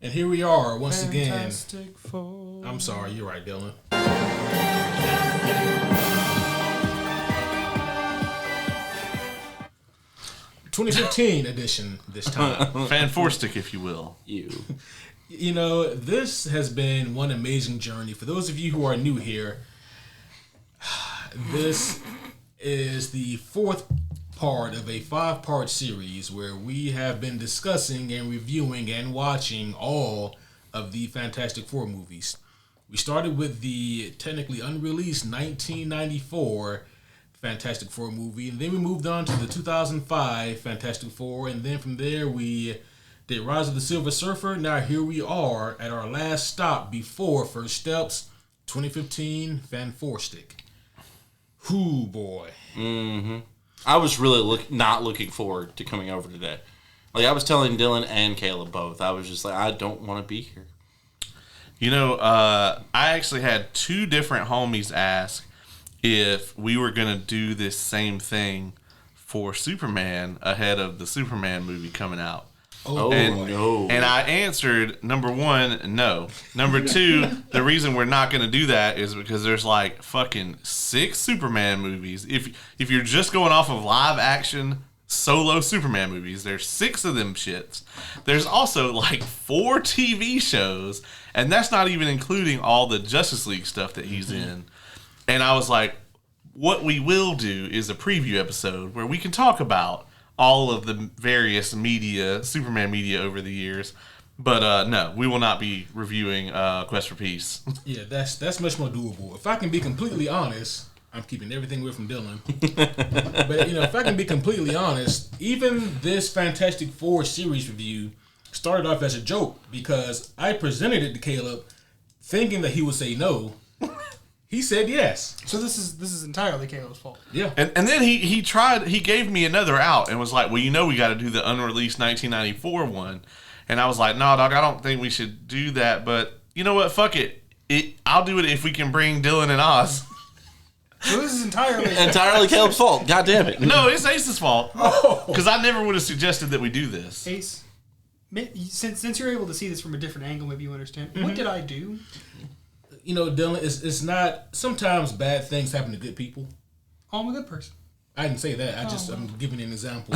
And here we are once Fantastic again. Four. I'm sorry, you're right, Dylan. 2015 edition this time. Fan4stic, if you will. You know, this has been one amazing journey. For those of you who are new here, this is the fourth part of a 5-part series where we have been discussing and reviewing and watching all of the Fantastic Four movies. We started with the technically unreleased 1994 Fantastic Four movie, and then we moved on to the 2005 Fantastic Four, and then from there we did Rise of the Silver Surfer. Now here we are at our last stop before First Steps, 2015 Fan4stic. Whoo boy. Mm-hmm. I was really not looking forward to coming over today. Like I was telling Dylan and Caleb both, I was just like, I don't want to be here. You know, I actually had 2 different homies ask if we were going to do this same thing for Superman ahead of the Superman movie coming out. No. And I answered, number 1, no. Number 2, the reason we're not going to do that is because there's like fucking 6 Superman movies. If you're just going off of live action solo Superman movies, there's 6 of them shits. There's also like 4 TV shows, and that's not even including all the Justice League stuff that he's in. And I was like, what we will do is a preview episode where we can talk about all of the various media, Superman media over the years. But no, we will not be reviewing Quest for Peace. Yeah, that's much more doable. If I can be completely honest, I'm keeping everything away from Dylan. But, you know, if I can be completely honest, even this Fantastic Four series review started off as a joke because I presented it to Caleb thinking that he would say no. He said yes. So this is entirely Caleb's fault. Yeah. And then he gave me another out and was like, well, you know we got to do the unreleased 1994 one. And I was like, no, dog, I don't think we should do that. But you know what? Fuck it. I'll do it if we can bring Dylan and Oz. So this is entirely Caleb's fault. God damn it. No, it's Ace's fault. Because I never would have suggested that we do this. Ace, since you're able to see this from a different angle, maybe you understand. Mm-hmm. What did I do? You know, Dylan, it's not... Sometimes bad things happen to good people. Oh, I'm a good person. I didn't say that. I'm giving an example.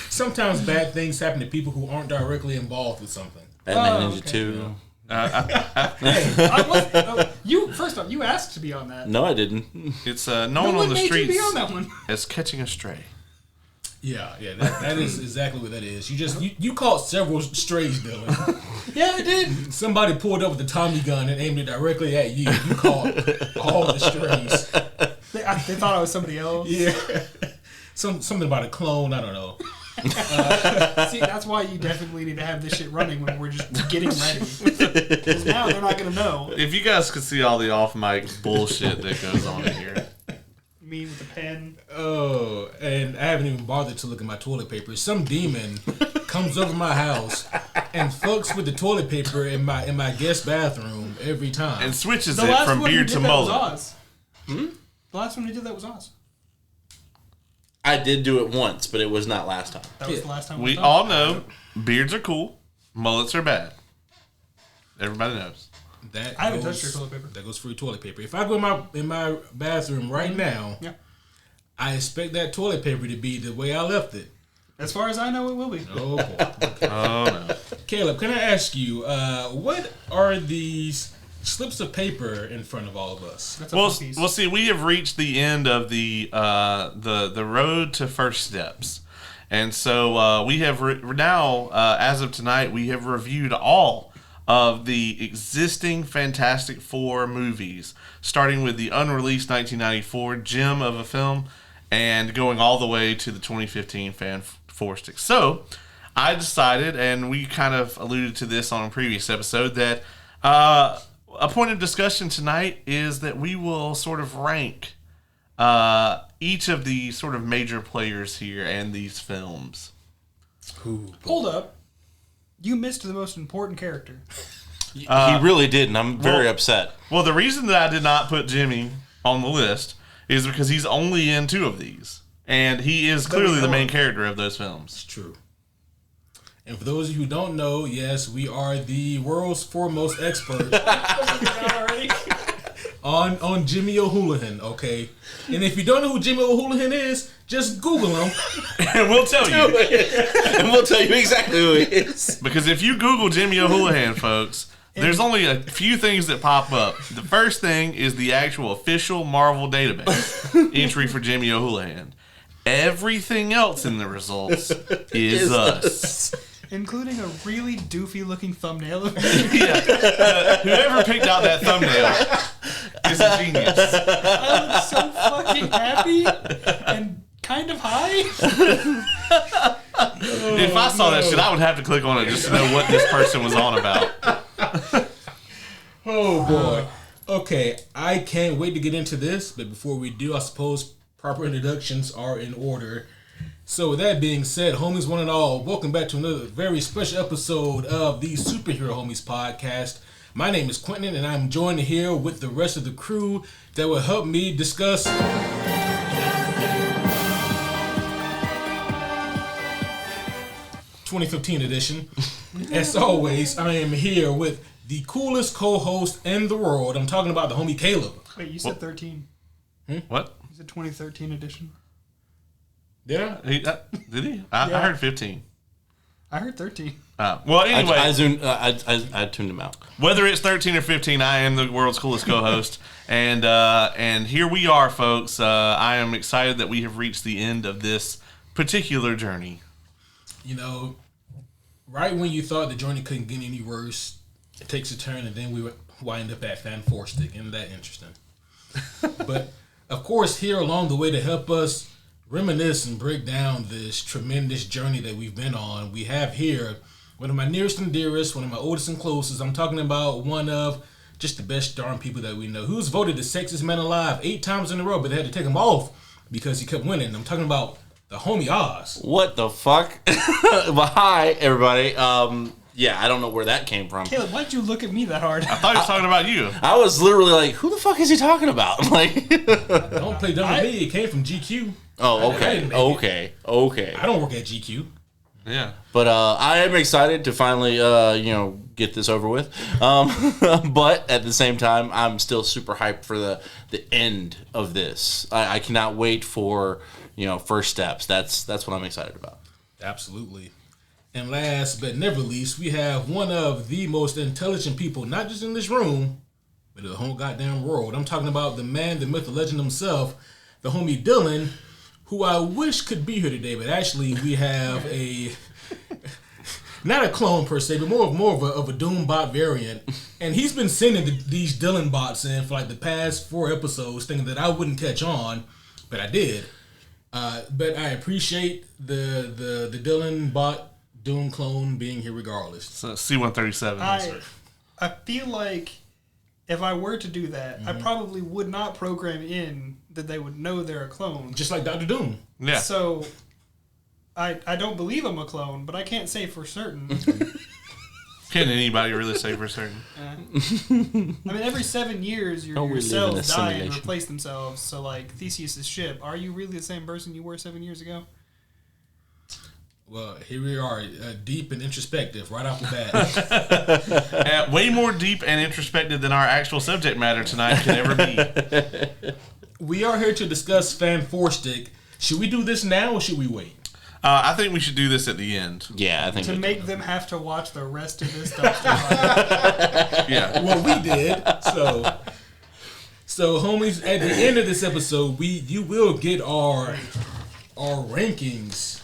Sometimes bad things happen to people who aren't directly involved with something. Batman Ninja 2. First off, you asked to be on that. No, I didn't. It's no one on the made streets you be on that one. as catching a stray. Yeah, that is exactly what that is. You caught several strays, Dylan. Yeah, I did. Somebody pulled up with a Tommy gun and aimed it directly at you. You caught all the strays. They thought I was somebody else. Yeah, something about a clone. I don't know. See, that's why you definitely need to have this shit running when we're just getting ready. Because now they're not going to know. If you guys could see all the off-mic bullshit that goes on in here. Me with the pen. Oh, and I haven't even bothered to look at my toilet paper. Some demon comes over my house and fucks with the toilet paper in my guest bathroom every time. And switches it from beard to mullet. Was Oz. The last one who did that was Oz. I did do it once, but it was not last time. That was the last time we all know beards are cool, mullets are bad. Everybody knows. I haven't touched your toilet paper. That goes for your toilet paper. If I go in my bathroom right now, I expect that toilet paper to be the way I left it. As far as I know, it will be. Oh, boy. Okay. Oh, no. Caleb, can I ask you, what are these slips of paper in front of all of us? That's a Well, piece. see, we have reached the end of the road to first steps. And so we have now, as of tonight, we have reviewed all of the existing Fantastic Four movies, starting with the unreleased 1994 gem of a film and going all the way to the 2015 Fan4stic. So I decided, and we kind of alluded to this on a previous episode, that a point of discussion tonight is that we will sort of rank each of the sort of major players here and these films. Hold up. You missed the most important character. He really did, and I'm very upset. Well, the reason that I did not put Jimmy on the list is because he's only in 2 of these. And he is clearly the main character of those films. It's true. And for those of you who don't know, yes, we are the world's foremost expert on Jimmy O'Houlihan, okay? And if you don't know who Jimmy O'Houlihan is, just Google him. And we'll tell you. And we'll tell you exactly who he is. Because if you Google Jimmy O'Houlihan, folks, there's only a few things that pop up. The first thing is the actual official Marvel database entry for Jimmy O'Houlihan. Everything else in the results is us. Including a really doofy-looking thumbnail of me. Whoever picked out that thumbnail is a genius. I look so fucking happy and kind of high. If I saw that shit, I would have to click on it just to know what this person was on about. Oh, boy. Okay, I can't wait to get into this, but before we do, I suppose proper introductions are in order. So with that being said, homies one and all, welcome back to another very special episode of the Superhero Homies podcast. My name is Quentin, and I'm joined here with the rest of the crew that will help me discuss 2015 edition. As always, I am here with the coolest co-host in the world. I'm talking about the homie Caleb. Wait, you said 13. What? You said 2013 edition. Did I? Did he? I heard 15. I heard 13. Well, anyway. I tuned him out. Whether it's 13 or 15, I am the world's coolest co-host. And here we are, folks. I am excited that we have reached the end of this particular journey. You know, right when you thought the journey couldn't get any worse, it takes a turn, and then we wind up at Fan4stic. Isn't that interesting? But, of course, here along the way to help us reminisce and break down this tremendous journey that we've been on, we have here one of my nearest and dearest, one of my oldest and closest. I'm talking about one of just the best darn people that we know, who's voted the sexiest man alive 8 times in a row, but they had to take him off because he kept winning. I'm talking about the homie Oz. What the fuck? Well, hi, everybody. Yeah, I don't know where that came from. Caleb, why'd you look at me that hard? I thought he was talking about you. I was literally like, who the fuck is he talking about? Like, Don't play dumb with me. It came from GQ. oh, I okay. I don't work at GQ. Yeah. But I am excited to finally, get this over with. But at the same time, I'm still super hyped for the end of this. I cannot wait for, first steps. That's what I'm excited about. Absolutely. And last but never least, we have one of the most intelligent people, not just in this room, but in the whole goddamn world. I'm talking about the man, the myth, the legend himself, the homie Dylan, who I wish could be here today, but actually we have a, not a clone per se, but more of a Doom bot variant. And he's been sending these Dylan bots in for like the past 4 episodes, thinking that I wouldn't catch on, but I did. But I appreciate the Dylan bot Doom clone being here regardless. So C-137. I feel like if I were to do that, I probably would not program in that they would know they're a clone. Just like Dr. Doom. Yeah. So I don't believe I'm a clone, but I can't say for certain. Can anybody really say for certain? I mean, every 7 years, your cells die and simulation. replace themselves. So, like, Theseus' ship, are you really the same person you were 7 years ago? Well, here we are, deep and introspective right off the bat. Way more deep and introspective than our actual subject matter tonight could ever be. We are here to discuss Fan4stic. Should we do this now or should we wait? I think we should do this at the end. Yeah, I think To make them have to watch the rest of this dumpster. Yeah. Well, we did. So homies, at the end of this episode, you will get our rankings.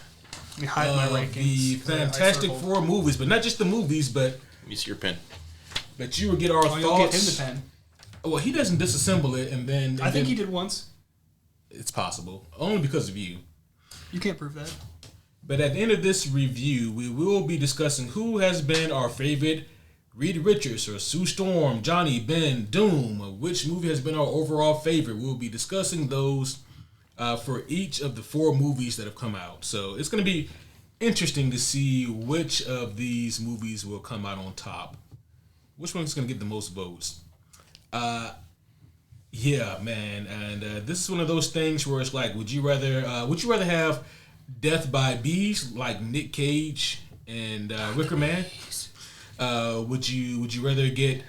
Let me hide my rankings. The Fantastic Four movies, but not just the movies, but Let me see your pen. but you will get our Oh, thoughts. you'll get him the pen. Well, he doesn't disassemble it, and then I think he did once. It's possible, only because of you. You can't prove that. But at the end of this review, we will be discussing who has been our favorite Reed Richards or Sue Storm, Johnny, Ben, Doom, which movie has been our overall favorite. We'll be discussing those for each of the 4 movies that have come out. So it's going to be interesting to see which of these movies will come out on top. Which one's going to get the most votes? Yeah, man. And this is one of those things where it's like, would you rather have Death by Bees like Nick Cage and Wicker Man. Would you rather get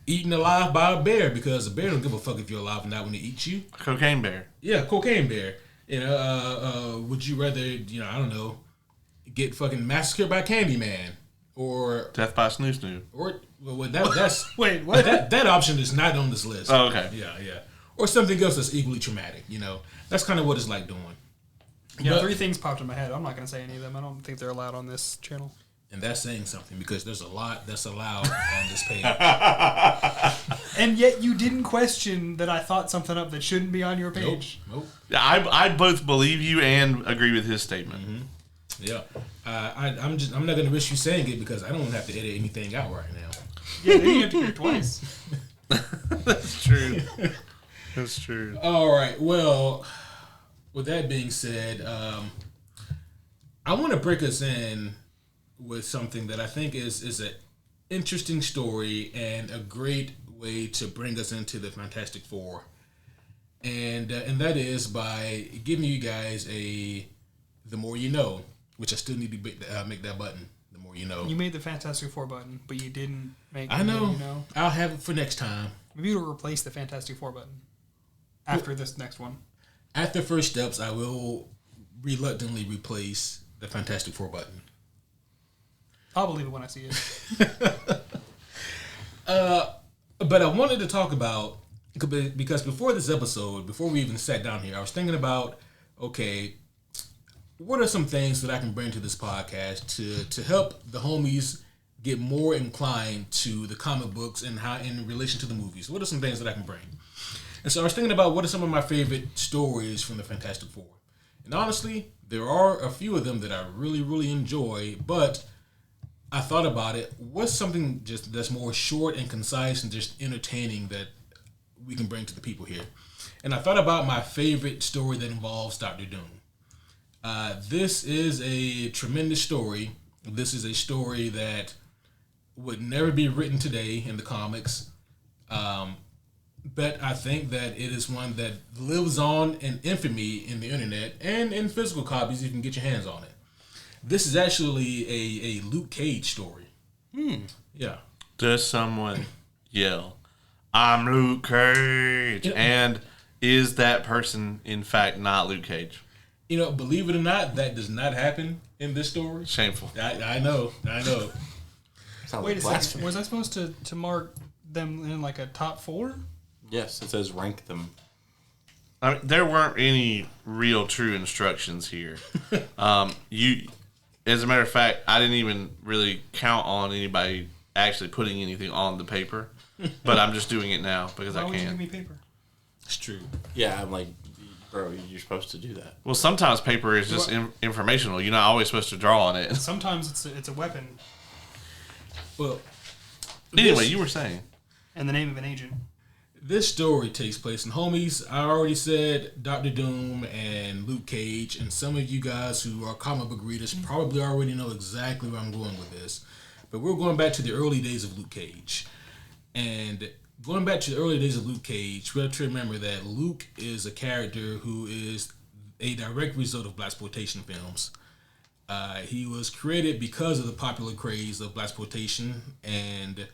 eaten alive by a bear, because a bear don't give a fuck if you're alive or not when it eats you? Cocaine bear. Yeah, cocaine bear. Would you rather, I don't know, get fucking massacred by Candyman, or Death by Snoo Snoo? Or that's Wait, what? That option is not on this list. Oh, okay. Yeah. Or something else that's equally traumatic. That's kind of what it's like doing. Yeah, But- 3 things popped in my head. I'm not going to say any of them. I don't think they're allowed on this channel. And that's saying something, because there's a lot that's allowed on this page. And yet you didn't question that I thought something up that shouldn't be on your page. Nope. Yeah, I both believe you and agree with his statement. Mm-hmm. Yeah. I'm not gonna risk you saying it, because I don't have to edit anything out right now. Yeah, then you have to hear it twice. That's true. That's true. All right. Well, with that being said, I want to break us in with something that I think is an interesting story and a great way to bring us into the Fantastic Four, and that is by giving you guys the more you know, which I still need to make that button. The more you know. You made the Fantastic Four button, but you didn't make. I know. You know. I'll have it for next time. Maybe you'll replace the Fantastic Four button after this next one. After First Steps, I will reluctantly replace the Fantastic Four button. I'll believe it when I see it. But I wanted to talk about, because before this episode, before we even sat down here, I was thinking about, okay, what are some things that I can bring to this podcast to help the homies get more inclined to the comic books and how in relation to the movies? What are some things that I can bring? And so I was thinking about what are some of my favorite stories from the Fantastic Four. And honestly, there are a few of them that I really, really enjoy, but I thought about it. What's something just that's more short and concise and just entertaining that we can bring to the people here? And I thought about my favorite story that involves Dr. Doom. This is a tremendous story. This is a story that would never be written today in the comics. But I think that it is one that lives on in infamy in the internet and in physical copies if you can get your hands on it. This is actually a Luke Cage story. Yeah. Does someone yell, "I'm Luke Cage"? Yeah. And is that person, in fact, not Luke Cage? Believe it or not, that does not happen in this story. Shameful. I know. Sounds Wait like a second. blasphemy. Was I supposed to mark them in like a top 4? Yes, it says rank them. I mean, there weren't any real true instructions here. As a matter of fact, I didn't even really count on anybody actually putting anything on the paper, but I'm just doing it now because Why I would you can. give me paper? It's true. Yeah, I'm like, bro, you're supposed to do that. Well, sometimes paper is just informational. You're not always supposed to draw on it. Sometimes it's a weapon Well, Anyway, you were saying. and the name of an agent. this story takes place in homies. I already said Dr. Doom and Luke Cage, and some of you guys who are comic book readers probably already know exactly where I'm going with this. But we're going back to the early days of Luke Cage. And going back to the early days of Luke Cage, we have to remember that Luke is a character who is a direct result of blaxploitation films. He was created because of the popular craze of blaxploitation, and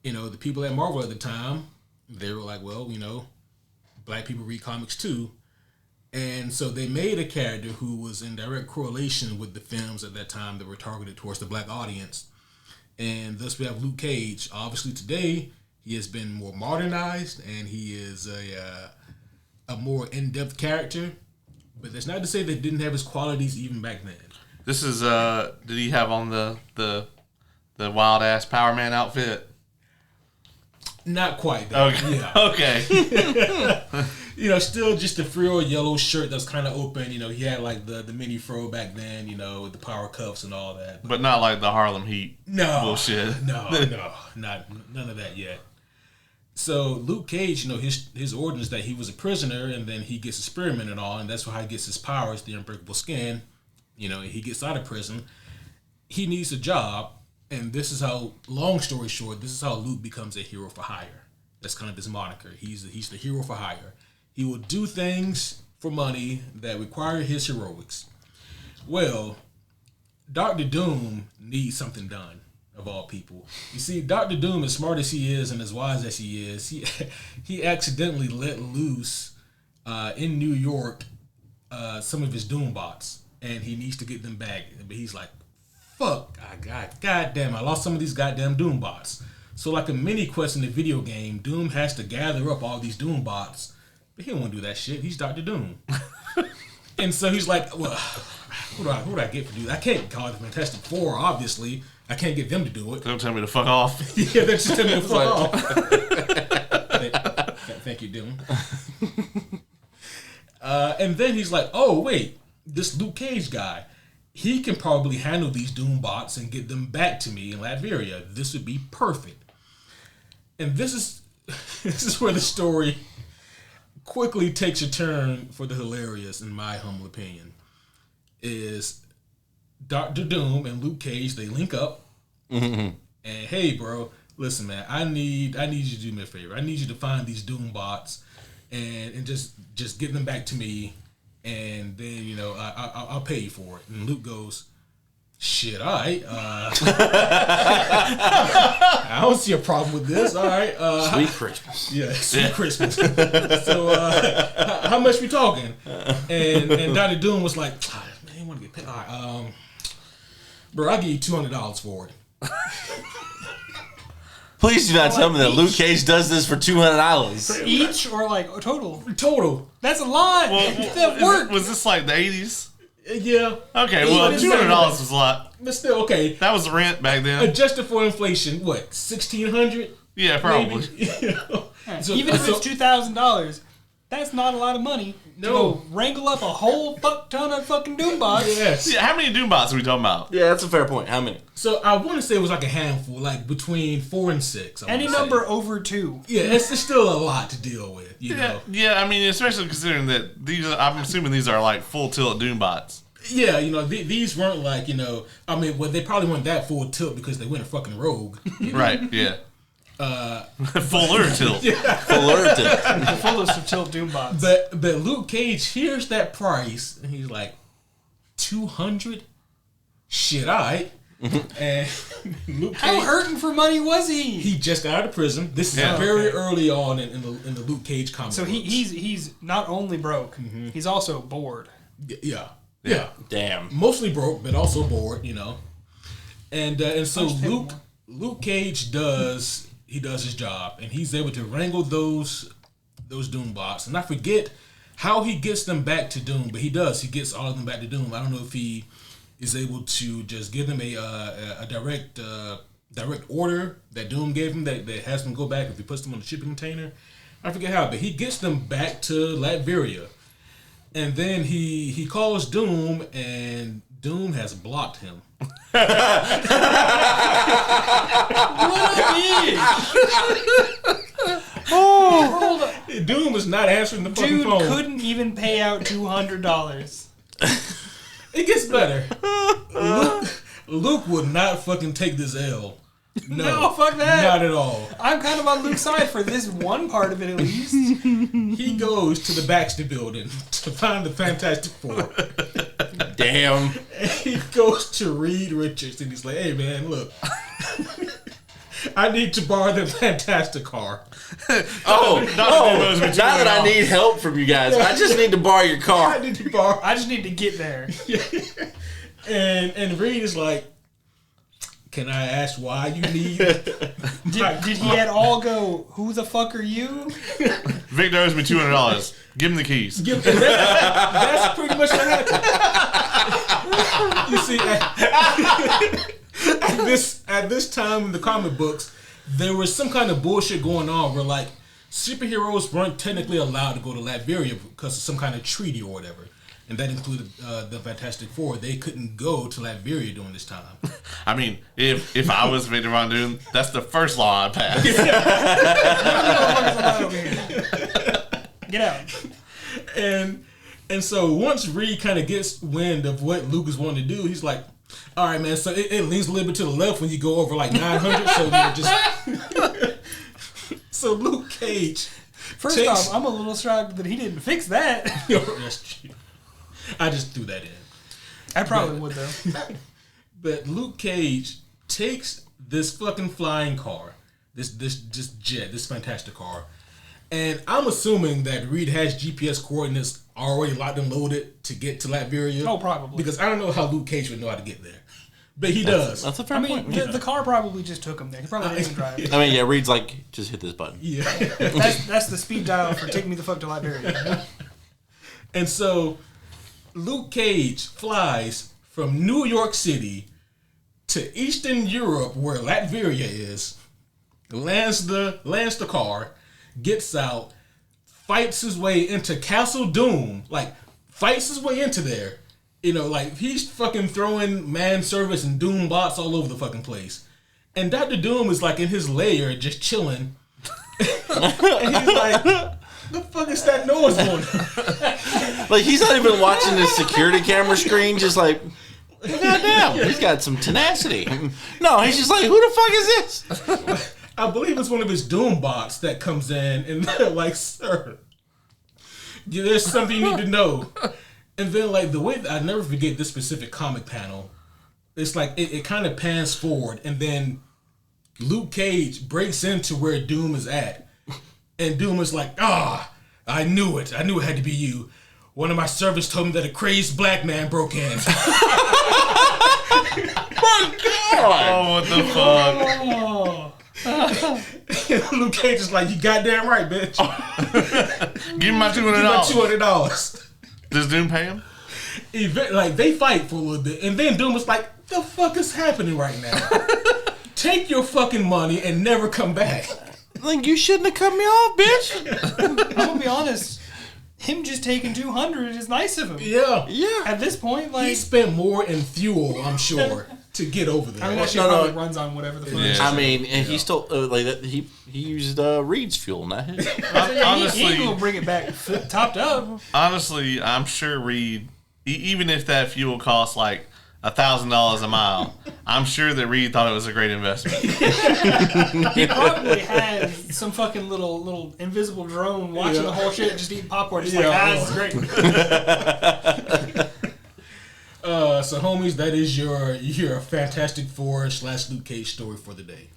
the people at Marvel at the time, they were like, well, black people read comics too. And so they made a character who was in direct correlation with the films at that time that were targeted towards the black audience. And thus we have Luke Cage. Obviously today, he has been more modernized and he is a more in-depth character. But that's not to say that he didn't have his qualities even back then. This is, did he have on the wild-ass Power Man outfit? Not quite that. Okay. Yeah. Okay. Still just the frill yellow shirt that's kind of open. He had like the mini fro back then, with the power cuffs and all that. But not like the Harlem Heat bullshit. No, none of that yet. So Luke Cage, his origin is that he was a prisoner and then he gets experimented on, and that's how he gets his powers, the unbreakable skin. He gets out of prison. He needs a job. And this is how, long story short, this is how Luke becomes a hero for hire. That's kind of his moniker. He's the hero for hire. He will do things for money that require his heroics. Well, Dr. Doom needs something done, of all people. You see, Dr. Doom, as smart as he is and as wise as he is, he accidentally let loose in New York some of his Doom bots, and he needs to get them back. But he's like, fuck, goddamn, I lost some of these goddamn Doom bots. So like a mini quest in the video game, Doom has to gather up all these Doom bots, but he don't want to do that shit. He's Dr. Doom. And so he's like, well, who do I get to do that? I can't call it the Fantastic Four, obviously. I can't get them to do it. Don't tell me to fuck off. Yeah, they're just telling me to fuck off. Thank you, Doom. And then he's like, oh, wait, this Luke Cage guy, he can probably handle these Doom bots and get them back to me in Latveria. This would be perfect. And this is where the story quickly takes a turn for the hilarious, in my humble opinion. Is Dr. Doom and Luke Cage, they link up, and hey, bro, listen, man, I need you to do me a favor. I need you to find these Doom bots and just get them back to me, and then, you know, I'll pay you for it. And Luke goes, shit, all right. I don't see a problem with this. All right. Sweet Christmas. Yeah, sweet Christmas. So, how much we talking? And Dr. Doom was like, man, you want to get paid? All right, bro, I'll give you $200 for it. Please do not tell me that Luke Cage does this for $200. Each or like total? Total. That's a lot. That worked. Was this like the 80s? Yeah. Okay, well, $200 was a lot. But still, okay. That was the rent back then. Adjusted for inflation, what, $1,600? Yeah, probably. You know? So, even if it's $2,000, that's not a lot of money to go wrangle up a whole fuck ton of fucking Doombots. Yes. Yeah, how many Doombots are we talking about? Yeah, that's a fair point. How many? So I want to say it was like a handful, like between 4 and 6. Any number over 2. Yeah, it's still a lot to deal with, you know. Yeah, I mean, especially considering that these, I'm assuming these are like full tilt Doombots. Yeah, you know, these weren't like, you know, I mean, well, they probably weren't that full tilt because they went a fucking rogue. You know? Right, yeah. Fuller tilt. Yeah. Fuller tilt. The fullest of tilt Doombots. But Luke Cage hears that price and he's like, 200? Shit, all right. And Luke Cage, how hurting for money was he? He just got out of prison. This is very early on in the Luke Cage comic. So he's not only broke, he's also bored. Yeah. Damn. Mostly broke, but also bored, you know. And so Luke Cage does his job, and he's able to wrangle those Doombots. And I forget how he gets them back to Doom, but he does. He gets all of them back to Doom. I don't know if he is able to just give them a direct order that Doom gave him that has them go back if he puts them on the shipping container. I forget how, but he gets them back to Latveria. And then he calls Doom, and Doom has blocked him. What a bitch! Doom is not answering the fucking phone. Dude couldn't even pay out $200. It gets better. Luke would not fucking take this L. No, fuck that. Not at all. I'm kind of on Luke's side for this one part of it, at least. He goes to the Baxter building to find the Fantastic Four. Damn. And he goes to Reed Richards and he's like, hey man, look. I need to borrow the Fantastic car. Now that I need help from you guys, I just need to borrow your car. I just need to get there. And Reed is like, can I ask why you need... Did he at all go, who the fuck are you? Victor owes me $200. Give him the keys. That's pretty much what happened. You see, at this time in the comic books, there was some kind of bullshit going on where, like, superheroes weren't technically allowed to go to Latveria because of some kind of treaty or whatever. And that included the Fantastic Four. They couldn't go to Latveria during this time. I mean, if I was Victor Von Doom, that's the first law I'd pass. Get out. And so once Reed kind of gets wind of what Luke is wanting to do, he's like, all right, man, so it leans a little bit to the left when you go over like 900. So you're just... So Luke Cage... First off, I'm a little shocked that he didn't fix that. That's true. I just threw that in. I probably would, though. But Luke Cage takes this fucking flying car, this jet, this fantastic car, and I'm assuming that Reed has GPS coordinates already locked and loaded to get to Latveria. Oh, probably. Because I don't know how Luke Cage would know how to get there. But he does. That's a fair point. The car probably just took him there. He probably didn't even drive. I mean, yeah, Reed's like, just hit this button. Yeah. That's the speed dial for take me the fuck to Liberia. And so Luke Cage flies from New York City to Eastern Europe, where Latveria is, lands the car, gets out, fights his way into Castle Doom, like fights his way into there. You know, like he's fucking throwing manservants and Doom bots all over the fucking place. And Dr. Doom is like in his lair just chilling. And he's like, the fuck is that noise going on? Like, he's not even watching the security camera screen, just like, goddamn, he's got some tenacity. No, he's just like, who the fuck is this? I believe it's one of his Doom bots that comes in and they're like, sir, there's something you need to know. And then, like, the way I never forget this specific comic panel, it's like it kind of pans forward, and then Luke Cage breaks into where Doom is at, and Doom is like, I knew it. I knew it had to be you. One of my servants told me that a crazed black man broke in. My God! Oh, what the fuck? Luke Cage is like, you goddamn right, bitch. Give me my $200. Give me $200. Does Doom pay him? Like, they fight for a little bit, and then Doom is like, the fuck is happening right now? Take your fucking money and never come back. Like, you shouldn't have cut me off, bitch. I'm gonna be honest. Him just taking 200 is nice of him. Yeah. At this point, like, He spent more in fuel, I'm sure, to get over there. I mean, that shit probably runs on whatever the fuck. Yeah. I mean, and he still, like, that. He used Reed's fuel, not his. He ain't gonna bring it back topped up. Honestly, I'm sure Reed, even if that fuel costs like $1,000 a mile, I'm sure that Reed thought it was a great investment. He probably had some fucking little invisible drone watching the whole shit, just eating popcorn, just this is great. So, homies, that is your Fantastic Four / Luke Cage story for the day.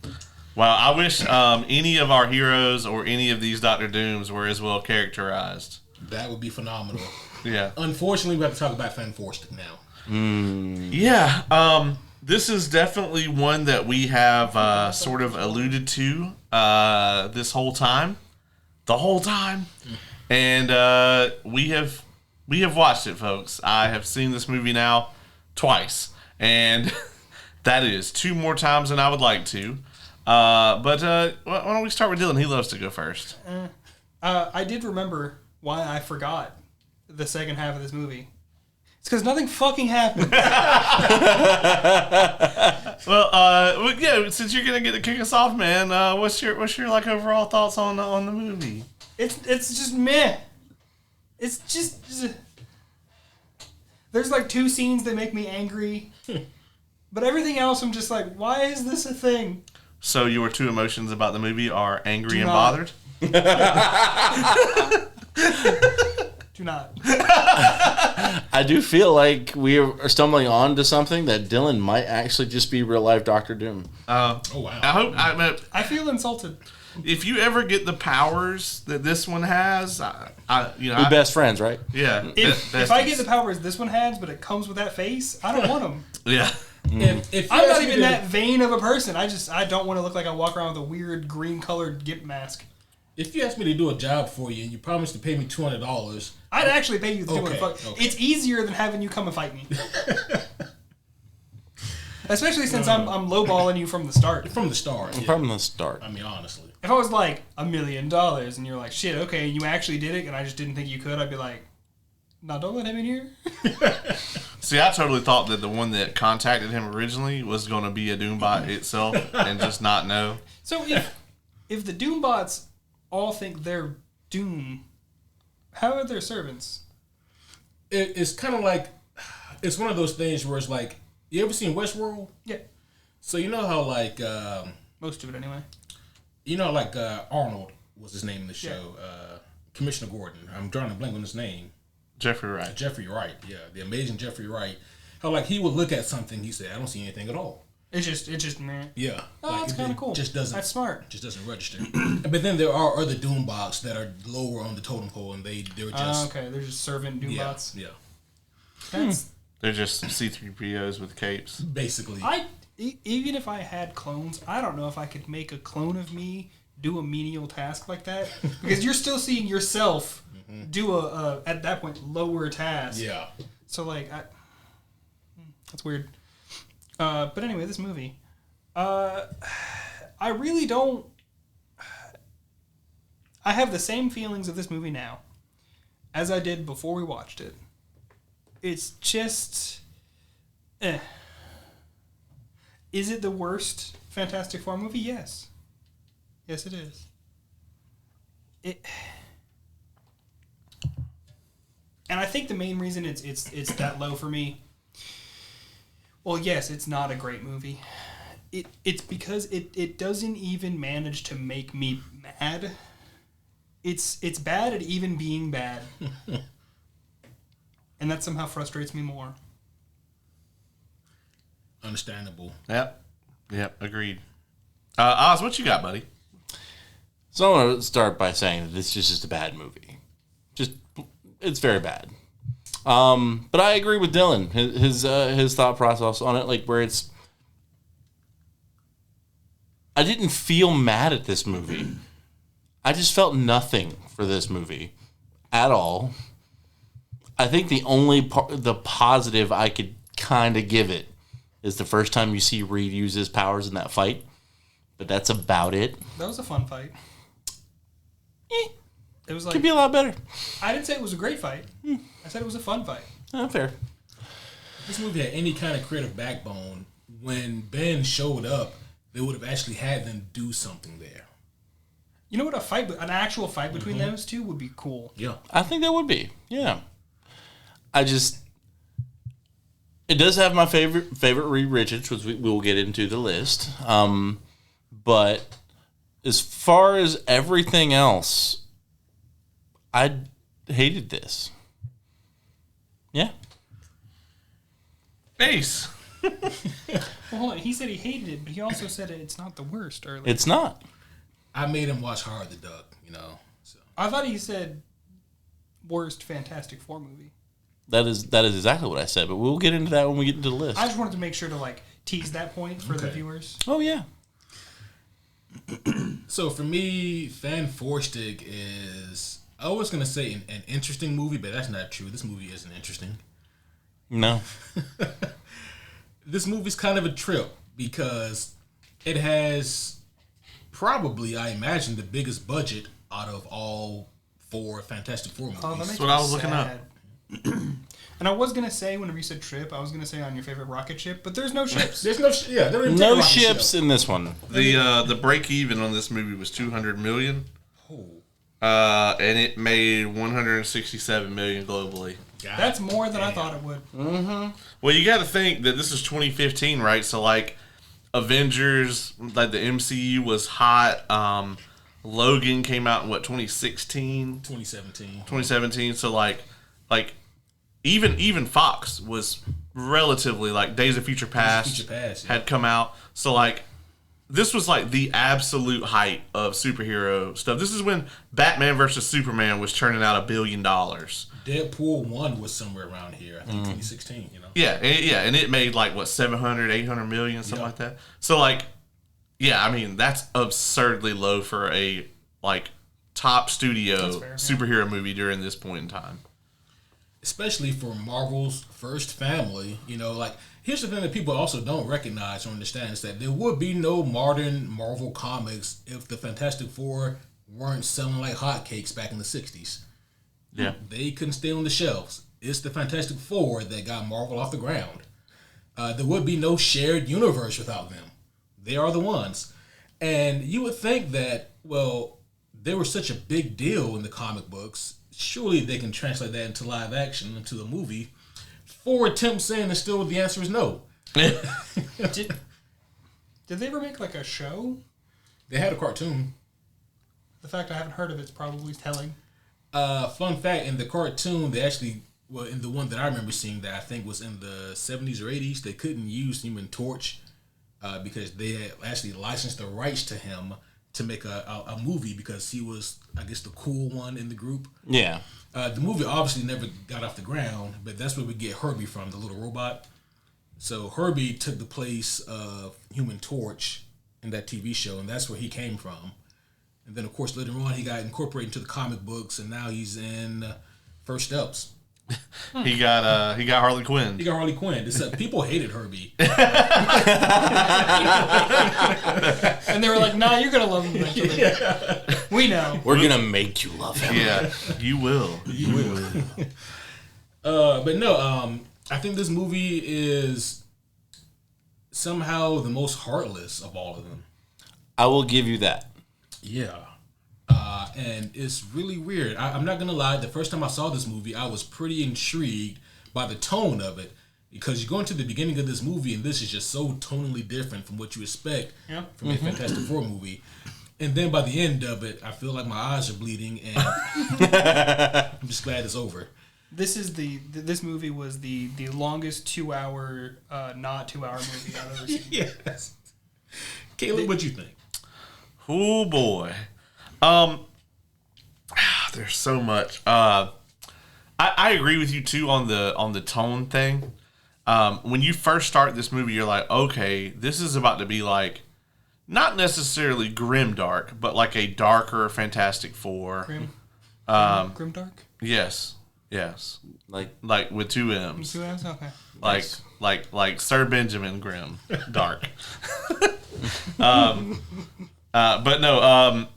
Well, I wish any of our heroes or any of these Dr. Dooms were as well characterized. That would be phenomenal. Yeah. Unfortunately, we have to talk about Fan4stic now. Yeah. This is definitely one that we have sort of alluded to this whole time. The whole time. And we have watched it, folks. I have seen this movie now twice. And that is 2 more times than I would like to. But why don't we start with Dylan? He loves to go first. I did remember why I forgot the second half of this movie. It's because nothing fucking happened. Well, yeah. Since you're gonna get to kick us off, man, what's your like overall thoughts on the movie? It's just meh. It's just there's like 2 scenes that make me angry, but everything else I'm just like, why is this a thing? So your 2 emotions about the movie are angry and not. bothered? Do not. I do feel like we are stumbling on to something that Dylan might actually just be real life Dr. Doom. Oh, wow. I feel insulted. If you ever get the powers that this one has, We're best friends, right? Yeah. If I get the powers this one has, but it comes with that face, I don't want them. Yeah. If I'm not even that vain of a person. I don't want to look like I walk around with a weird green colored gimp mask. If you asked me to do a job for you and you promised to pay me $200, I'd actually pay you the $200. Okay. It's easier than having you come and fight me. Especially since I'm lowballing you from the start. From the start. Yeah. From the start. I mean, honestly. If I was like $1 million and you're like, shit, okay, and you actually did it and I just didn't think you could, I'd be like, no, don't let him in here. See, I totally thought that the one that contacted him originally was going to be a Doombot itself and just not know. So if the Doombots all think they're Doom, how are their servants? It's kind of like, it's one of those things where it's like, you ever seen Westworld? Yeah. So you know how like... most of it anyway. You know like Arnold was his name in the show. Yeah. Commissioner Gordon. I'm drawing a blank on his name. Jeffrey Wright. Jeffrey Wright, yeah. The amazing Jeffrey Wright. How like he would look at something, he said, "I don't see anything at all." It's just man. Yeah, Oh, like, that's kind of cool. Just doesn't. That's smart. Just doesn't register. But then there are other Doombots that are lower on the totem pole, and they're just okay. They're just servant Doombots. Yeah. That's They're just C-3POs with capes. Basically. Even if I had clones, I don't know if I could make a clone of me do a menial task like that, because you're still seeing yourself do a at that point lower task. Yeah. So like, that's weird. But anyway, this movie, I really don't. I have the same feelings of this movie now as I did before we watched it. It's just, Is it the worst Fantastic Four movie? Yes. Yes, it is. And I think the main reason it's that low for me. Well, yes, it's not a great movie. It's because it doesn't even manage to make me mad. It's bad at even being bad. And that somehow frustrates me more. Understandable. Yep, agreed. Oz, what you got, buddy? So I'm going to start by saying that this is just a bad movie. It's very bad. But I agree with Dylan. His thought process on it, like where it's, I didn't feel mad at this movie. I just felt nothing for this movie at all. I think the only the positive I could kind of give it is the first time you see Reed use his powers in that fight. But that's about it. That was a fun fight. It was like, could be a lot better. I didn't say it was a great fight. I said it was a fun fight. Fair. If this movie had any kind of creative backbone, when Ben showed up, they would have actually had them do something there. You know what? An actual fight between those two would be cool. Yeah. I think that would be. Yeah. It does have my favorite Reed Richards, which we will get into the list. But as far as everything else, I hated this. Yeah. Ace. Well, hold on. He said he hated it, but he also said it's not the worst earlier. It's not. I made him watch Howard the Duck, So. I thought he said worst Fantastic Four movie. That is exactly what I said, but we'll get into that when we get into the list. I just wanted to make sure to tease that point for the viewers. Oh yeah. So for me, Fan4stic is, I was going to say an interesting movie, but that's not true. This movie isn't interesting. No. This movie's kind of a trip because it has probably, I imagine, the biggest budget out of all 4 Fantastic Four movies. That's what I was looking up. And I was going to say, whenever you said trip, I was going to say on your favorite rocket ship, but there's no ships. There's no ships in this one. The break even on this movie was $200 million. Oh. And it made $167 million globally. That's more than I thought it would. Mm-hmm. Well, you got to think that this is 2015, right? So, Avengers, the MCU was hot. Logan came out in, 2016? 2017. So, even Fox was relatively, Days of Future Past, had come out. So, this was, the absolute height of superhero stuff. This is when Batman versus Superman was turning out $1 billion. Deadpool 1 was somewhere around here, I think 2016, Yeah, and it made 700, 800 million, something like that. So that's absurdly low for a top studio superhero movie during this point in time. Especially for Marvel's first family, here's the thing that people also don't recognize or understand is that there would be no modern Marvel comics if the Fantastic Four weren't selling like hotcakes back in the 60s. Yeah. They couldn't stay on the shelves. It's the Fantastic Four that got Marvel off the ground. There would be no shared universe without them. They are the ones. And you would think that, they were such a big deal in the comic books. Surely they can translate that into live action, into a movie. 4 attempts in, and still the answer is no. Did they ever make a show? They had a cartoon. The fact I haven't heard of it's probably telling. Fun fact, in the cartoon, they actually well, in the one that I remember seeing that I think was in the 70s or 80s, they couldn't use Human Torch because they had actually licensed the rights to him to make a movie because he was, I guess, the cool one in the group. Yeah. The movie obviously never got off the ground, but that's where we get Herbie from, the little robot. So Herbie took the place of Human Torch in that TV show, and that's where he came from. And then, of course, later on, he got incorporated into the comic books, and now he's in First Steps. He got Harley Quinn. He got Harley Quinn. People hated Herbie. And they were like, nah, you're going to love him eventually. Yeah. We know. We're going to make you love him. Yeah, you will. You will. But no, I think this movie is somehow the most heartless of all of them. I will give you that. Yeah. And it's really weird. I'm not going to lie. The first time I saw this movie, I was pretty intrigued by the tone of it. Because you go into the beginning of this movie, and this is just so tonally different from what you expect from a Fantastic Four movie. And then by the end of it, I feel like my eyes are bleeding, and I'm just glad it's over. This movie was the longest 2-hour, not 2-hour movie I've ever seen. Yes. Caleb, what'd you think? Oh boy. There's so much. I agree with you too on the tone thing. When you first start this movie, you're like, okay, this is about to be like, not necessarily grimdark, but like a darker Fantastic Four. Grimdark? Yes. Like with 2 M's. 2 M's? Okay. Like Sir Benjamin Grimm. Dark. But no,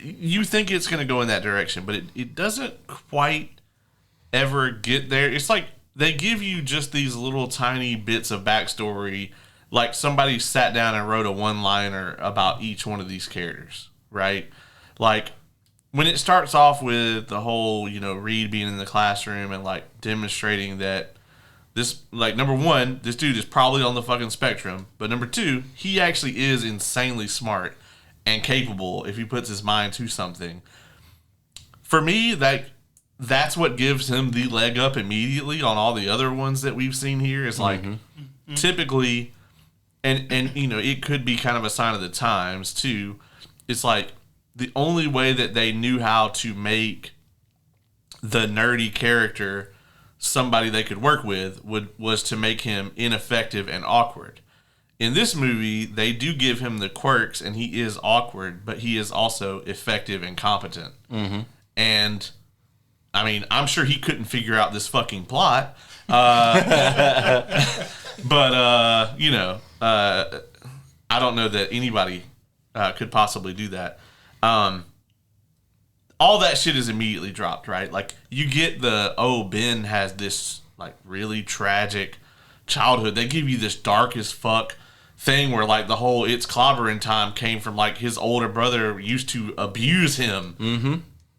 you think it's going to go in that direction, but it doesn't quite ever get there. It's like they give you just these little tiny bits of backstory, like somebody sat down and wrote a one-liner about each one of these characters, right? Like when it starts off with the whole, Reed being in the classroom and like demonstrating that this, like, number one, this dude is probably on the fucking spectrum, but number two, he actually is insanely smart and capable if he puts his mind to something. For me, that's what gives him the leg up immediately on all the other ones that we've seen here. Is like typically, and it could be kind of a sign of the times too. It's like the only way that they knew how to make the nerdy character somebody they could work with was to make him ineffective and awkward. In this movie, they do give him the quirks, and he is awkward, but he is also effective and competent. Mm-hmm. And, I mean, I'm sure he couldn't figure out this fucking plot. But, I don't know that anybody could possibly do that. All that shit is immediately dropped, right? Like, you get Ben has this, like, really tragic childhood. They give you this dark as fuck thing where, like, the whole it's clobbering time came from, like, his older brother used to abuse him. Mm-hmm.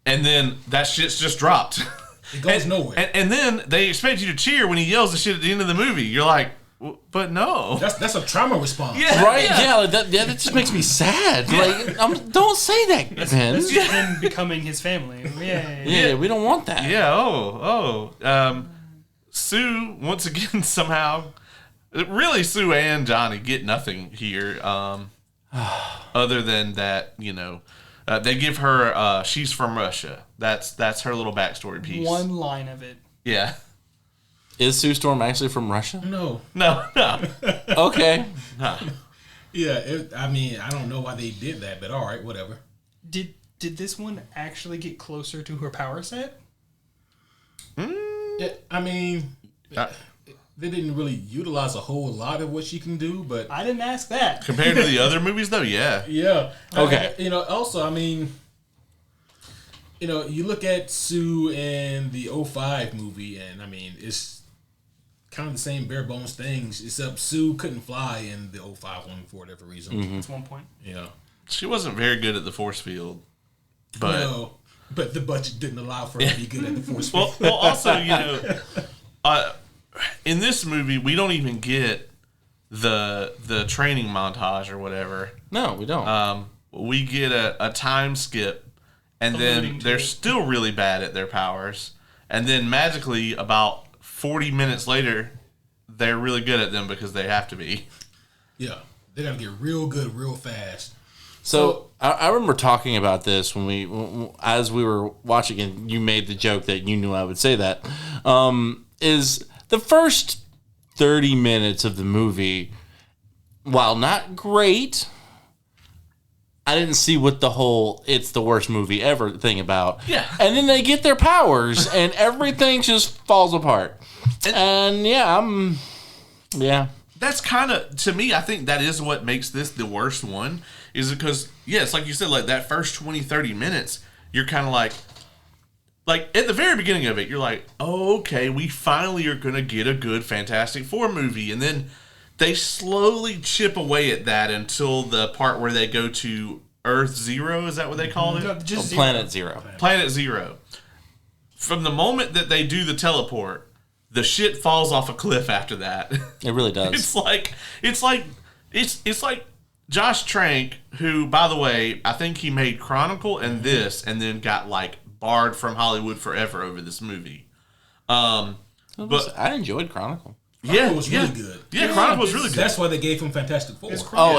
And then that shit's just dropped. It goes nowhere. And then they expect you to cheer when he yells the shit at the end of the movie. You're like, but no. That's a trauma response. Yeah, right? Yeah, like that just makes me sad. Like, don't say that, Ben. This is him becoming his family. Yeah, we don't want that. Yeah, Sue, once again, somehow, really Sue and Johnny get nothing here, other than that, they give her, she's from Russia. That's her little backstory piece. One line of it. Yeah. Is Sue Storm actually from Russia? No. Okay. No. Yeah, I don't know why they did that, but all right, whatever. Did this one actually get closer to her power set? Yeah, they didn't really utilize a whole lot of what she can do, but I didn't ask that. Compared to the other movies, though, yeah. Yeah. Okay. Also, you look at Sue in the 05 movie, and it's kind of the same bare bones things, except Sue couldn't fly in the 05 one for whatever reason. Mm-hmm. That's one point. Yeah. She wasn't very good at the force field. But no, but the budget didn't allow for her to be good at the force field. Well, also, in this movie, we don't even get the training montage or whatever. No, we don't. We get a time skip, and then they're still really bad at their powers. and then magically about 40 minutes later, they're really good at them because they have to be. Yeah, they gotta get real good real fast. So I remember talking about this as we were watching, and you made the joke that you knew I would say that. Is the first 30 minutes of the movie, while not great, I didn't see what the whole "it's the worst movie ever" thing about. Yeah. And then they get their powers, and everything just falls apart. And yeah. That's kind of, to me, I think that is what makes this the worst one, is because, yes, like you said, like that first 20, 30 minutes, you're kind of like at the very beginning of it, you're like, oh, okay, we finally are going to get a good Fantastic Four movie. And then they slowly chip away at that until the part where they go to Earth Zero. Is that what they call it? No, just Zero. Planet Zero. Planet Zero. From the moment that they do the teleport, the shit falls off a cliff after that. It really does. It's like Josh Trank, who, by the way, I think he made Chronicle and this, and then got like barred from Hollywood forever over this movie. But I enjoyed Chronicle. Chronicle was really good. Yeah, Chronicle was really good. That's why they gave him Fantastic Four.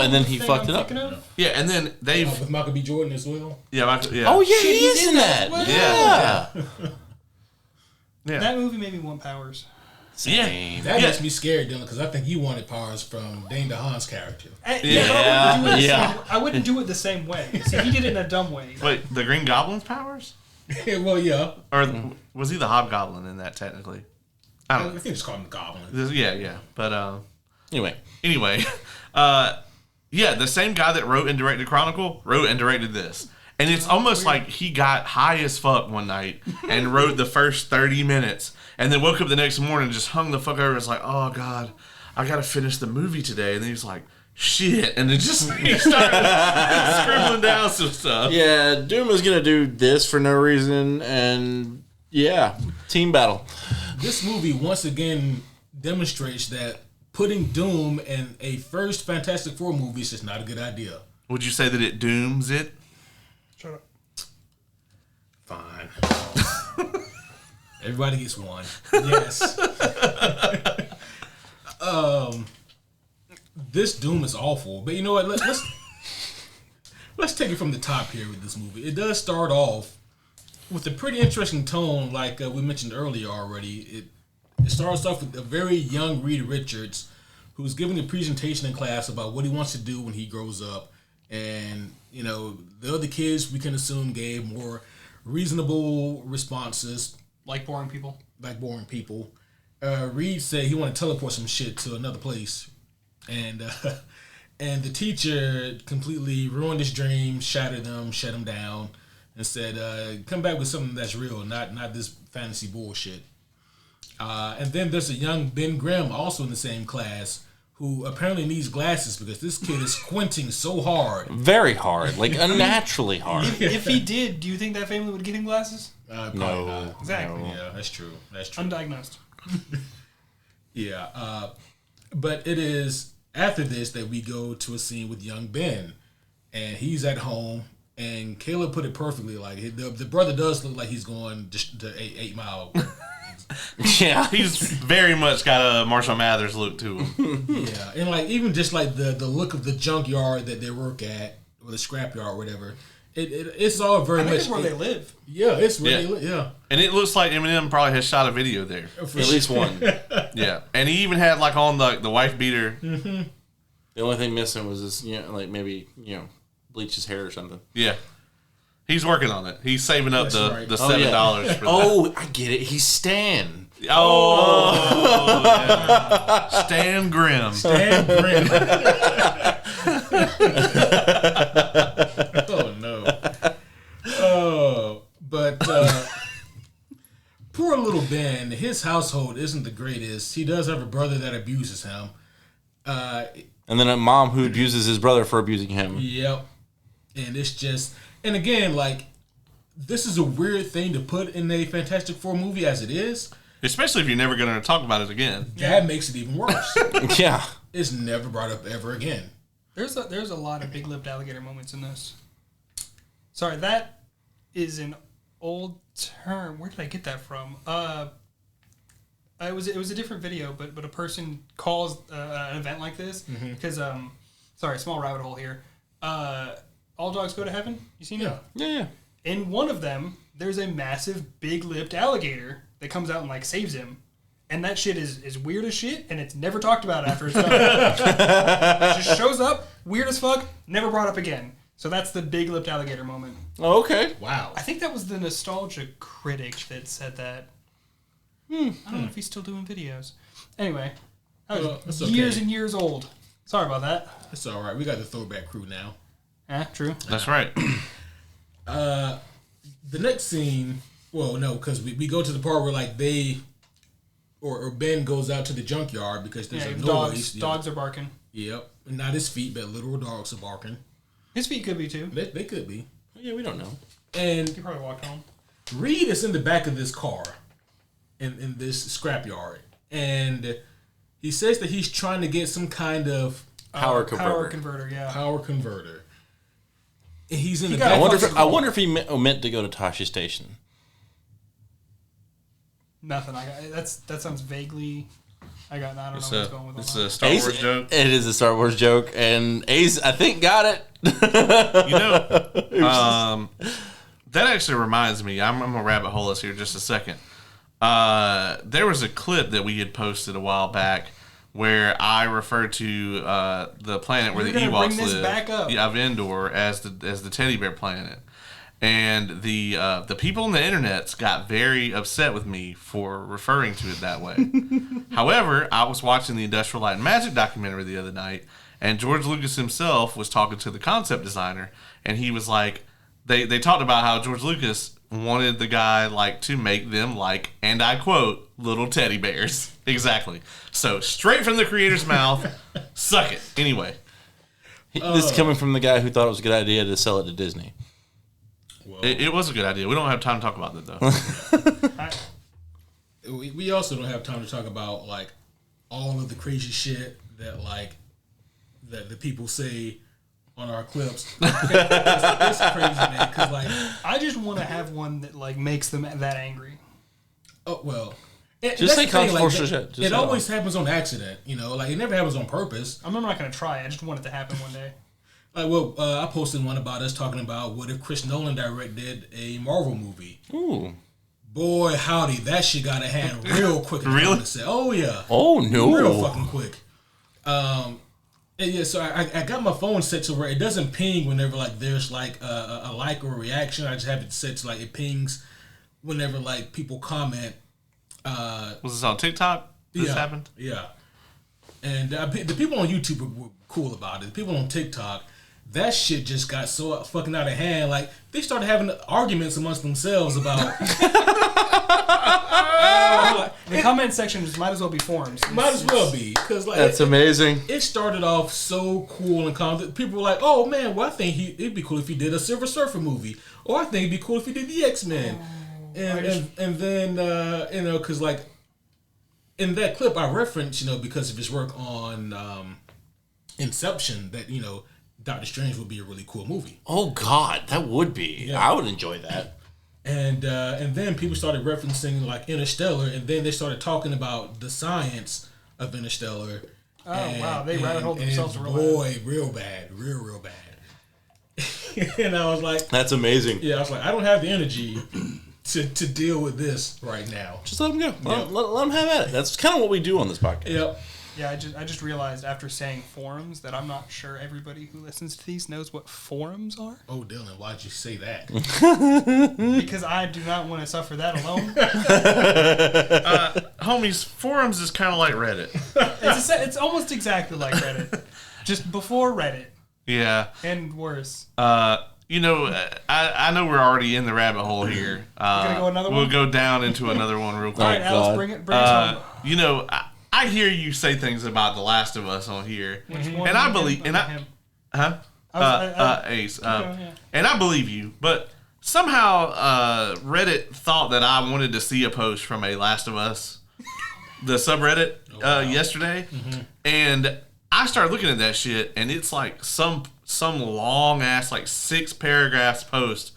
And then he fucked it up. Yeah, and then they've With Michael B. Jordan as well. Oh yeah, he is in that. Well. Yeah. That movie made me want powers. Same. That makes me scared, Dylan, because I think you wanted powers from Dane DeHaan's character. I wouldn't do it the same way. See, he did it in a dumb way. Wait, the Green Goblin's powers? Well, yeah. Or was he the Hobgoblin in that, technically? I don't know. I think it's called him the Goblin. Yeah. But, Anyway. Yeah, the same guy that wrote and directed Chronicle wrote and directed this. And it's almost like he got high as fuck one night and wrote the first 30 minutes and then woke up the next morning and just hung the fuck over. It's like, oh, God, I got to finish the movie today. And then he's like, shit. And then just he started scribbling down some stuff. Yeah, Doom is going to do this for no reason. And, yeah, team battle. This movie, once again, demonstrates that putting Doom in a first Fantastic Four movie is just not a good idea. Would you say that it dooms it? Shut up. Fine. Everybody gets one. Yes. This Doom is awful, but you know what? Let's take it from the top here with this movie. It does start off with a pretty interesting tone, like we mentioned earlier already. It starts off with a very young Reed Richards, who's giving a presentation in class about what he wants to do when he grows up. And, you know, the other kids, we can assume, gave more reasonable responses. Like boring people. Reed said he wanted to teleport some shit to another place. And the teacher completely ruined his dreams, shattered them, shut him down, and said, come back with something that's real, not this fantasy bullshit. And then there's a young Ben Grimm, also in the same class, who apparently needs glasses because this kid is squinting so hard. Very hard, like unnaturally hard. If he did, do you think that family would get him glasses? Probably not. Exactly. No. Yeah, that's true. Undiagnosed. Yeah. But it is after this that we go to a scene with young Ben. And he's at home. And Caleb put it perfectly. Like, the brother does look like he's going to 8 Mile. Yeah, he's very much got a Marshall Mathers look to him. Yeah, and like even just like the look of the junkyard that they work at, or the scrapyard, or whatever. It's all very much. It's where they live. Yeah, it's where they live. Yeah, and it looks like Eminem probably has shot a video there. At least one. Yeah, and he even had like on the wife beater. Mm-hmm. The only thing missing was this, like maybe bleach his hair or something. Yeah. He's working on it. He's saving up the $7 for that. Oh, I get it. He's Stan. Oh, yeah. Stan Grimm. Oh, no. Oh, but poor little Ben, his household isn't the greatest. He does have a brother that abuses him. And then a mom who abuses his brother for abusing him. Yep. And it's just... And again, like, this is a weird thing to put in a Fantastic Four movie as it is. Especially if you're never going to talk about it again. That makes it even worse. Yeah. It's never brought up ever again. There's a lot of big-lipped alligator moments in this. Sorry, that is an old term. Where did I get that from? It was a different video, but a person calls an event like this because sorry, small rabbit hole here. All dogs go to heaven. You seen it? Yeah. In one of them, there's a massive big-lipped alligator that comes out and like saves him. And that shit is weird as shit, and it's never talked about after it's done. It just shows up, weird as fuck, never brought up again. So that's the big-lipped alligator moment. Oh, okay. Wow. I think that was the Nostalgia Critic that said that. I don't know if he's still doing videos. Anyway, that was years and years old. Sorry about that. It's all right. We got the throwback crew now. True. That's right. The next scene, well, no, because we go to the part where like they... Or Ben goes out to the junkyard because there's a noise. Dogs are barking. Yep. Not his feet, but literal dogs are barking. His feet could be too. They could be. Yeah, we don't know. And He probably walked home. Reed is in the back of this car in this scrapyard. And he says that he's trying to get some kind of Power converter, yeah. power converter. And he's in the back I wonder if he meant to go to Tashi Station. Nothing. That sounds vaguely. I don't know what's going with It's all a that. Star Wars joke. It is a Star Wars joke, and Ace, I think, got it. That actually reminds me. I'm gonna rabbit hole us here just a second. There was a clip that we had posted a while back where I referred to the planet where the Ewoks live, back up. of Endor, as the teddy bear planet. And the people on the internet got very upset with me for referring to it that way. However, I was watching the Industrial Light and Magic documentary the other night, and George Lucas himself was talking to the concept designer, and he was like, they talked about how George Lucas wanted the guy like to make them like, and I quote, little teddy bears. Exactly. So straight from the creator's mouth, suck it. Anyway. This is coming from the guy who thought it was a good idea to sell it to Disney. It was a good idea. We don't have time to talk about that, though. We also don't have time to talk about like all of the crazy shit that like that the people say on our clips. It's crazy, man. Because like I just want to have one that like makes them that angry. Oh well. Just say controversial shit. It always happens on accident, you know. Like it never happens on purpose. I'm not going to try. I just want it to happen one day. Like, I posted one about us talking about what if Chris Nolan directed a Marvel movie. Ooh. Boy, howdy, that shit got a hand real quick. Really? Oh, yeah. Oh, no. Real fucking quick. And yeah, so I got my phone set to where it doesn't ping whenever, like, there's, like, a like or a reaction. I just have it set to, like, it pings whenever, like, people comment. Was this on TikTok? This happened? Yeah. And the people on YouTube were cool about it. The people on TikTok... That shit just got so fucking out of hand. Like, they started having arguments amongst themselves about... The comment section might as well be forums. Might as well be. Cause like, That's amazing. It started off so cool and calm. People were like, oh, man, well, I think it'd be cool if he did a Silver Surfer movie. Or I think it'd be cool if he did the X-Men. And then, you know, because, like, in that clip I referenced, you know, because of his work on Inception, that, you know, Doctor Strange would be a really cool movie. Oh God, that would be. Yeah. I would enjoy that. And then people started referencing like Interstellar, and then they started talking about the science of Interstellar. Oh wow, they rabbit holed themselves real bad, real bad. And I was like, that's amazing. Yeah, I was like, I don't have the energy to deal with this right now. Just let them go. Let them have at it. That's kind of what we do on this podcast. Yep. Yeah, I just realized after saying forums that I'm not sure everybody who listens to these knows what forums are. Oh, Dylan, why'd you say that? Because I do not want to suffer that alone. Homies, forums is kind of like Reddit. It's almost exactly like Reddit. Just before Reddit. Yeah. And worse. You know, I know we're already in the rabbit hole here. Gonna go another one? We'll go down into another one real quick. All right, Alice, bring it home. You know, I hear you say things about The Last of Us on here, and I believe, Ace, and I believe you, but somehow Reddit thought that I wanted to see a post from a Last of Us, the subreddit, yesterday, and I started looking at that shit, and it's like some long ass like 6 paragraphs post,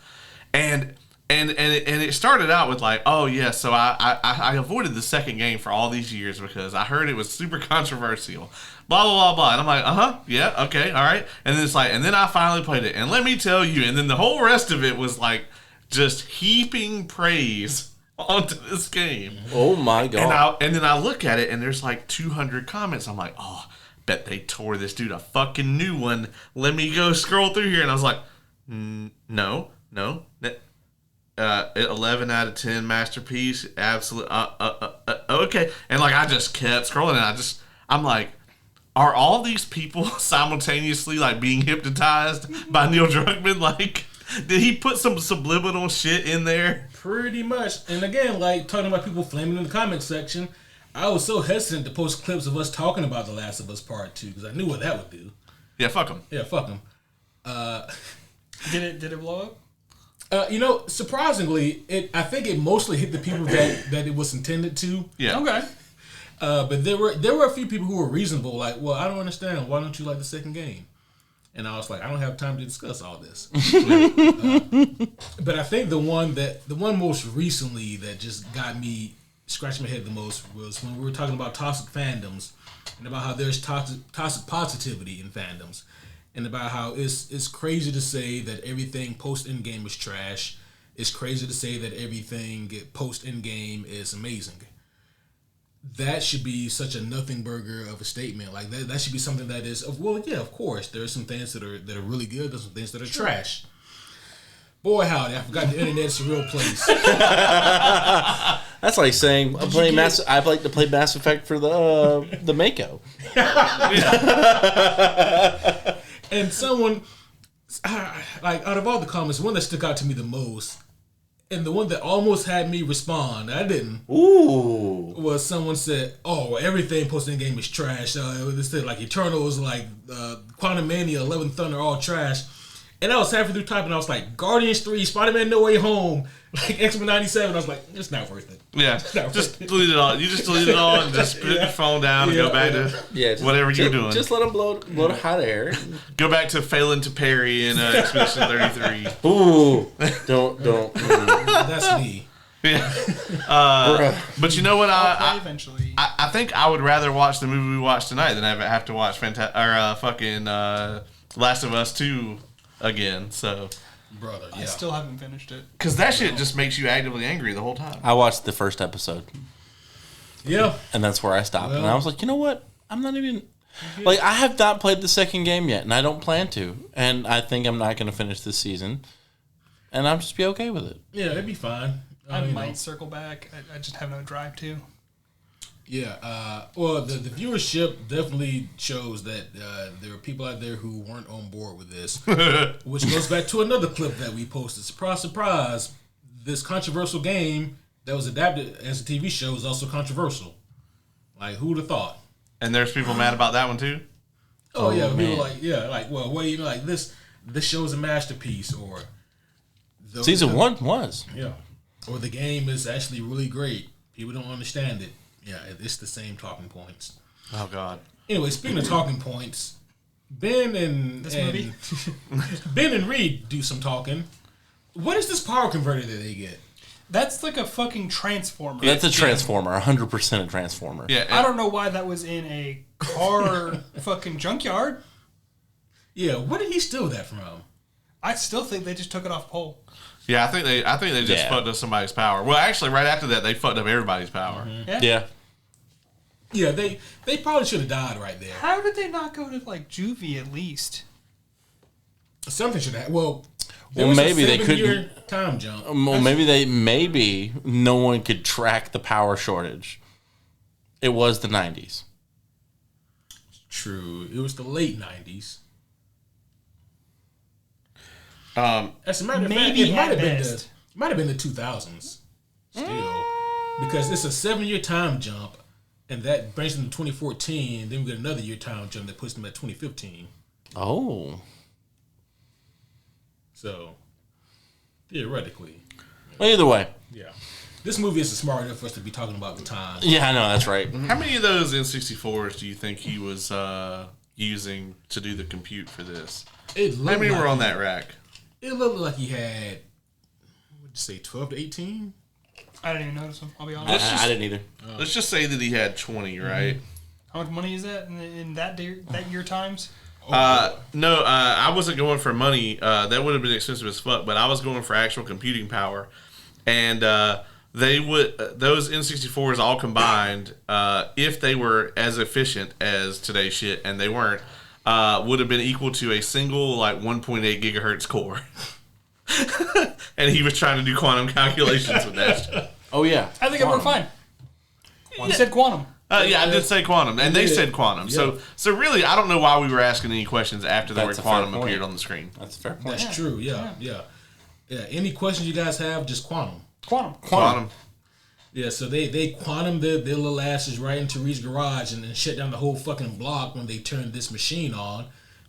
and And it started out with like, oh yeah, so I avoided the second game for all these years because I heard it was super controversial. Blah blah blah blah. And I'm like, yeah, okay, all right. And then it's like, and then I finally played it, and let me tell you, and then the whole rest of it was like just heaping praise onto this game. Oh my god! And then I look at it, and there's like 200 comments. I'm like, oh, bet they tore this dude a fucking new one. Let me go scroll through here, and I was like, no. 11 out of 10 masterpiece, absolute. Okay, and like I just kept scrolling, and I'm like, are all these people simultaneously like being hypnotized by Neil Druckmann? Like, did he put some subliminal shit in there? Pretty much. And again, like talking about people flaming in the comment section, I was so hesitant to post clips of us talking about The Last of Us Part 2 because I knew what that would do. Yeah, fuck him. Yeah, fuck him. Did it blow up? Surprisingly, I think it mostly hit the people that it was intended to. Yeah. Okay. But there were a few people who were reasonable, like, well, I don't understand. Why don't you like the second game? And I was like, I don't have time to discuss all this. But I think the one most recently that just got me scratching my head the most was when we were talking about toxic fandoms and about how there's toxic positivity in fandoms. And about how it's crazy to say that everything post-in-game is trash. It's crazy to say that everything post-in-game is amazing. That should be such a nothing burger of a statement. Like that should be something that is, well, yeah, of course. There are some things that are really good. There's some things that are trash. Boy, howdy, I forgot the internet's a real place. That's like saying I'd like to play Mass Effect for the Mako. And someone, like, out of all the comments, the one that stuck out to me the most, and the one that almost had me respond, I didn't. Ooh. Was someone said, "Oh, everything posted in game is trash." They said like Eternals, like Quantum Mania, 11 Thunder, all trash. And I was halfway through typing, I was like, Guardians 3, Spider-Man No Way Home, like X-Men 97. I was like, it's not worth it. Yeah, just delete it all. You just delete it all and just put your phone down and go back to whatever you're doing. Just let them blow the hot air. Go back to failing to parry in Expedition 33. Ooh, don't. That's me. Yeah. But you know what? Eventually. I think I would rather watch the movie we watched tonight than have to watch fucking Last of Us 2 again. So, brother, yeah. I still haven't finished it. Because that shit just makes you actively angry the whole time. I watched the first episode. Yeah. And that's where I stopped. And I was like, you know what? I'm not even... Like, I have not played the second game yet, and I don't plan to. And I think I'm not going to finish this season. And I'll just be okay with it. Yeah, it'd be fine. I might circle back. I just have no drive to. Yeah. Well, the viewership definitely shows that there are people out there who weren't on board with this. Which goes back to another clip that we posted. Surprise, surprise. This controversial game that was adapted as a TV show is also controversial. Like, who would have thought? And there's people mad about that one too? Oh yeah, people like, well, wait, like this show is a masterpiece, or Season 1 was. Yeah. Or the game is actually really great. People don't understand it. Yeah, it's the same talking points. Oh God. Anyway, speaking of talking points, Ben and Reed do some talking. What is this power converter that they get? That's like a fucking transformer. That's a transformer, 100% a transformer. Yeah. I don't know why that was in a car fucking junkyard. Yeah, where did he steal that from? I still think they just took it off pole. Yeah, I think they just fucked up somebody's power. Well, actually, right after that, they fucked up everybody's power. Mm-hmm. Yeah. Yeah, they probably should have died right there. How did they not go to like juvie at least? Something should have. Well, maybe they couldn't time jump. Well, maybe no one could track the power shortage. It was the 90s. True, it was the late 90s. As a matter of fact, it might have been the 2000s. Still, because it's a 7-year time jump, and that brings them to 2014. Then we get another year time jump that puts them at 2015. Oh. So, theoretically. Well, either way. Yeah. This movie isn't smart enough for us to be talking about the time. Yeah, I know, that's right. How many of those N64s do you think he was using to do the compute for this? How many were on that rack? It looked like he had say 12 to 18. I didn't even notice him. I'll be honest. I didn't either. Let's just say that he had 20, right? How much money is that in that year times? No, I wasn't going for money. That would have been expensive as fuck, but I was going for actual computing power. And they would those N64s all combined, if they were as efficient as today's shit, and they weren't, would have been equal to a single 1.8 gigahertz core. And he was trying to do quantum calculations with that shit. Oh yeah, I think it worked fine. You said quantum. Yeah, I did say quantum, and they said quantum. Yeah. So really, I don't know why we were asking any questions after the word That's a fair quantum point. appeared on the screen. that's a fair point. That's true. Yeah. Any questions you guys have, just quantum. Quantum. Yeah, so they quantum their little asses right into Reed's garage and then shut down the whole fucking block when they turn this machine on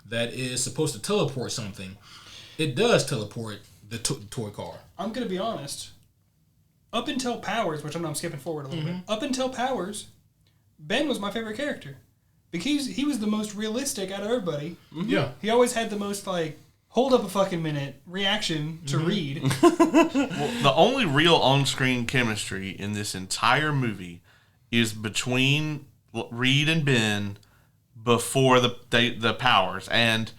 that is supposed to teleport something. It does teleport the toy car. I'm going to be honest. Up until Powers, which I know I'm skipping forward a little bit. Up until Powers, Ben was my favorite character. Because he was the most realistic out of everybody. Yeah. He always had the most, hold up a fucking minute reaction to Reed. Well, the only real on-screen chemistry in this entire movie is between Reed and Ben before the powers. And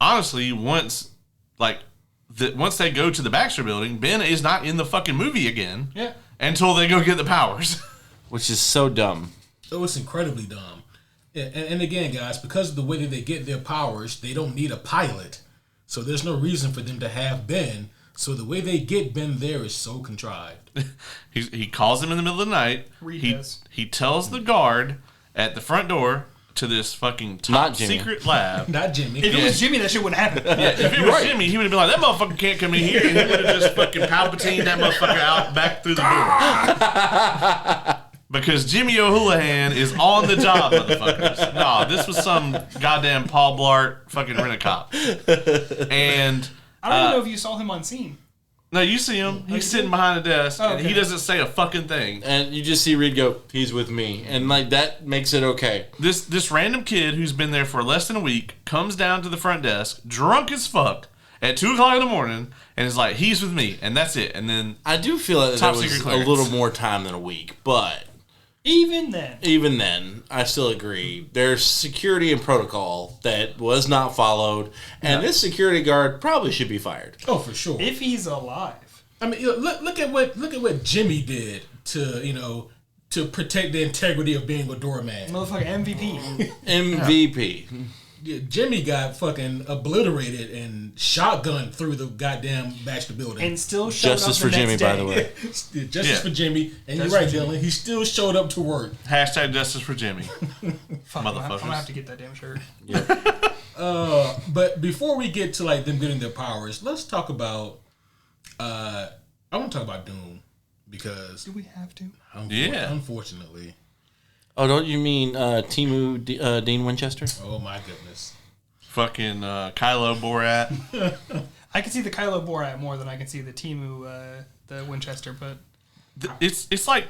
honestly, once they go to the Baxter Building, Ben is not in the fucking movie again. Yeah. Until they go get the powers. Which is so dumb. Oh, it's incredibly dumb. Yeah, and again, guys, because of the way that they get their powers, they don't need a pilot. So there's no reason for them to have Ben. So the way they get Ben there is so contrived. He calls him in the middle of the night. Reed does. He tells the guard at the front door to this fucking top secret lab. Not Jimmy. If it was Jimmy, that shit wouldn't happen. Yeah, if it was Jimmy, he would have been like, that motherfucker can't come in here. And he would have just fucking Palpatine that motherfucker out back through the door. Because Jimmy O'Houlihan is on the job, motherfuckers. Nah, this was some goddamn Paul Blart fucking rent-a-cop. And I don't even know if you saw him on scene. no, you see him. He's sitting behind a desk, and he doesn't say a fucking thing. And you just see Reed go, he's with me. And that makes it okay. This random kid who's been there for less than a week comes down to the front desk, drunk as fuck, at 2 o'clock in the morning, and is like, he's with me, and that's it. And then I do feel that there was secret a clearance. little more time than a week, but Even then, I still agree. There's security and protocol that was not followed, and this security guard probably should be fired. Oh, for sure. if he's alive. I mean, look at what Jimmy did to protect the integrity of being a doorman. Motherfucking MVP. MVP. Yeah, Jimmy got fucking obliterated and shotgunned through the goddamn Baxter Building. And still showed Justice up for the Jimmy, next by day. the way. Justice for Jimmy. And you're right, Dylan. He still showed up to work. hashtag justice for Jimmy. Fuck, I'm gonna have to get that damn shirt. But before we get to them getting their powers, let's talk about. I want to talk about Doom because. Do we have to? Unfortunately. Oh, don't you mean Timu Dean Winchester? Oh my goodness. Fucking Kylo Borat. I can see the Kylo Borat more than I can see the Timu, the Winchester, but It's like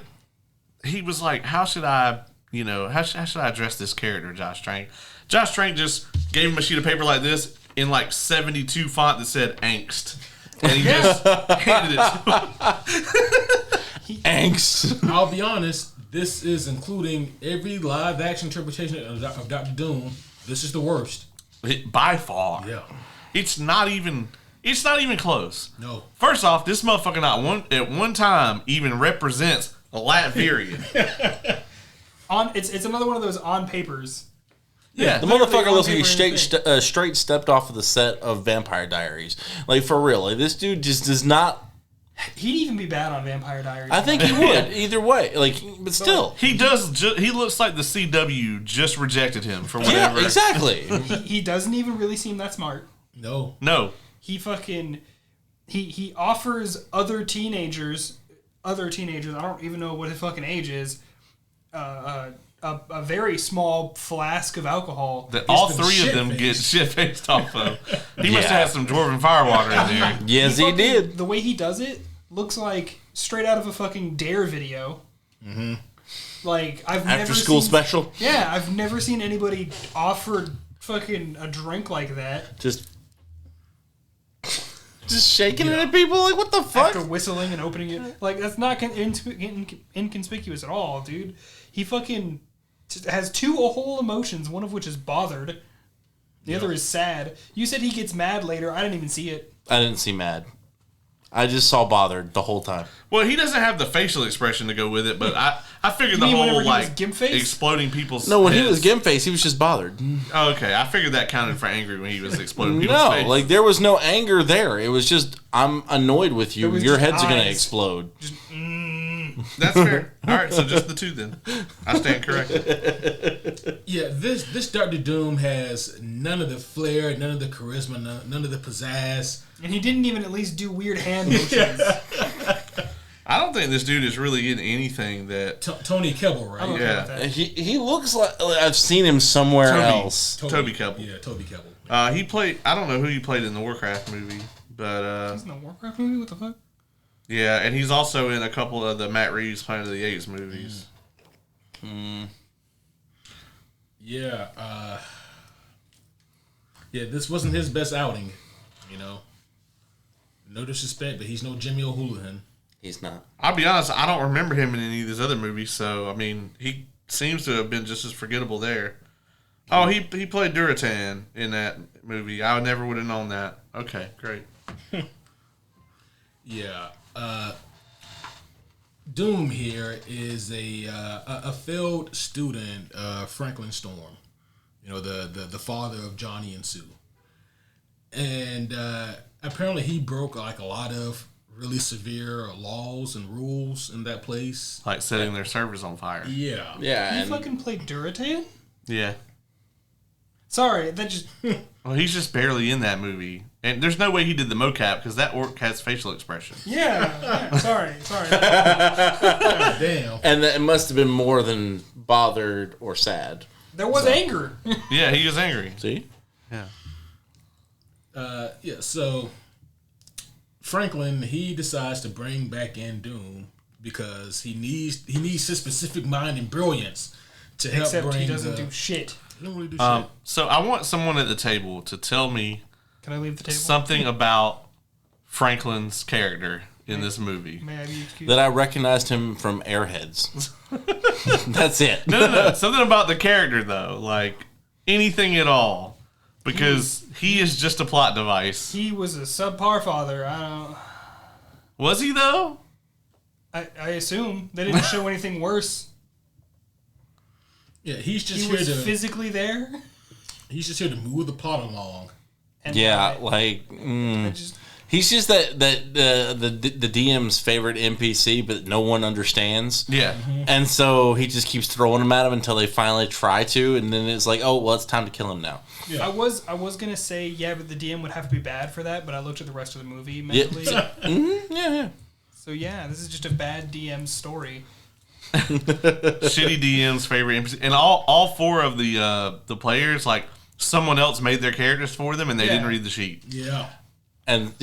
he was like, how should I address this character, Josh Trank? Josh Trank just gave him a sheet of paper like this in 72 font that said angst. And he just handed it to him. Angst. I'll be honest. This is including every live action interpretation of Dr. Doom. This is the worst. By far. Yeah. It's not even close. No. First off, this motherfucker not at one time even represents Latveria. It's another one of those on papers. Yeah. The motherfucker looks like paper he straight stepped off of the set of Vampire Diaries. For real. This dude just does not... He'd even be bad on Vampire Diaries. I think he would. Either way. But still. He does. He looks like the CW just rejected him for whatever. Yeah, exactly. he doesn't even really seem that smart. No. He fucking... He offers other teenagers, I don't even know what his fucking age is, a very small flask of alcohol. That all three of them get shit-faced off of. He must have had some dwarven firewater in there. Yes, he did. The way he does it looks like straight out of a fucking Dare video. Mm-hmm. I've never After school seen, special? Yeah, I've never seen anybody offer fucking a drink like that. Just... Just shaking it at people. Like, what the fuck? After whistling and opening it. Like, that's not inconspicuous at all, dude. He fucking has two whole emotions, one of which is bothered. The other is sad. You said he gets mad later. I didn't even see it. I didn't see mad. I just saw bothered the whole time. Well, he doesn't have the facial expression to go with it, but I figured the whole like exploding people's No, when heads. he was gimp face, he was just bothered. Oh, okay, I figured that counted for angry when he was exploding people's face. No, like there was no anger there. It was just I'm annoyed with you. Your heads are gonna explode. Just, That's fair. All right, so just the two then. I stand corrected. Yeah, this Dr. Doom has none of the flair, none of the charisma, none of the pizzazz. And he didn't even at least do weird hand motions. I don't think this dude is really in anything that... Tony Kebbell, right? Yeah. He looks like I've seen him somewhere else. Toby Kebbell. Yeah, Toby Kebbell. He played... I don't know who he played in the Warcraft movie, but... He's in the Warcraft movie? What the fuck? Yeah, and he's also in a couple of the Matt Reeves Planet of the Apes movies. Yeah, this wasn't his best outing, you know. No disrespect, but he's no Jimmy O'Houlihan. He's not. I'll be honest, I don't remember him in any of these other movies, so, I mean, he seems to have been just as forgettable there. Oh, he played Duratan in that movie. I never would have known that. Okay, great. Yeah. Doom here is a failed student, Franklin Storm. You know, the father of Johnny and Sue. And apparently he broke like a lot of really severe laws and rules in that place. Like setting their servers on fire. Yeah. Yeah. He fucking played Duratan? Yeah. Sorry, that just... Well, he's just barely in that movie. And there's no way he did the mocap because that orc has facial expression. Yeah. Sorry. God damn. And it must have been more than bothered or sad. There was anger. Yeah, he was angry. See? Yeah. So Franklin, he decides to bring back in Doom because he needs his specific mind and brilliance to help Except bring he doesn't do shit. He don't really do shit. So I want someone at the table to tell me Can I leave the table? something about Franklin's character in this movie. May I be excused? That I recognized him from Airheads. That's it. No. Something about the character, though. Like, anything at all. Because he is just a plot device. He was a subpar father. Was he, though? I assume. They didn't show anything worse. Yeah, he's just He here was to physically there. He's just here to move the plot along. And Yeah, he's just the DM's favorite NPC, but no one understands. Yeah. And so he just keeps throwing them at him until they finally try to, and then it's like, oh, well, it's time to kill him now. Yeah. I was gonna say but the DM would have to be bad for that, but I looked at the rest of the movie mentally. Yeah. So yeah, this is just a bad DM story. Shitty DM's favorite NPC. And all four of the players, like, someone else made their characters for them and they didn't read the sheet. Yeah. And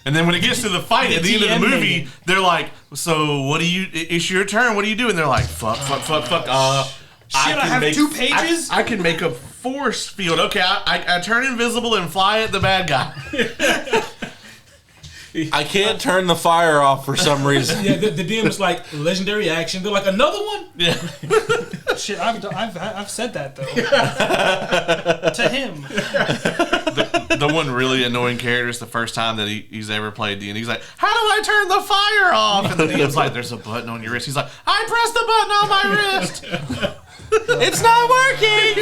then when it gets to the fight at the end of the movie, they're like, so it's your turn, what do you do? And they're like, fuck. Shit, I have 2 pages? I can make a force field. Okay, I turn invisible and fly at the bad guy. I can't turn the fire off for some reason. Yeah, the DM is like, legendary action. They're like, another one? Yeah. Shit, I've said that, though. To him. The one really annoying character is the first time that he's ever played D&D. He's like, how do I turn the fire off? And the DM's like, there's a button on your wrist. He's like, I pressed the button on my wrist. It's not working!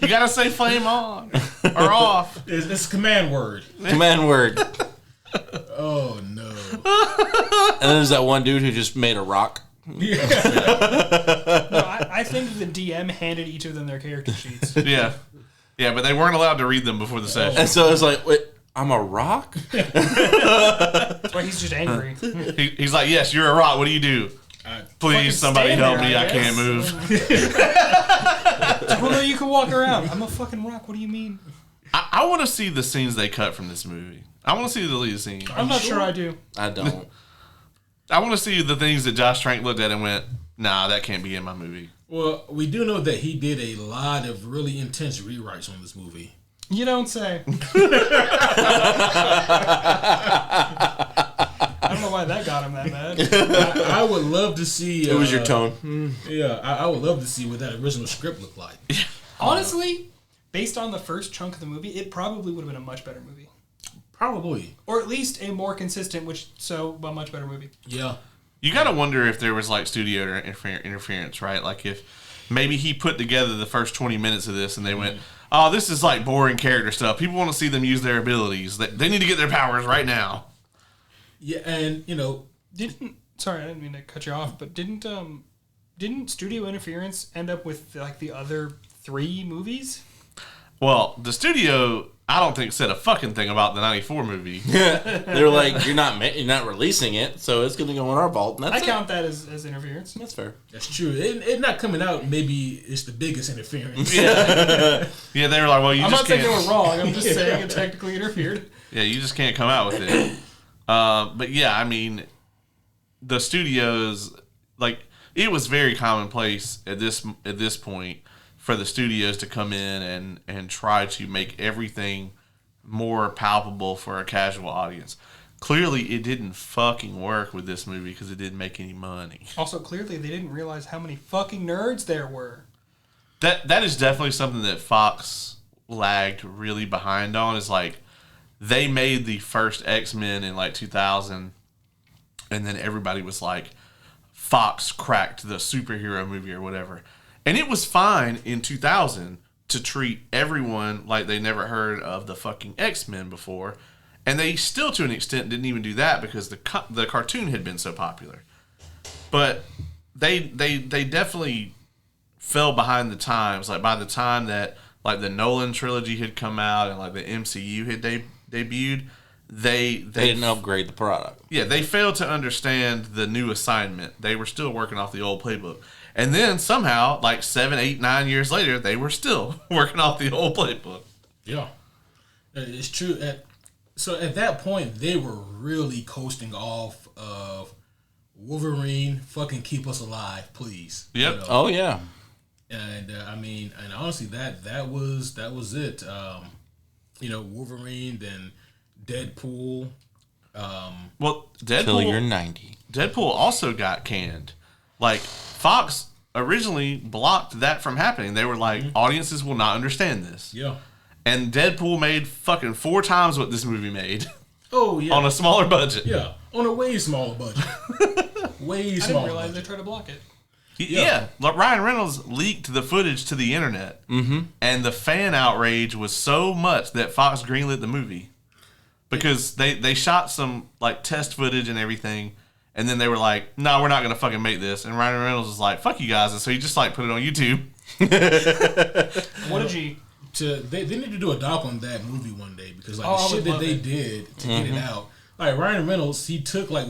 You gotta say flame on or off. It's a command word. Command word. Oh, no. And then there's that one dude who just made a rock. Yeah. No, I think the DM handed each of them their character sheets. Yeah, but they weren't allowed to read them before the session. And so it's like, wait, I'm a rock? That's why he's just angry. He's like, yes, you're a rock. What do you do? Please, somebody help me. I can't move. Well, no, you can walk around. I'm a fucking rock. What do you mean? I want to see the scenes they cut from this movie. I want to see the lead scene. I'm not sure I do. I don't. I want to see the things that Josh Trank looked at and went, nah, that can't be in my movie. Well, we do know that he did a lot of really intense rewrites on this movie. You don't say. I don't know why that got him that mad. I would love to see. It was your tone. Yeah, I would love to see what that original script looked like. Honestly, based on the first chunk of the movie, it probably would have been a much better movie. Probably. Or at least a more consistent, a much better movie. Yeah. You gotta wonder if there was like studio interference, right? Like if maybe he put together the first 20 minutes of this and they went, oh, this is like boring character stuff. People want to see them use their abilities. They need to get their powers right now. Yeah, and sorry, I didn't mean to cut you off, but didn't studio interference end up with like the other 3 movies? Well, the studio, I don't think said a fucking thing about the '94 movie. They were like, you're not releasing it, so it's going to go in our vault. And that's count that as interference. That's fair. That's true. It not coming out, maybe it's the biggest interference. Yeah, they were like, well, I'm not saying they were wrong. I'm just saying it technically interfered. Yeah, you just can't come out with it. But yeah, I mean, the studios, like, it was very commonplace at this point for the studios to come in and try to make everything more palpable for a casual audience. Clearly, it didn't fucking work with this movie because it didn't make any money. Also, clearly, they didn't realize how many fucking nerds there were. That is definitely something that Fox lagged really behind on. Is like, they made the first X-Men in like 2000, and then everybody was like, Fox cracked the superhero movie or whatever. And it was fine in 2000 to treat everyone like they never heard of the fucking X-Men before. And they still, to an extent, didn't even do that because the cartoon had been so popular. But they definitely fell behind the times. Like, by the time that, like, the Nolan trilogy had come out and, like, the MCU had debuted, they didn't upgrade the product. Yeah, they failed to understand the new assignment. They were still working off the old playbook. And then somehow, like 7, 8, 9 years later, they were still working off the old playbook. Yeah, it's true. So at that point, they were really coasting off of Wolverine. Fucking keep us alive, please. Yep. You know? Oh yeah. And I mean, and honestly, that was it. Wolverine, then Deadpool. Well, Deadpool. Till you're 90. Deadpool also got canned. Like, Fox originally blocked that from happening. They were like, audiences will not understand this. Yeah. And Deadpool made fucking 4 times what this movie made. Oh, yeah. On a smaller budget. Yeah. On a way smaller budget. Way smaller. I didn't realize they tried to block it. Yeah. Like, Ryan Reynolds leaked the footage to the internet. Mm-hmm. And the fan outrage was so much that Fox greenlit the movie. Because they shot some, like, test footage and everything. And then they were like, no, we're not going to fucking make this. And Ryan Reynolds was like, fuck you guys. And so he just, like, put it on YouTube. What did you... They need to do a doc on that movie one day. Because, like, the shit that they did to get it out. Like, Ryan Reynolds, he took, like,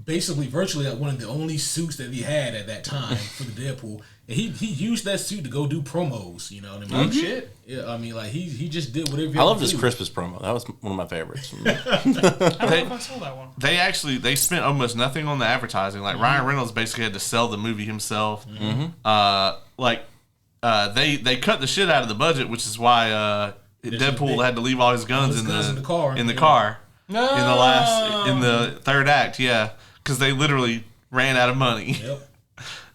basically virtually like one of the only suits that he had at that time for the Deadpool. And he used that suit to go do promos, you know what I mean? Oh, shit. Yeah, I mean, like, he just did whatever he I love had to this do. Christmas promo. That was one of my favorites. I don't know if I saw that one. They spent almost nothing on the advertising. Like, Ryan Reynolds basically had to sell the movie himself. They cut the shit out of the budget, which is why Deadpool had to leave all his guns in the car. No. In the third act, yeah, because they literally ran out of money. Yep.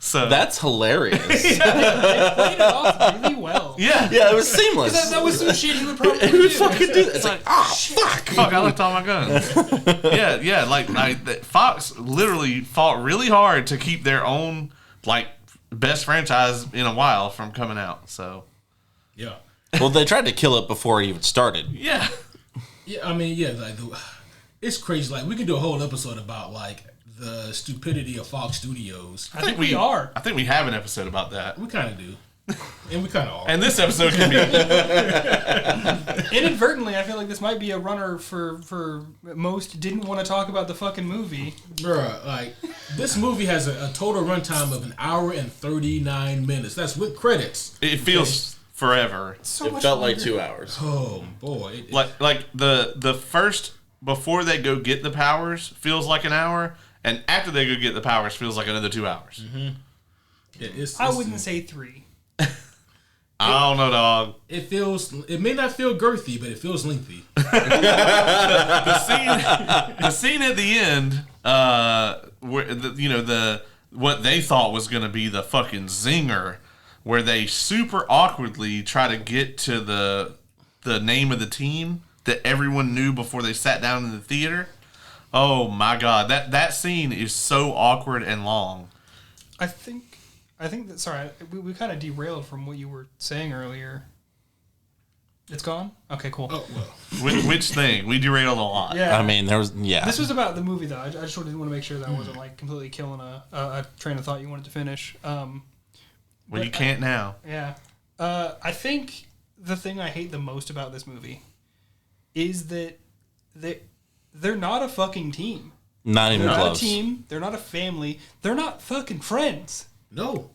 So That's hilarious. They played it off really well. yeah, Yeah, it was seamless. That was some shit he would probably Who would do. fucking do that? It's like, fuck, I left all my guns. yeah, like Fox literally fought really hard to keep their own like best franchise in a while from coming out. So Yeah. Well, they tried to kill it before it even started. yeah. Yeah, I mean, yeah, like it's crazy. Like, we could do a whole episode about like the stupidity of Fox Studios. I think we are. I think we have an episode about that. We kind of do, and we kind of are. And this episode can be Inadvertently, I feel like this might be a runner for most didn't want to talk about the fucking movie. Bruh, like, this movie has a total runtime of 1 hour and 39 minutes. That's with credits. It feels forever. So It much felt like longer. 2 hours. Oh boy, Like the first before they go get the powers feels like an hour, and after they go get the powers feels like another 2 hours. it's I wouldn't say 3. It I don't know, dog. It may not feel girthy, but it feels lengthy. The scene at the end, where what they thought was going to be the fucking zinger, where they super awkwardly try to get to the name of the team that everyone knew before they sat down in the theater. Oh my god, that scene is so awkward and long. I think that. Sorry, we kind of derailed from what you were saying earlier. It's gone? Okay, cool. Oh, well. Which thing? We derailed a lot. Yeah. I mean, This was about the movie, though. I just want to make sure that I wasn't like completely killing a train of thought you wanted to finish. Well, you can't now. Yeah. I think the thing I hate the most about this movie is that they're not a fucking team. Not even close. They're not close. a team. They're not a family. They're not fucking friends. No.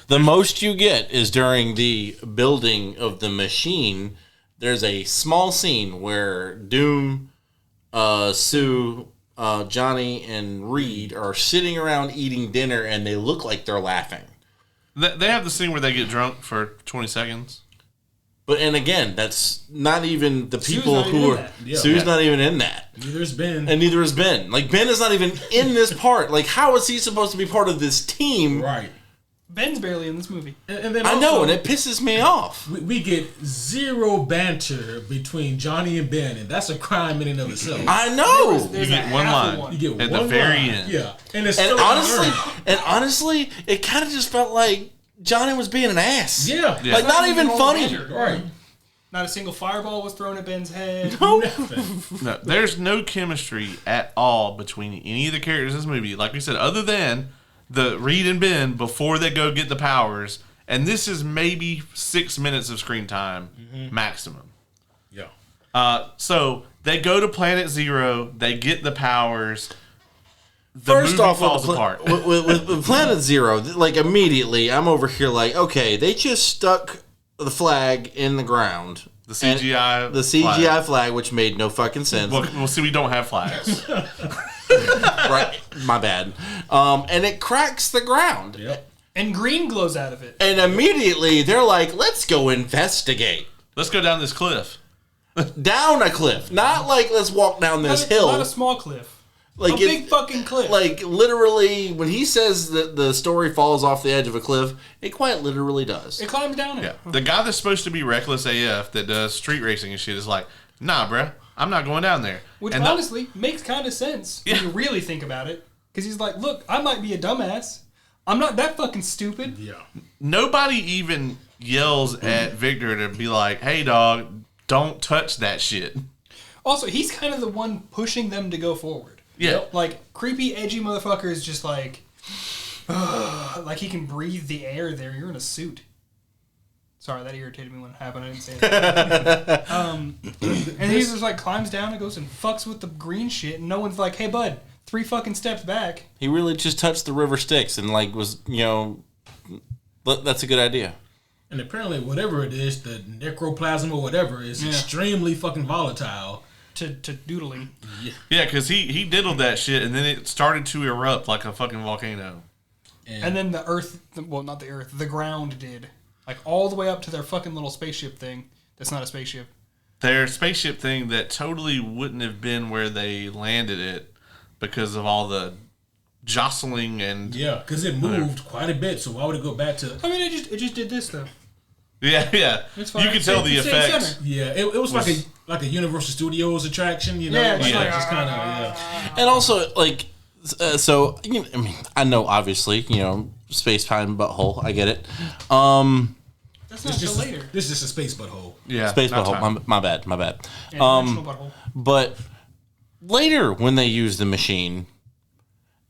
The most you get is during the building of the machine. There's a small scene where Doom, Sue, Johnny, and Reed are sitting around eating dinner, and they look like they're laughing. They have the scene where they get drunk for 20 seconds. And again, that's not even the people who are... Sue's not even in that. Neither is Ben. And neither is Ben. Like, Ben is not even in this part. Like, how is he supposed to be part of this team? Right. Ben's barely in this movie. And then I know, and it pisses me off. We get zero banter between Johnny and Ben, and that's a crime in and of itself. I know. You get one line. You get at one the very line. end. Yeah. And honestly, it kind of just felt like Johnny was being an ass. Yeah. Like, not even funny. Right. Not a single fireball was thrown at Ben's head. No. No, there's no chemistry at all between any of the characters in this movie. Like we said, other than the Reed and Ben before they go get the powers, and this is maybe 6 minutes of screen time maximum. Yeah. So they go to Planet Zero, they get the powers. First movie off, falls apart. With Planet Zero, like immediately, I'm over here like, okay, they just stuck the flag in the ground. The CGI flag, which made no fucking sense. Well, see, we don't have flags. Right, my bad. And it cracks the ground. Yep. And green glows out of it. And immediately they're like, let's go investigate. Let's go down this cliff. Down a cliff. Not like let's walk down this hill. Not a small cliff. Like a big fucking cliff. Like literally, when he says that the story falls off the edge of a cliff, it quite literally does. It climbs down it. Yeah. The guy that's supposed to be reckless AF that does street racing and shit is like, nah, bruh, I'm not going down there. Which honestly makes kind of sense when you really think about it. Because he's like, look, I might be a dumbass. I'm not that fucking stupid. Yeah. Nobody even yells at Victor to be like, hey, dog, don't touch that shit. Also, he's kind of the one pushing them to go forward. Yeah. Like, creepy, edgy motherfucker is just like, like he can breathe the air there. You're in a suit. Sorry, that irritated me when it happened. I didn't say that. And he just like climbs down and goes and fucks with the green shit. And no one's like, hey, bud, 3 fucking steps back. He really just touched the river Styx and like was, that's a good idea. And apparently, whatever it is, the necroplasm or whatever is extremely fucking volatile. To doodling. Yeah, because he diddled that shit and then it started to erupt like a fucking volcano. And then the earth, well, not the earth, the ground did. Like all the way up to their fucking little spaceship thing. That's not a spaceship. Their spaceship thing that totally wouldn't have been where they landed it because of all the jostling and... Yeah, because it moved quite a bit, so why would it go back to... I mean, it just did this, though. Yeah. It's fine. You can tell the effects. Yeah, it was like a Universal Studios attraction, Yeah, just kind of, And also, like, so, I mean, I know, obviously, space-time butthole, I get it. That's not until later. This is just a space butthole. Yeah. Space butthole, my bad. Yeah, butthole. But later, when they use the machine,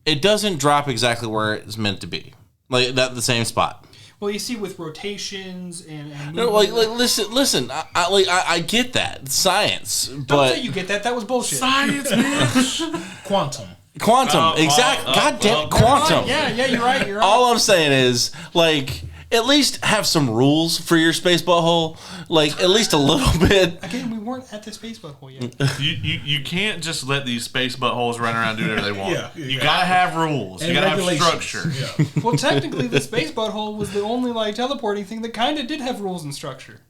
it doesn't drop exactly where it's meant to be. Like, the same spot. Well, you see with rotations and no, like listen. I get that science, but don't say you get that. That was bullshit. Science, bitch. Quantum, exactly. God damn, quantum. Yeah, you're right. All I'm saying is, like, at least have some rules for your space butthole. Like, at least a little bit. Again, we weren't at the space butthole yet. You can't just let these space buttholes run around and do whatever they want. You Yeah. gotta have rules. And you gotta have regulations. structure. Yeah. Well, technically, the space butthole was the only like teleporting thing that kind of did have rules and structure.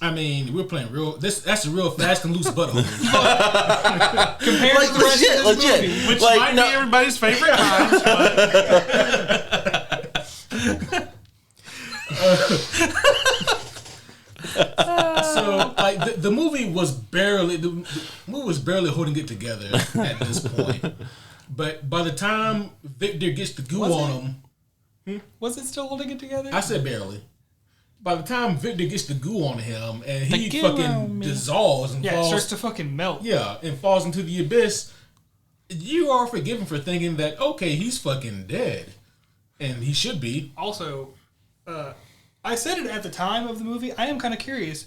I mean, we're playing real. That's a real fast and loose butthole. Compared Like, to the rest of this legit. movie. Which Like, might no- be everybody's favorite kind. So, like, the movie was barely holding it together at this point. But by the time Victor gets the goo Was on him, Was it still holding it together? I said barely. By the time Victor gets the goo on him and he The goo on fucking me. dissolves and Yeah, it falls, starts to fucking melt. and falls into the abyss, you are forgiven for thinking that okay, he's fucking dead, and he should be. Also, I said it at the time of the movie. I am kind of curious.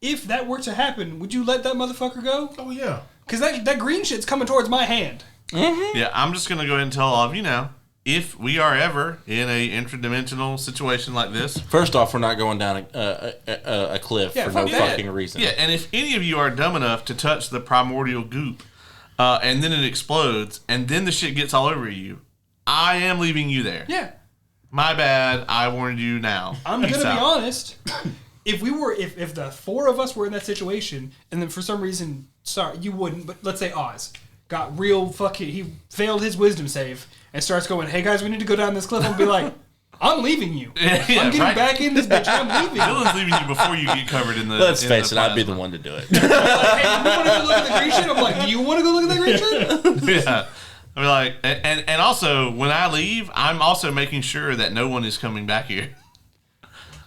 If that were to happen, would you let that motherfucker go? Oh yeah. Because that green shit's coming towards my hand. Yeah, I'm just gonna go ahead and tell all of you now. If we are ever in a interdimensional situation like this, First off, we're not going down a cliff Yeah, for no fuck that. fucking reason. yeah, and if any of you are dumb enough to touch the primordial goop, and then it explodes, and then the shit gets all over you, I am leaving you there. Yeah. My bad. I warned you now. I'm Peace gonna be out. honest. If the four of us were in that situation, and then for some reason, sorry, you wouldn't, but let's say Oz got real fucking, he failed his wisdom save and starts going, "Hey guys, we need to go down this cliff," and be like, "I'm leaving you. Yeah, I'm getting right. back in this bitch. I'm leaving." Dylan's leaving you before you get covered in the. Let's in face the it, I'd be the plasma. one to do it. Like, hey, you want to go look at the green shit? I'm like, do you want to go look at the green shit? Yeah. I mean, like, and also when I leave, I'm also making sure that no one is coming back here.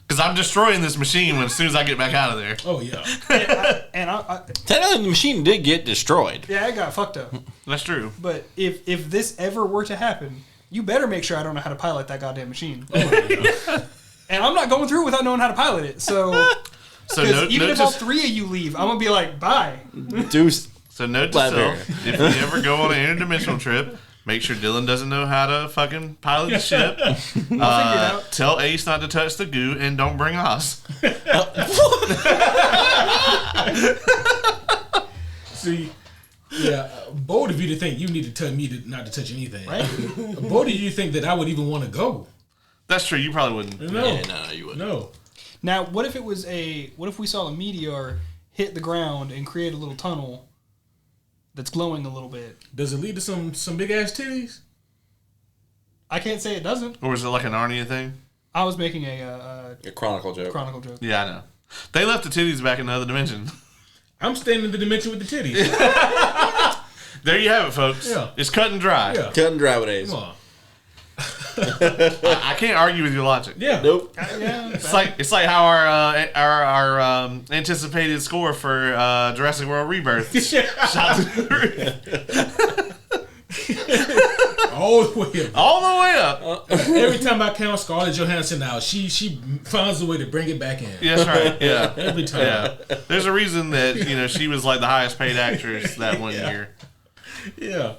Because I'm destroying this machine as soon as I get back out of there. Oh yeah. And I Technically, the machine did get destroyed. yeah, I got fucked up. That's true. But if this ever were to happen, you better make sure I don't know how to pilot that goddamn machine. And I'm not going through without knowing how to pilot it. So, So because even if all to, three of you leave, I'm gonna be like, bye. Deuce. so note to Blackberry. self: if we ever go on an interdimensional trip, make sure Dylan doesn't know how to fucking pilot the ship. I'll figure it out. Tell Ace not to touch the goo, and don't bring Oz. See, yeah, bold of you to think you need to tell me not to touch anything. Right? Bold of you to think that I would even want to go. That's true. You probably wouldn't. No, Yeah, no, you wouldn't. no. Now, what if we saw a meteor hit the ground and create a little tunnel that's glowing a little bit? Does it lead to some big ass titties? I can't say it doesn't. Or is it like a Narnia thing? I was making a A chronicle joke. chronicle joke. Yeah, I know. They left the titties back in the other dimension. I'm staying in the dimension with the titties. There you have it, folks. Yeah. It's cut and dry. Yeah. Cut and dry with Ace. Come on. I can't argue with your logic. Yeah. Nope. Yeah, It's like how our anticipated score for Jurassic World Rebirth shot to the roof. All the way up. All the way up. Every time I count Scarlett Johansson out, she finds a way to bring it back in. Yeah, that's right. Yeah. Every time. Yeah. There's a reason that, she was like the highest paid actress that one year. Yeah.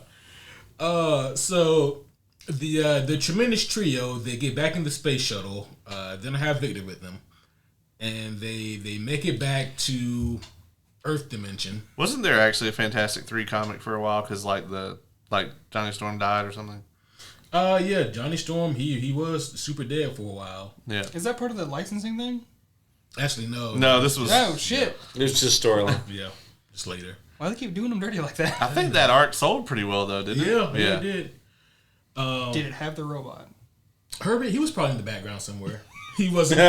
So the tremendous trio, they get back in the space shuttle. They don't have Victor with them, and they make it back to Earth dimension. Wasn't there actually a Fantastic 3 comic for a while because Johnny Storm died or something? Yeah, Johnny Storm. He was super dead for a while. Yeah. Is that part of the licensing thing? Actually, no. No, this was. Oh shit! It's just storyline. Yeah, just later. Why do they keep doing them dirty like that? I think that art sold pretty well though, didn't Yeah, it? yeah, it did. Did it have the robot? Herbert, he was probably in the background somewhere. He wasn't.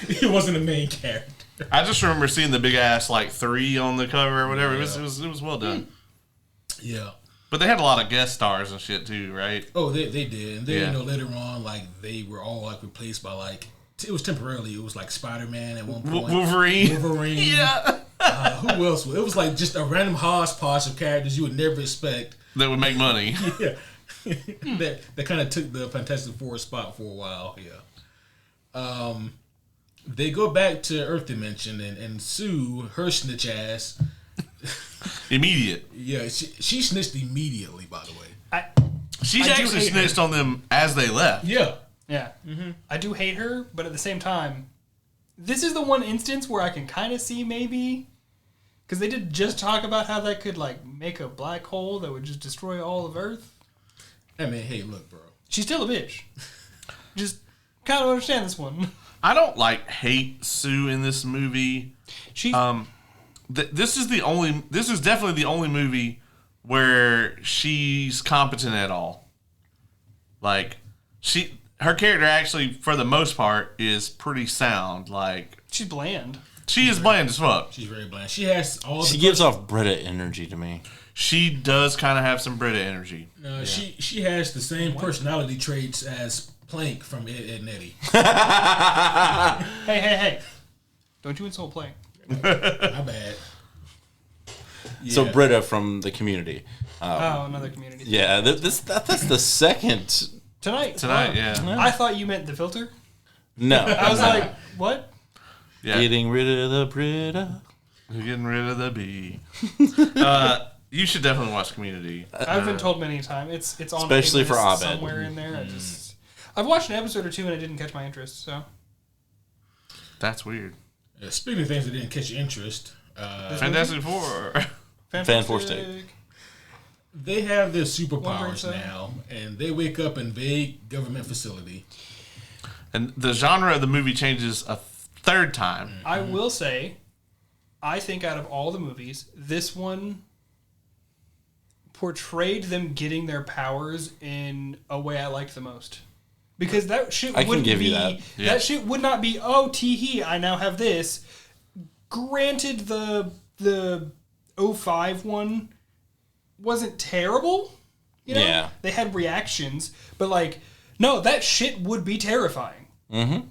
He wasn't the main character. I just remember seeing the big ass 3 on the cover or whatever. It was well done. Yeah. But they had a lot of guest stars and shit too, right? Oh, they did. And then Yeah. later on, they were all replaced by it was temporarily. It was Spider-Man at one point. Wolverine. Wolverine. Yeah. Who else? It was just a random hodgepodge of characters you would never expect. That would make money. Yeah. that kind of took the Fantastic Four spot for a while. Yeah. They go back to Earth Dimension and Sue, her snitch ass. Immediate. Yeah, she snitched immediately. By the way. She I do actually hate her. snitched on them as they left. Yeah. Yeah. I do hate her, but at the same time, this is the one instance where I can kind of see maybe... Because they did just talk about how that could, like, make a black hole that would just destroy all of Earth. I mean, hey, look, bro. She's still a bitch. Just kind of understand this one. I don't, like, hate Sue in this movie. She's... This is definitely the only movie where she's competent at all. Like, her character actually, for the most part, is pretty sound. Like, she's bland. She is bland as fuck. She's very bland. She has all. She gives off Brita energy to me. She does kind of have some Brita energy. She has the same personality traits as Plank from Ed and Eddie. Hey! Don't you insult Plank? My bad. Yeah. So Brita from the Community. Another Community. Yeah, that's the second. Tonight, yeah. I thought you meant The Filter. No. I was like, what? Yeah. Getting rid of the Brita. Getting rid of the B. You should definitely watch Community. I've been told many times. It's on especially for Abed. somewhere in there. I've watched an episode or two and it didn't catch my interest. So that's weird. Speaking of things that didn't catch your interest, Fantastic Four. Fan4stic. They have their superpowers now, and they wake up in vague government facility. And the genre of the movie changes a third time. I will say, I think out of all the movies, this one portrayed them getting their powers in a way I liked the most. Because that shit wouldn't be... That shit would not be, oh, tee-hee, I now have this. Granted, the 05 one wasn't terrible. You know? Yeah. They had reactions. But, like, no, that shit would be terrifying. Mm-hmm.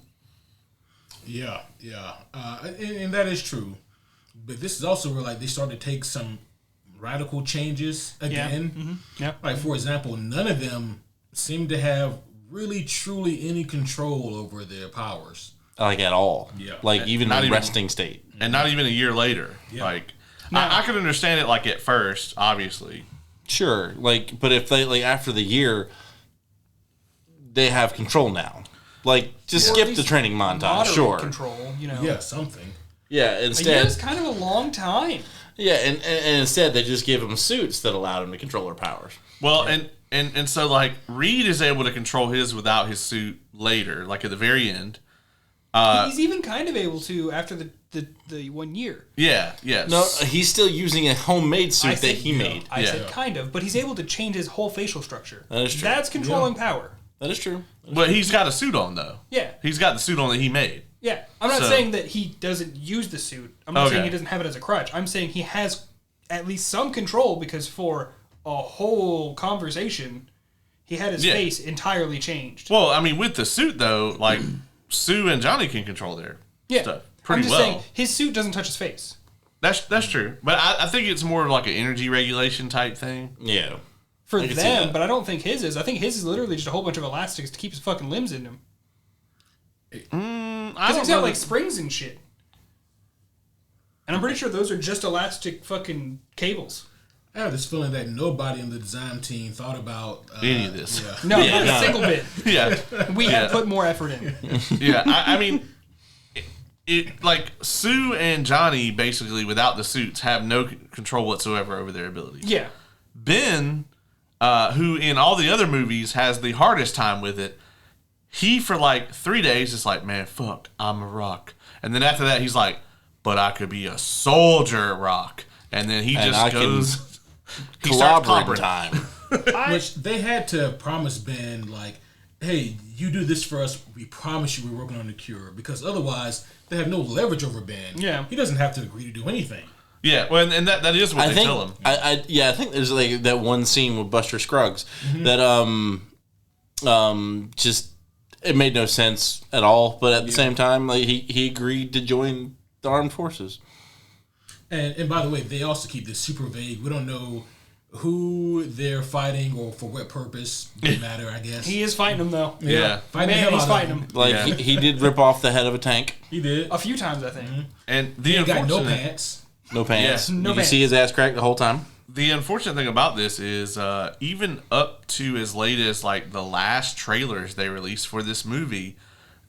Yeah. And that is true. But this is also where, like, they start to take some radical changes again. Yeah. Mm-hmm. Yeah. Like, for example, none of them seem to have really, truly any control over their powers. Like, at all. Yeah. Like, even in resting state. And not even a year later. Yeah. Like, I could understand it, like, at first, obviously. Sure. Like, but if they, like, after the year, they have control now. Like, just skip the training montage. Sure. Control, you know. Yeah, something. Yeah, instead... A year is kind of a long time. Yeah, and instead they just give them suits that allow them to control their powers. Well, and so, like, Reed is able to control his without his suit later, like at the very end. He's even kind of able to after the 1 year. Yeah, yes. No, he's still using a homemade suit that he made. I said kind of, but he's able to change his whole facial structure. That is true. That's controlling power. That is true. But he's got a suit on, though. Yeah. He's got the suit on that he made. Yeah. I'm not saying that he doesn't use the suit. I'm not saying he doesn't have it as a crutch. I'm saying he has at least some control because for a whole conversation, he had his face entirely changed. Well, I mean, with the suit, though, like, Sue and Johnny can control their stuff pretty I'm just saying, his suit doesn't touch his face. That's true. But I think it's more of like an energy regulation type thing. Yeah. For them, but I don't think his is. I think his is literally just a whole bunch of elastics to keep his fucking limbs in him. Because he's got like springs and shit. And I'm pretty sure those are just elastic fucking cables. I have this feeling that nobody in the design team thought about any of this. Yeah. No, not a single bit. Yeah. We have put more effort in. Yeah, I mean, it like Sue and Johnny basically without the suits have no control whatsoever over their abilities. Yeah. Ben, who in all the other movies has the hardest time with it, he for like 3 days is like, man, fuck, I'm a rock. And then after that, he's like, but I could be a soldier rock. And then he just goes, he starts clobbering time. Which they had to promise Ben, like, hey, you do this for us, we promise you we're working on the cure. Because otherwise, they have no leverage over Ben. Yeah. He doesn't have to agree to do anything. Yeah, well, and that is what they tell him. I think there's like that one scene with Buster Scruggs that just it made no sense at all. But at the same time, like he agreed to join the armed forces. And by the way, they also keep this super vague. We don't know who they're fighting or for what purpose. Doesn't matter, I guess. He is fighting them though. Yeah. He's fighting them. Like he did rip off the head of a tank. He did A few times, I think. And the he got no pants. No pants. Yeah. No you pants. can see his ass crack the whole time. the unfortunate thing about this is even up to as late as like the last trailers they released for this movie,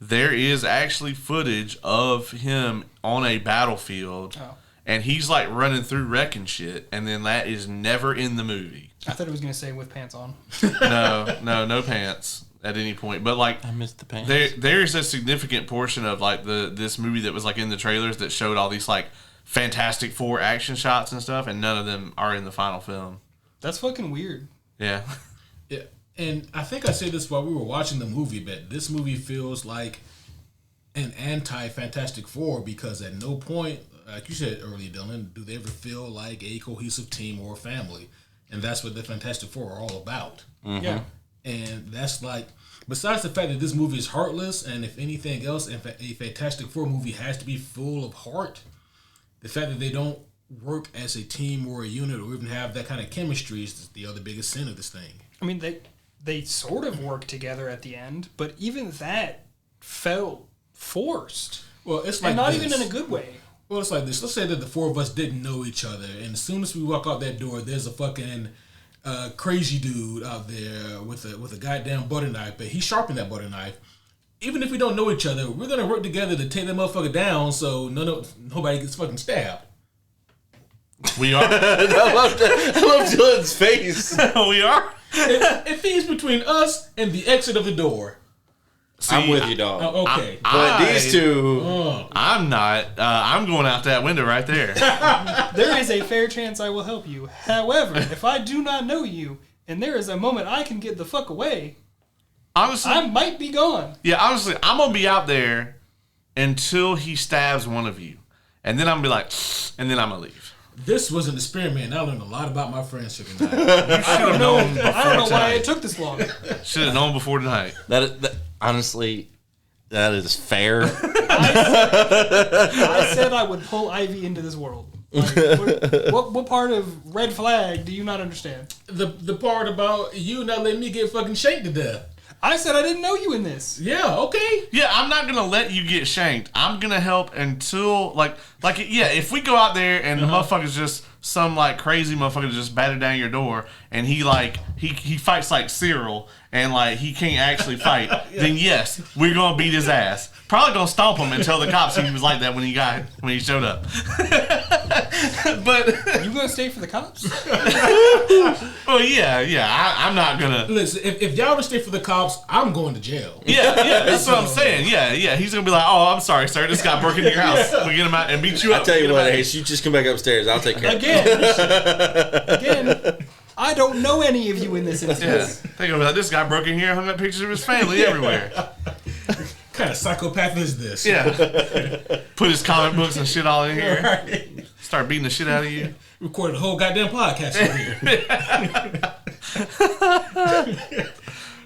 there is actually footage of him on a battlefield, and he's like running through wrecking shit, and then that is never in the movie. I thought it was gonna say with pants on. No pants at any point. But like, I missed the pants. There's a significant portion of like this movie that was like in the trailers that showed all these like Fantastic Four action shots and stuff, and none of them are in the final film. That's fucking weird. Yeah. Yeah, and I think I said this while we were watching the movie, but this movie feels like an anti-Fantastic Four because at no point, like you said earlier, Dylan, do they ever feel like a cohesive team or a family. And that's what the Fantastic Four are all about. Mm-hmm. Yeah. And that's like, besides the fact that this movie is heartless, and if anything else, a Fantastic Four movie has to be full of heart, the fact that they don't work as a team or a unit or even have that kind of chemistry is the other biggest sin of this thing. I mean, they sort of work together at the end, but even that felt forced. Well, it's like and not this. even in a good way. Well, it's like this. Let's say that the four of us didn't know each other, and as soon as we walk out that door, there's a fucking crazy dude out there with a goddamn butter knife, but he sharpened that butter knife. Even if we don't know each other, we're gonna work together to take that motherfucker down so nobody gets fucking stabbed. We are. I love Dylan's face. We are. It feeds between us and the exit of the door. See, I'm with you, dog. Okay. But these two... I'm not. I'm going out that window right there. There is a fair chance I will help you. However, if I do not know you, and there is a moment I can get the fuck away, Honestly, I might be gone. yeah, honestly, I'm going to be out there until he stabs one of you. And then I'm going to be like, and then I'm going to leave. This was an experiment, and I learned a lot about my friendship tonight. I don't know why it took this long. Should have known before tonight. That honestly, that is fair. I said I would pull Ivy into this world. Like, what part of red flag do you not understand? The part about you not letting me get fucking shanked to death. I said I didn't know you in this. Yeah, okay. Yeah, I'm not gonna let you get shanked. I'm gonna help until if we go out there and the motherfucker's just some like crazy motherfucker just battered down your door and he fights like Cyril and like he can't actually fight, then yes, we're gonna beat his ass. Probably gonna stomp him and tell the cops he was like that when he showed up. But You gonna stay for the cops? well, yeah, I'm not gonna. Listen, if y'all don't stay for the cops, I'm going to jail. Yeah, that's what I'm saying. Yeah, he's gonna be like, oh, I'm sorry, sir, this guy broke into your house. We get him out and beat you up. I'll tell you what, Ace, you just come back upstairs. I'll take care of it. Again, I don't know any of you in this Yeah, instance. think about this guy broke in here, hung up pictures of his family everywhere. What kind of psychopath is this? Yeah, put his comic books and shit all in here. Right. Start beating the shit out of you. Recorded a whole goddamn podcast in here.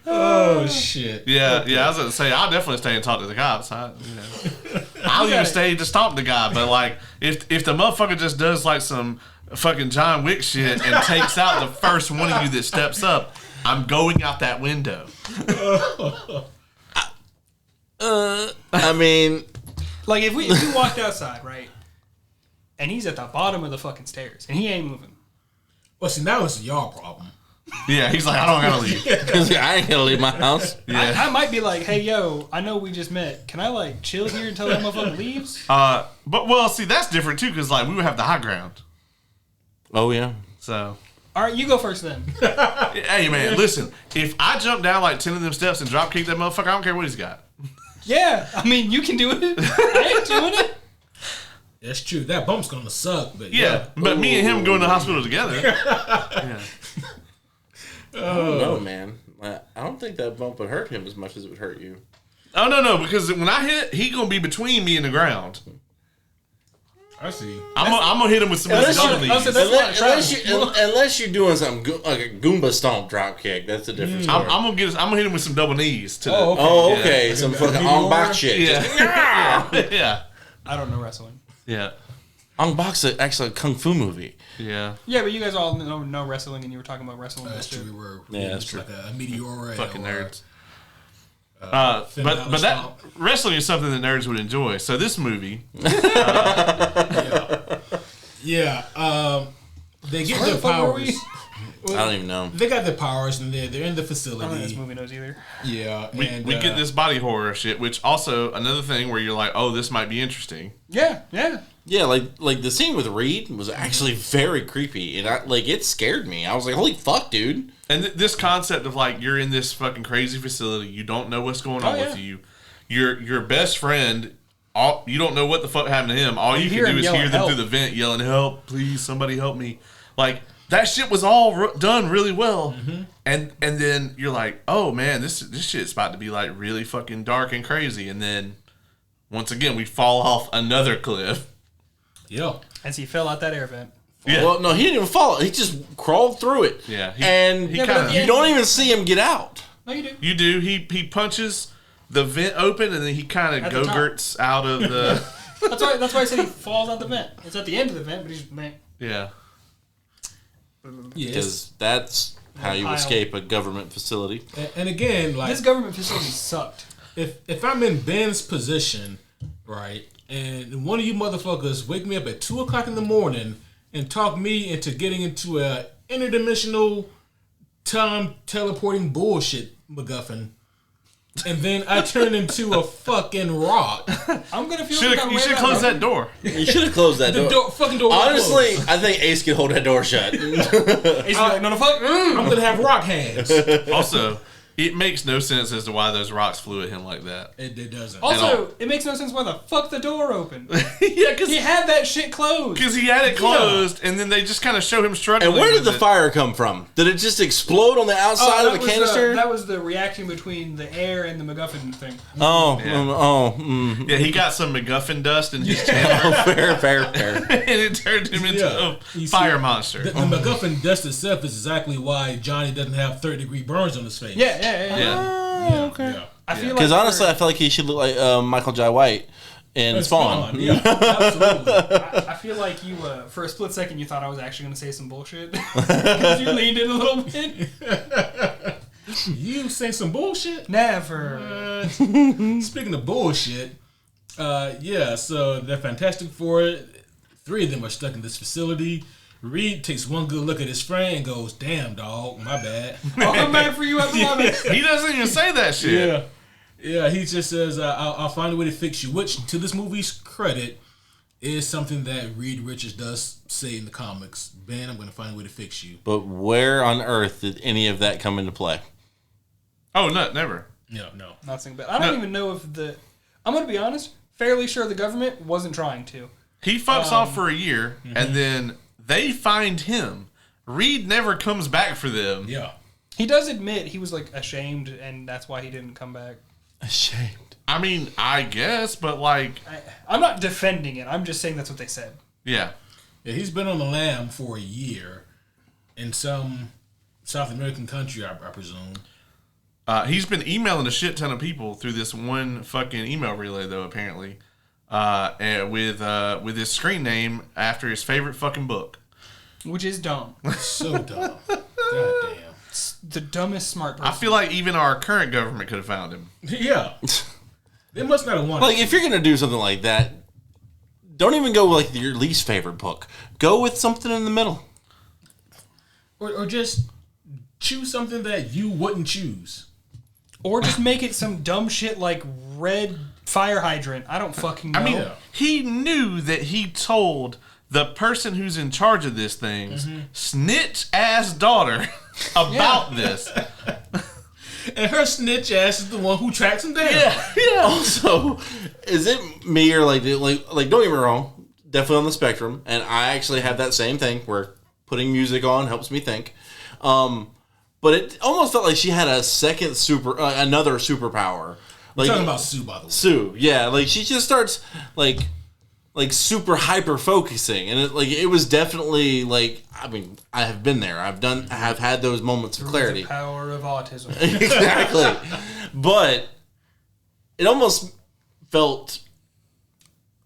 Oh shit. Yeah. I was gonna say I'll definitely stay and talk to the cops. I'll even stay to stomp the guy. But like, if the motherfucker just does like some fucking John Wick shit and takes out the first one of you that steps up, I'm going out that window. I mean... Like, if we walked outside, right, and he's at the bottom of the fucking stairs, and he ain't moving. Well, see, now it's y'all problem. Yeah, he's like, I don't gotta leave. Because I ain't gonna leave my house. Yeah. I might be like, hey, yo, I know we just met. Can I, like, chill here until that motherfucker leaves? But well, see, that's different too, because like we would have the high ground. Oh, yeah. So. All right, you go first then. Hey man, listen. If I jump down like 10 of them steps and drop kick that motherfucker, I don't care what he's got. Yeah, I mean, you can do it. I ain't doing it. That's true. That bump's gonna suck, but Yeah, but me and him going to the hospital together. Yeah. I don't know, man. I don't think that bump would hurt him as much as it would hurt you. Oh no, because when I hit, he gonna be between me and the ground. I see. I'm gonna hit him with some Unless you're doing something like a Goomba stomp drop kick, that's a different story. I'm gonna hit him with some double knees. Okay. Yeah. Some fucking Ong Bak shit. Yeah. Yeah. I don't know wrestling. Yeah. Ong Bak's actually a kung fu movie. Yeah. Yeah, but you guys all know wrestling, and you were talking about wrestling. That's true. We were that's true. like a meteor. Fucking nerds. But that wrestling is something that nerds would enjoy. So this movie, they get Where their the fuck were we? powers. I don't even know. They got their powers and they're in the I don't think facility. this movie knows either. Yeah, We and get this body horror shit, which also another thing where you're like, oh, this might be interesting. Yeah. Yeah, like the scene with Reed was actually very creepy, and it scared me. I was like, "Holy fuck, dude!" And this concept of like you're in this fucking crazy facility, you don't know what's going on with you. Your best friend, you don't know what the fuck happened to him. All you can do is hear them through the vent yelling, "Help! Please, somebody help me!" Like that shit was all done really well, and then you're like, "Oh man, this shit's about to be like really fucking dark and crazy," and then once again we fall off another cliff. Yeah. As he fell out that air vent. Yeah. Well, no, he didn't even fall. He just crawled through it. Yeah. You don't even see him get out. No, you do. You do. He punches the vent open and then he kind of go-gurts out of the... That's why I said he falls out the vent. It's at the end of the vent, but he's... Yeah. Because that's how you escape a government facility. And again, like... This government facility sucked. If I'm in Ben's position, right, and one of you motherfuckers wake me up at 2 o'clock in the morning and talk me into getting into a interdimensional time teleporting bullshit MacGuffin, and then I turn into a fucking rock. I'm gonna feel You should close that door. You should have closed that door. Fucking door. Honestly, I think Ace could hold that door shut. Ace be like, no, fuck. I'm gonna have rock hands. Also, it makes no sense as to why those rocks flew at him like that. It doesn't. Also, it makes no sense why the fuck the door opened. Yeah, because he had that shit closed. Because he had it closed, and then they just kind of show him struggling. And where did the fire come from? Did it just explode on the outside of the canister? That was the reaction between the air and the MacGuffin thing. Yeah, he got some MacGuffin dust in his channel. Fair. And it turned him into a fire monster. The MacGuffin dust itself is exactly why Johnny doesn't have 30-degree burns on his face. Yeah. Okay. Yeah. I feel because like honestly, I feel like he should look like Michael Jai White in Spawn. Yeah, absolutely. I feel like you, for a split second, you thought I was actually going to say some bullshit because you leaned in a little bit. You say some bullshit? Never. Speaking of bullshit, so they're Fantastic Four. 3 of them are stuck in this facility. Reed takes one good look at his friend and goes, "Damn, dog, my bad." I'll come back for you at the limit. He doesn't even say that shit. Yeah. He just says, "I'll find a way to fix you," which, to this movie's credit, is something that Reed Richards does say in the comics. Ben, I'm going to find a way to fix you. But where on earth did any of that come into play? Oh, no, never. No. Nothing. But I don't even know if I'm going to be honest. Fairly sure the government wasn't trying to. He fucks off for a year, and then they find him. Reed never comes back for them. Yeah. He does admit he was like ashamed, and that's why he didn't come back. Ashamed. I mean, I guess, but like... I'm not defending it. I'm just saying that's what they said. Yeah. He's been on the lam for a year in some South American country, I presume. He's been emailing a shit ton of people through this one fucking email relay, though, apparently. And with his screen name after his favorite fucking book. Which is dumb. So dumb. Goddamn. It's the dumbest smart person. I feel like even our current government could have found him. Yeah. They must not have wanted Like, if you're going to do something like that, don't even go with your least favorite book. Go with something in the middle. Or just choose something that you wouldn't choose. Or just make it some dumb shit like red fire hydrant. I don't fucking know. I mean, he knew that he told the person who's in charge of this thing's snitch ass daughter about this. And her snitch ass is the one who tracks him down. Yeah. Also, is it me or like don't get me wrong, definitely on the spectrum, and I actually have that same thing where putting music on helps me think. But it almost felt like she had a second another superpower. Like, You're talking about Sue, by the way. Sue, yeah, like she just starts like super hyper focusing, and it was definitely like, I mean, I have been there. I have had those moments of clarity. The power of autism. Exactly, but it almost felt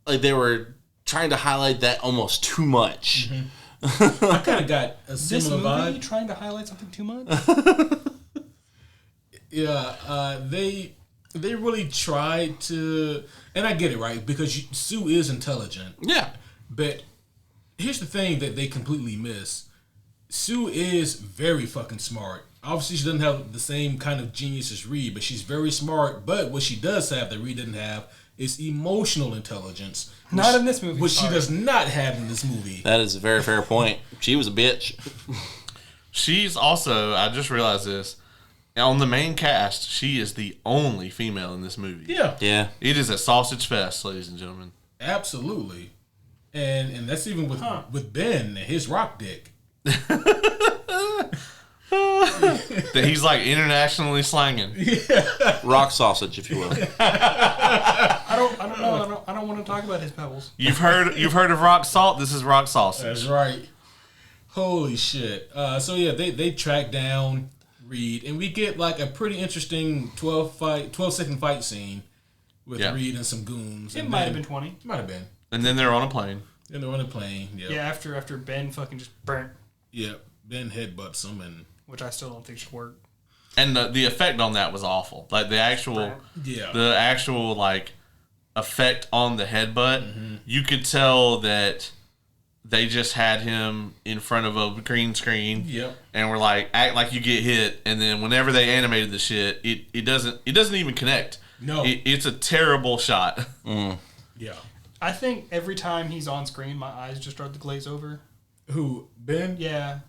like they were trying to highlight that almost too much. I kind of got a This similar movie vibe. trying to highlight something too much? Yeah, they really tried to, and I get it, right? Because Sue is intelligent. Yeah. But here's the thing that they completely miss. Sue is very fucking smart. Obviously, she doesn't have the same kind of genius as Reed, but she's very smart. But what she does have that Reed didn't have is emotional intelligence. Not in this movie. Which she does not have in this movie. That is a very fair point. She was a bitch. She's also, I just realized this, on the main cast, she is the only female in this movie. Yeah. Yeah. It is a sausage fest, ladies and gentlemen. Absolutely. And that's even with Ben and his rock dick. That he's like internationally slanging. Yeah. Rock sausage, if you will. I don't know. I don't want to talk about his pebbles. You've heard of rock salt? This is rock sausage. That's right. Holy shit. So yeah, they track down Reed, and we get like a pretty interesting 12-second fight scene with Reed and some goons. It might have been 20. It might have been. And then they're on a plane. And they're on a plane. Yep. Yeah, after Ben fucking just burnt. Yep. Ben headbutts him, and which I still don't think should work. And the effect on that was awful. Like the actual like effect on the headbutt, you could tell that they just had him in front of a green screen. Yep. And were like, act like you get hit, and then whenever they animated the shit, it doesn't even connect. No. It's a terrible shot. Mm. Yeah. I think every time he's on screen, my eyes just start to glaze over. Who? Ben? Yeah.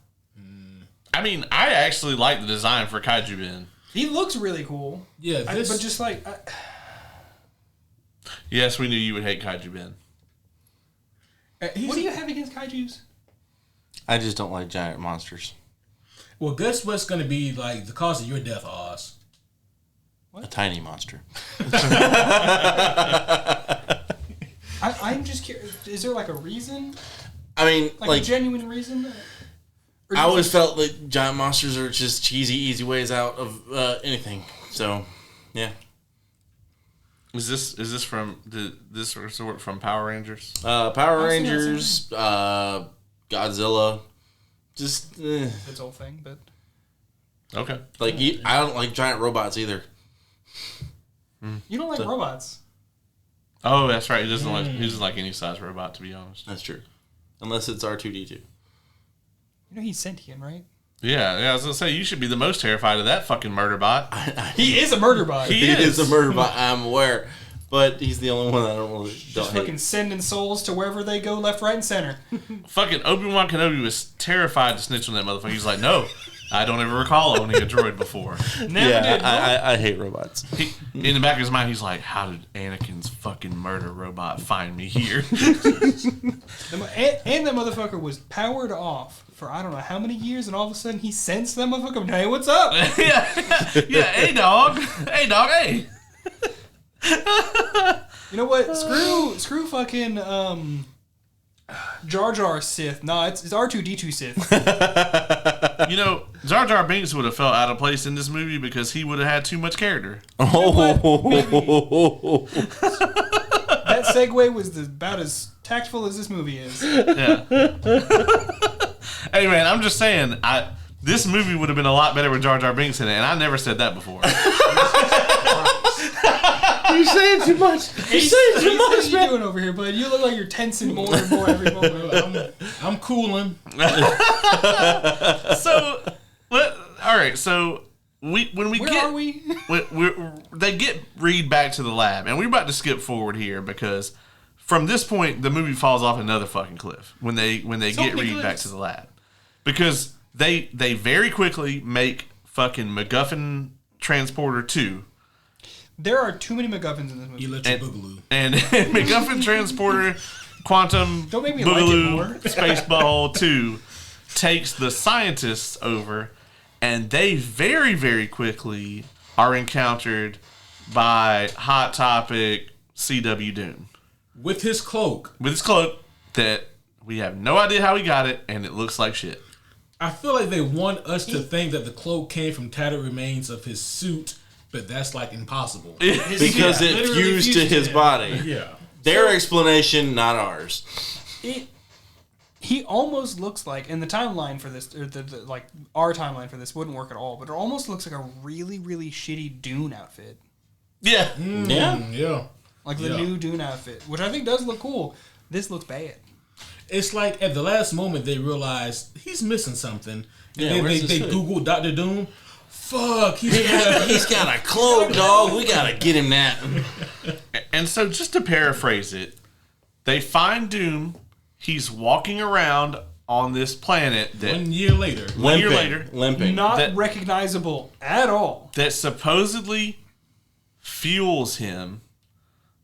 I mean, I actually like the design for Kaiju Ben. He looks really cool. Yeah, but just like... Yes, we knew you would hate Kaiju Ben. What do you have against Kaijus? I just don't like giant monsters. Well, guess what's going to be like the cause of your death, Oz? What? A tiny monster. I'm just curious. Is there like a reason? I mean, like a genuine reason? I always felt like giant monsters are just cheesy, easy ways out of anything. So, yeah. Is this from this resort from Power Rangers? Power Rangers, Godzilla, just its whole thing, but okay. Like I don't like giant robots either. You don't like robots. Oh, that's right. He doesn't like any size robot, to be honest. That's true, unless it's R2-D2. You know he's sentient, right? Yeah. I was gonna say you should be the most terrified of that fucking murder bot. He is a murder bot. He is a murder bot. I'm aware, but he's the only one I don't Just fucking sending souls to wherever they go, left, right, and center. Fucking Obi-Wan Kenobi was terrified to snitch on that motherfucker. He's like, no, I don't ever recall owning a droid before. Never did. I hate robots. In the back of his mind, he's like, how did Anakin's fucking murder robot find me here? And that motherfucker was powered off for I don't know how many years, and all of a sudden he sensed that motherfucker. Hey, what's up? yeah. Hey, dog. Hey. You know what? Screw fucking Jar Jar Sith. No, it's R2-D2 Sith. You know, Jar Jar Binks would have felt out of place in this movie because he would have had too much character. Oh. That segue was about as tactful as this movie is. Yeah. Hey, man, I'm just saying, this movie would have been a lot better with Jar Jar Binks in it, and I never said that before. You're saying too much. You're saying too much, What are you doing over here, bud? You look like you're tensing more and more every moment. I'm cooling. So, all right. So they get Reed back to the lab, and we're about to skip forward here because from this point the movie falls off another fucking cliff when they get Reed back to the lab because they very quickly make fucking MacGuffin Transporter 2. There are too many MacGuffins in this movie. Electric Boogaloo. And MacGuffin Transporter Quantum Don't make me Boogaloo like it more. Spaceball 2 takes the scientists over, and they very, very quickly are encountered by Hot Topic CW Doom. With his cloak. That we have no idea how he got it, and it looks like shit. I feel like they want us to think that the cloak came from tattered remains of his suit, but that's like impossible. Because it fused to his body. Yeah. Their explanation, not ours. He almost looks like, in the timeline for this, or like our timeline for this wouldn't work at all, but it almost looks like a really, really shitty Dune outfit. Yeah. Yeah. Like the new Dune outfit, which I think does look cool. This looks bad. It's like at the last moment they realize he's missing something. And then where's they this Google Dr. Doom. Fuck, he's got a cloak, dog. We gotta get him that. And so, just to paraphrase it, they find Doom. He's walking around on this planet that 1 year later, limping, not recognizable at all. That supposedly fuels him.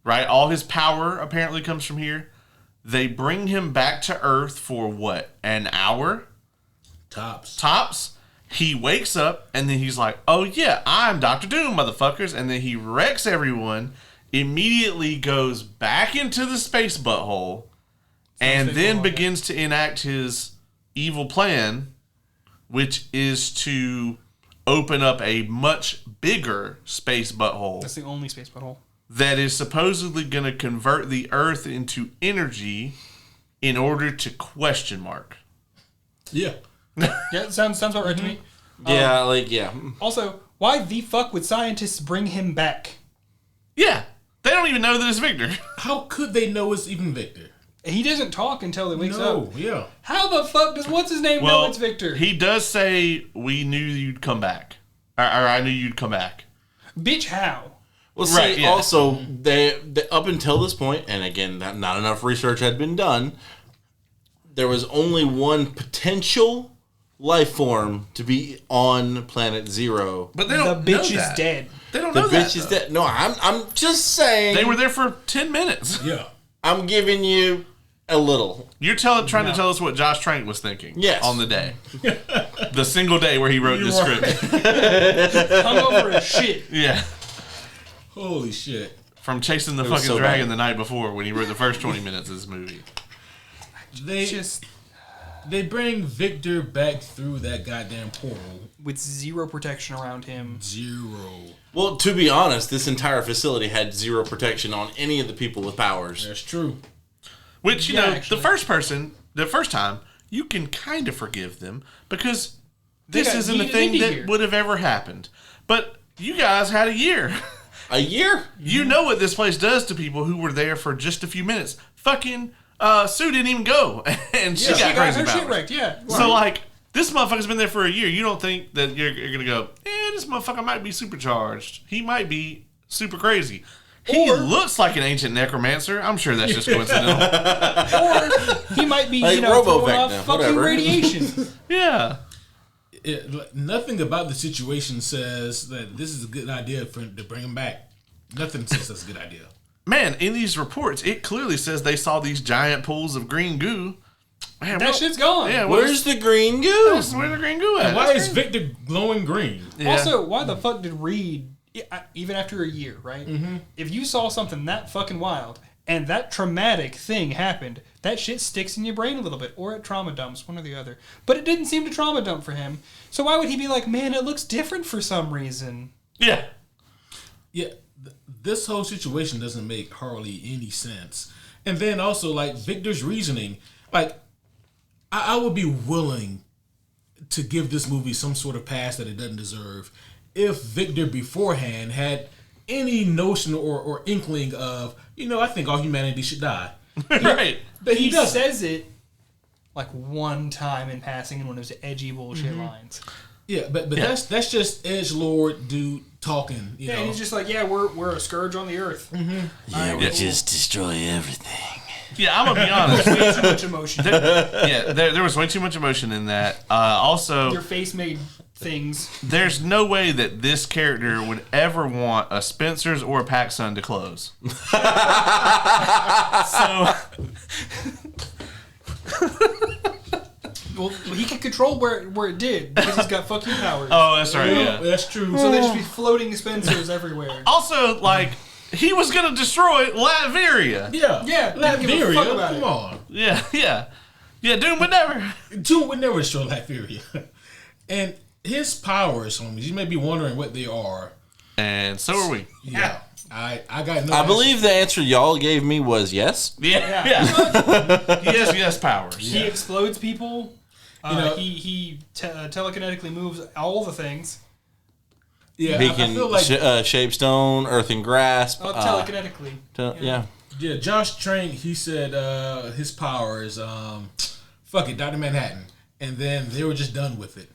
Right, all his power apparently comes from here. They bring him back to Earth for what? An hour? Tops. He wakes up and then he's like, "Oh yeah, I'm Dr. Doom, motherfuckers!" And then he wrecks everyone. Immediately goes back into the space butthole. And then begins to enact his evil plan, which is to open up a much bigger space butthole. That's the only space butthole. That is supposedly going to convert the Earth into energy in order to question mark. Yeah. Yeah, sounds about right to me. Yeah, Also, why the fuck would scientists bring him back? Yeah. They don't even know that it's Victor. How could they know it's even Victor? He doesn't talk until he wakes up. Yeah. How the fuck does what's his name know it's Victor? He does say, "We knew you'd come back," or "I knew you'd come back." Bitch, how? Well, see, also they up until this point, and again, not enough research had been done. There was only one potential life form to be on Planet Zero, but they don't. The bitch is dead. They don't know that. The bitch is dead. No, I'm just saying they were there for 10 minutes. Yeah. I'm giving you a little. You're trying to tell us what Josh Trank was thinking. Yes. On the day. The single day where he wrote the script. Hungover as shit. Yeah. Holy shit. From chasing the fucking dragon the night before when he wrote the first 20 minutes of this movie. They bring Victor back through that goddamn portal. With zero protection around him. Zero. Well, to be honest, this entire facility had zero protection on any of the people with powers. That's true. Which, you know, actually, the first time, you can kind of forgive them because this isn't a thing that would have ever happened. But you guys had a year. A year? You know what this place does to people who were there for just a few minutes. Fucking Sue didn't even go, and she got crazy her about shit wrecked. Yeah. So like, this motherfucker's been there for a year. You don't think that you're gonna go? This motherfucker might be supercharged. He might be super crazy. He looks like an ancient necromancer. I'm sure that's just coincidental. Or he might be, like throwing off fucking radiation. Yeah. Nothing about the situation says that this is a good idea to bring him back. Nothing says that's a good idea. Man, in these reports, it clearly says they saw these giant pools of green goo. Man, that shit's gone. Yeah, where's the green goo? Where's the green goo at? And why is Victor glowing green? Yeah. Also, why the fuck did Reed, even after a year, right? Mm-hmm. If you saw something that fucking wild and that traumatic thing happened, that shit sticks in your brain a little bit, or it trauma dumps, one or the other. But it didn't seem to trauma dump for him. So why would he be like, man, it looks different for some reason? Yeah. Yeah. This whole situation doesn't make hardly any sense. And then also, like, Victor's reasoning, like, I would be willing to give this movie some sort of pass that it doesn't deserve if Victor beforehand had any notion or inkling of, I think all humanity should die. Right. But he says it like one time in passing in one of those edgy bullshit lines. Yeah, but that's just edgelord dude talking. You know? He's just like, we're a scourge on the earth. Mm-hmm. Yeah, we just destroy everything. Yeah, I'm gonna be honest. Way too much emotion. There was way too much emotion in that. Also, your face made things. There's no way that this character would ever want a Spencer's or a PacSun to close. Well, he can control where it did because he's got fucking powers. Oh, that's right. Yeah, that's true. So there'd just be floating Spencers everywhere. Also, like, he was gonna destroy Latveria. Yeah. Latveria. Come on. Yeah. Doom would never destroy Latveria. And his powers, homies, you may be wondering what they are. And so are we. Yeah. I got no I believe the answer y'all gave me was yes. Yeah. He has yes powers. He explodes people. He telekinetically moves all the things. Yeah, He I can feel like shape stone, earth and grasp. Telekinetically. Yeah. Yeah, Josh Trank, he said his power is, fuck it, Dr. Manhattan. And then they were just done with it.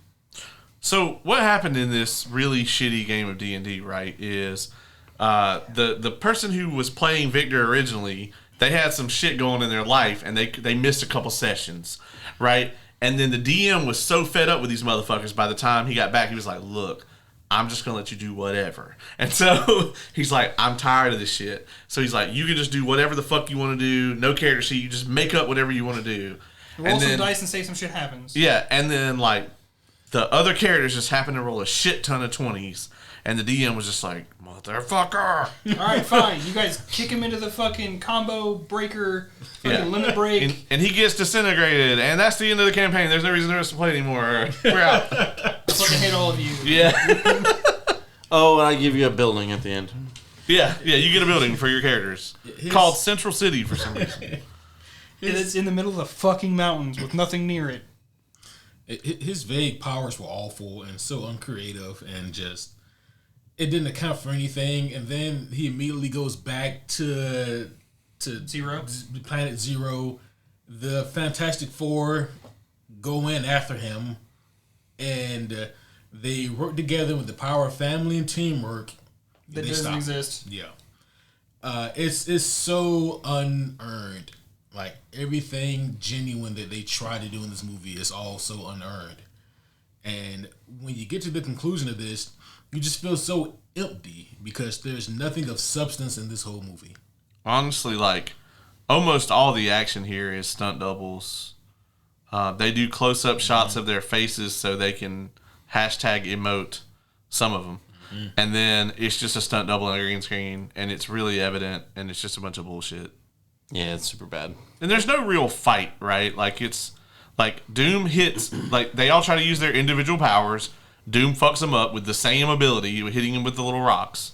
So what happened in this really shitty game of D&D, right, is the person who was playing Victor originally, they had some shit going in their life, and they missed a couple sessions, right? And then the DM was so fed up with these motherfuckers, by the time he got back, he was like, look, I'm just going to let you do whatever. And so he's like, I'm tired of this shit. So he's like, you can just do whatever the fuck you want to do. No character sheet. You just make up whatever you want to do. Roll some dice and say some shit happens. Yeah, and then, like, the other characters just happened to roll a shit ton of 20s. And the DM was just like, motherfucker. All right, fine. You guys kick him into the fucking combo breaker, fucking limit break. And he gets disintegrated. And that's the end of the campaign. There's no reason for us to play anymore. We're out. I fucking hate all of you. Yeah. Oh, and I give you a building at the end. Yeah, you get a building for your characters. Called Central City for some reason. It's in the middle of the fucking mountains with nothing near it. His vague powers were awful and so uncreative and just... It didn't account for anything, and then he immediately goes back to Zero. Planet Zero. The Fantastic Four go in after him, and they work together with the power of family and teamwork. That doesn't exist. Yeah, it's so unearned. Like everything genuine that they try to do in this movie is all so unearned, and when you get to the conclusion of this, you just feel so empty because there's nothing of substance in this whole movie. Honestly, like, almost all the action here is stunt doubles. They do close-up shots of their faces so they can hashtag emote some of them. Mm-hmm. And then it's just a stunt double on a green screen, and it's really evident, and it's just a bunch of bullshit. Yeah, it's super bad. And there's no real fight, right? Like, it's... Like, Doom hits... Like, they all try to use their individual powers. Doom fucks him up with the same ability, hitting him with the little rocks.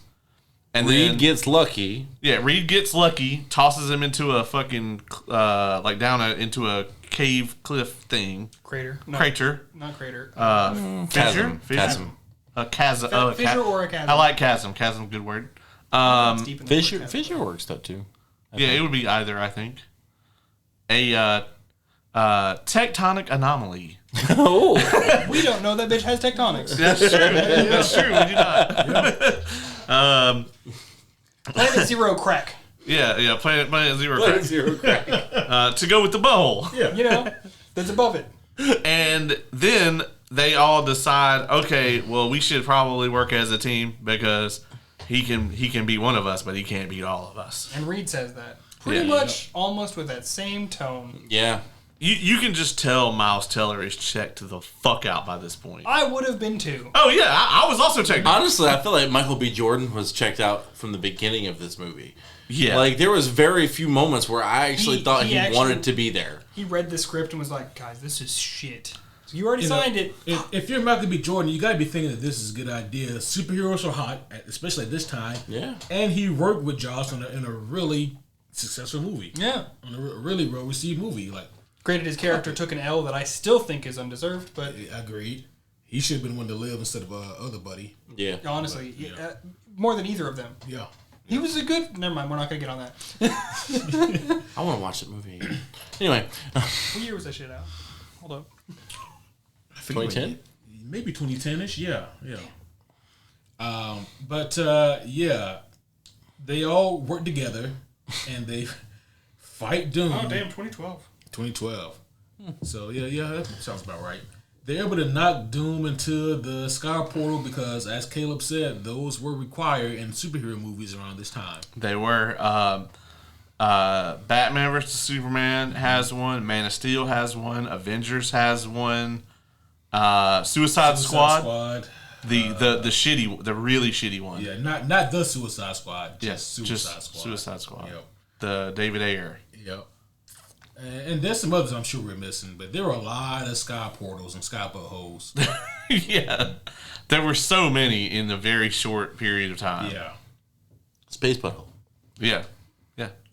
And Reed gets lucky. Yeah, Reed gets lucky, tosses him into a fucking, into a cave cliff thing. Crater. No, Crater. not crater. Chasm. Chasm. A chasm. Fissure or a chasm. I like chasm. Chasm, good word. Fissure works though too. Yeah, it would be either, I think. A tectonic anomaly. Oh. We don't know that bitch has tectonics. That's true. That's true. We do not. Planet Zero crack. Yeah. Planet Zero Planet crack. Zero crack. To go with the butthole. Yeah. You know, that's above it. And then they all decide, okay, well, we should probably work as a team because he can beat one of us, but he can't beat all of us. And Reed says that pretty much almost with that same tone. Yeah. You can just tell Miles Teller is checked the fuck out by this point. I would have been too. Oh, yeah. I was also checked out. Honestly, I feel like Michael B. Jordan was checked out from the beginning of this movie. Yeah. Like, there was very few moments where I actually thought he wanted to be there. He read the script and was like, guys, this is shit. So you already signed it. If you're Michael B. Jordan, you got to be thinking that this is a good idea. Superheroes are hot, especially at this time. Yeah. And he worked with Joss in a really successful movie. Yeah. On a really well-received movie. Like, granted, his character took an L that I still think is undeserved, but... Agreed. He should have been one to live instead of other buddy. Yeah. Honestly, more than either of them. Yeah. He was a good... Never mind, we're not going to get on that. I want to watch that movie again. Anyway. What year was that shit out? Hold up. 2010? Maybe 2010-ish, yeah. They all work together, and they fight Doom. Oh, damn, 2012. 2012. So, yeah, that sounds about right. They're able to knock Doom into the Sky Portal because, as Caleb said, those were required in superhero movies around this time. They were. Batman vs. Superman has one. Man of Steel has one. Avengers has one. Suicide Squad. The really shitty one. Yeah, not the Suicide Squad. Just Suicide Squad. Suicide Squad. Yep. The David Ayer. Yep. And there's some others I'm sure we're missing, but there were a lot of sky portals and sky buttholes. Yeah. There were so many in a very short period of time. Yeah. Space Butthole. Yeah.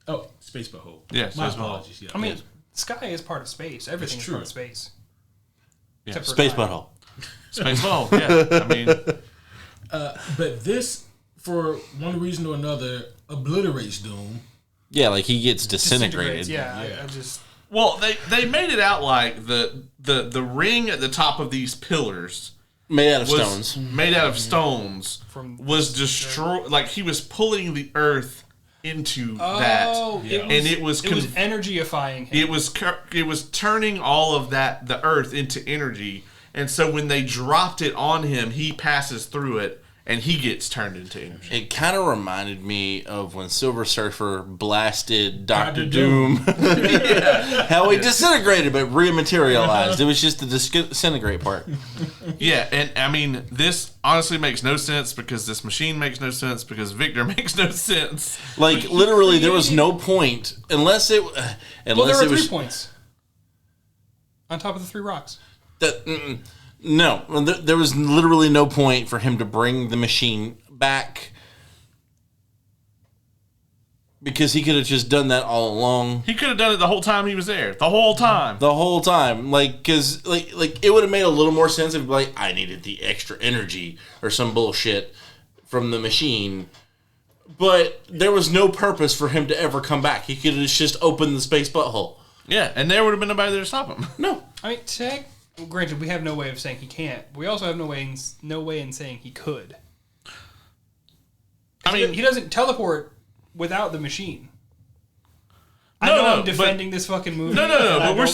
Oh, space butthole. Yeah, My space butthole. apologies. Yeah. I mean, sky is part of space. Everything is true. part of space. Yeah. Except for Space time. Butthole. Space Butthole, yeah. I mean, But this, for one reason or another, obliterates Doom. Yeah, like he gets disintegrated. Yeah. I just... Well, they made it out like the ring at the top of these pillars Made out of stones. Made out of stones was destroyed. Like he was pulling the earth into that, and it was energyifying him. It was turning all of that, the earth, into energy. And so when they dropped it on him, he passes through it. And he gets turned into energy. It kind of reminded me of when Silver Surfer blasted Dr. Doom. How he disintegrated but rematerialized. It was just the disintegrate part. Yeah, and I mean, this honestly makes no sense because this machine makes no sense because Victor makes no sense. Like, literally, there was no point unless it... there were 3 points on top of the 3 rocks. No, there was literally no point for him to bring the machine back because he could have just done that all along. He could have done it the whole time he was there. The whole time. Because it would have made a little more sense if like I needed the extra energy or some bullshit from the machine. But there was no purpose for him to ever come back. He could have just opened the space butthole. Yeah, and there would have been nobody there to stop him. No, I mean, granted, we have no way of saying he can't. We also have no way in saying he could. I mean, he doesn't teleport without the machine. I'm defending this fucking movie. No. But we're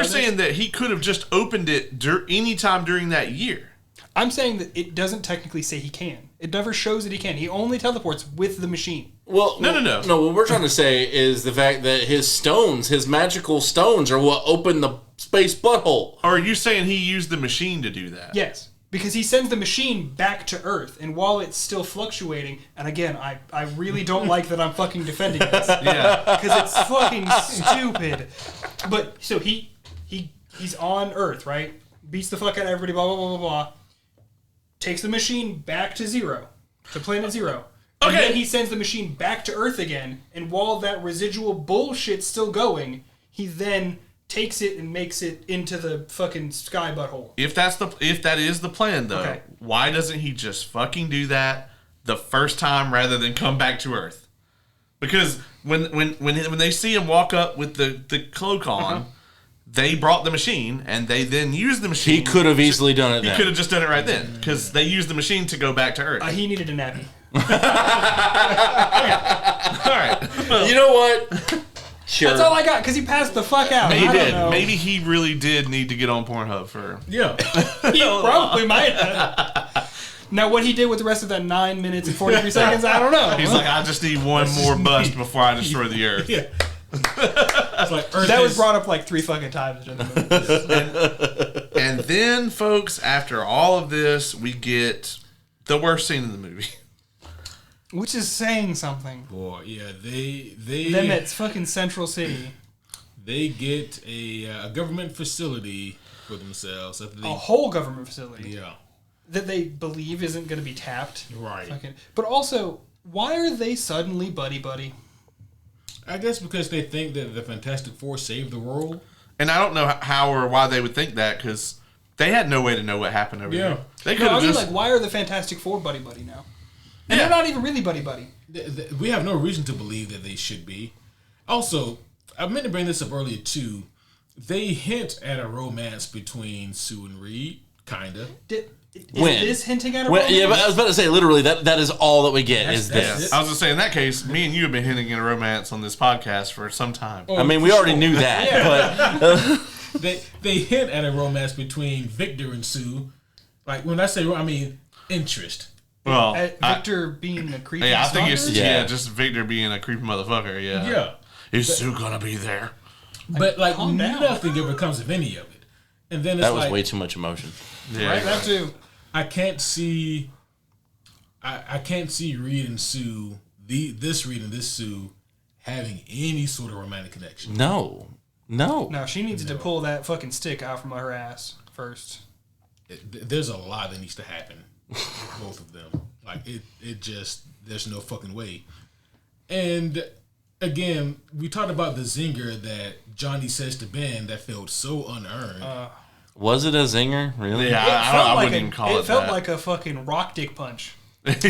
saying that he could have just opened it any time during that year. I'm saying that it doesn't technically say he can. It never shows that he can. He only teleports with the machine. Well, no. What we're trying to say is the fact that his magical stones, are what opened the space butthole. Or are you saying he used the machine to do that? Yes, because he sends the machine back to Earth, and while it's still fluctuating, and again, I really don't like that I'm fucking defending this. Yeah. Because it's fucking stupid. But, so he's on Earth, right? Beats the fuck out of everybody, blah, blah, blah, blah, blah. Takes the machine back to planet Zero. And then he sends the machine back to Earth again, and while that residual bullshit's still going, he then takes it and makes it into the fucking sky butthole. If that is the plan, though, why doesn't he just fucking do that the first time rather than come back to Earth? Because when they see him walk up with the cloak on, they brought the machine and they then used the machine. He could have easily done it. He could have just done it right then because they used the machine to go back to Earth. He needed a nappy. All right. Well, you know what? Sure. That's all I got because he passed the fuck out. He did. Maybe he really did need to get on Pornhub for. Yeah. He probably might have. Now, what he did with the rest of that 9 minutes and 43 seconds, I don't know. He's like, I just need one more bust before I destroy the Earth. Yeah. It's like that was brought up like 3 fucking times during the movie. And then, folks, after all of this, we get the worst scene in the movie. Which is saying something. Boy, yeah, they them at fucking Central City. They get a government facility for themselves. A whole government facility. Yeah. That they believe isn't going to be tapped. Right. But also, why are they suddenly buddy-buddy? I guess because they think that the Fantastic Four saved the world. And I don't know how or why they would think that because they had no way to know what happened over there. They could have like, why are the Fantastic Four buddy-buddy now? And they're not even really buddy-buddy. We have no reason to believe that they should be. Also, I meant to bring this up earlier, too. They hint at a romance between Sue and Reed, kind of. Is this hinting at a romance? Yeah, but I was about to say, literally, that is all that we get is this. I was going to say, in that case, me and you have been hinting at a romance on this podcast for some time. I mean, we already knew that, but... They hint at a romance between Victor and Sue. Like, when I say, I mean, interest. Well, Victor being a creepy I think it's just Victor being a creepy motherfucker. Yeah. Is Sue gonna be there? But like nothing ever comes of any of it. And then it's that was way too much emotion. Yeah, right. That too. I can't see Reed and Sue, this Reed and this Sue, having any sort of romantic connection. No. No, she needs to pull that fucking stick out from her ass first. There's a lot that needs to happen. Both of them. Like, it just, there's no fucking way. And, again, we talked about the zinger that Johnny says to Ben that felt so unearned. Was it a zinger? Really? Yeah, I wouldn't even call it that. It felt like a fucking rock dick punch. Which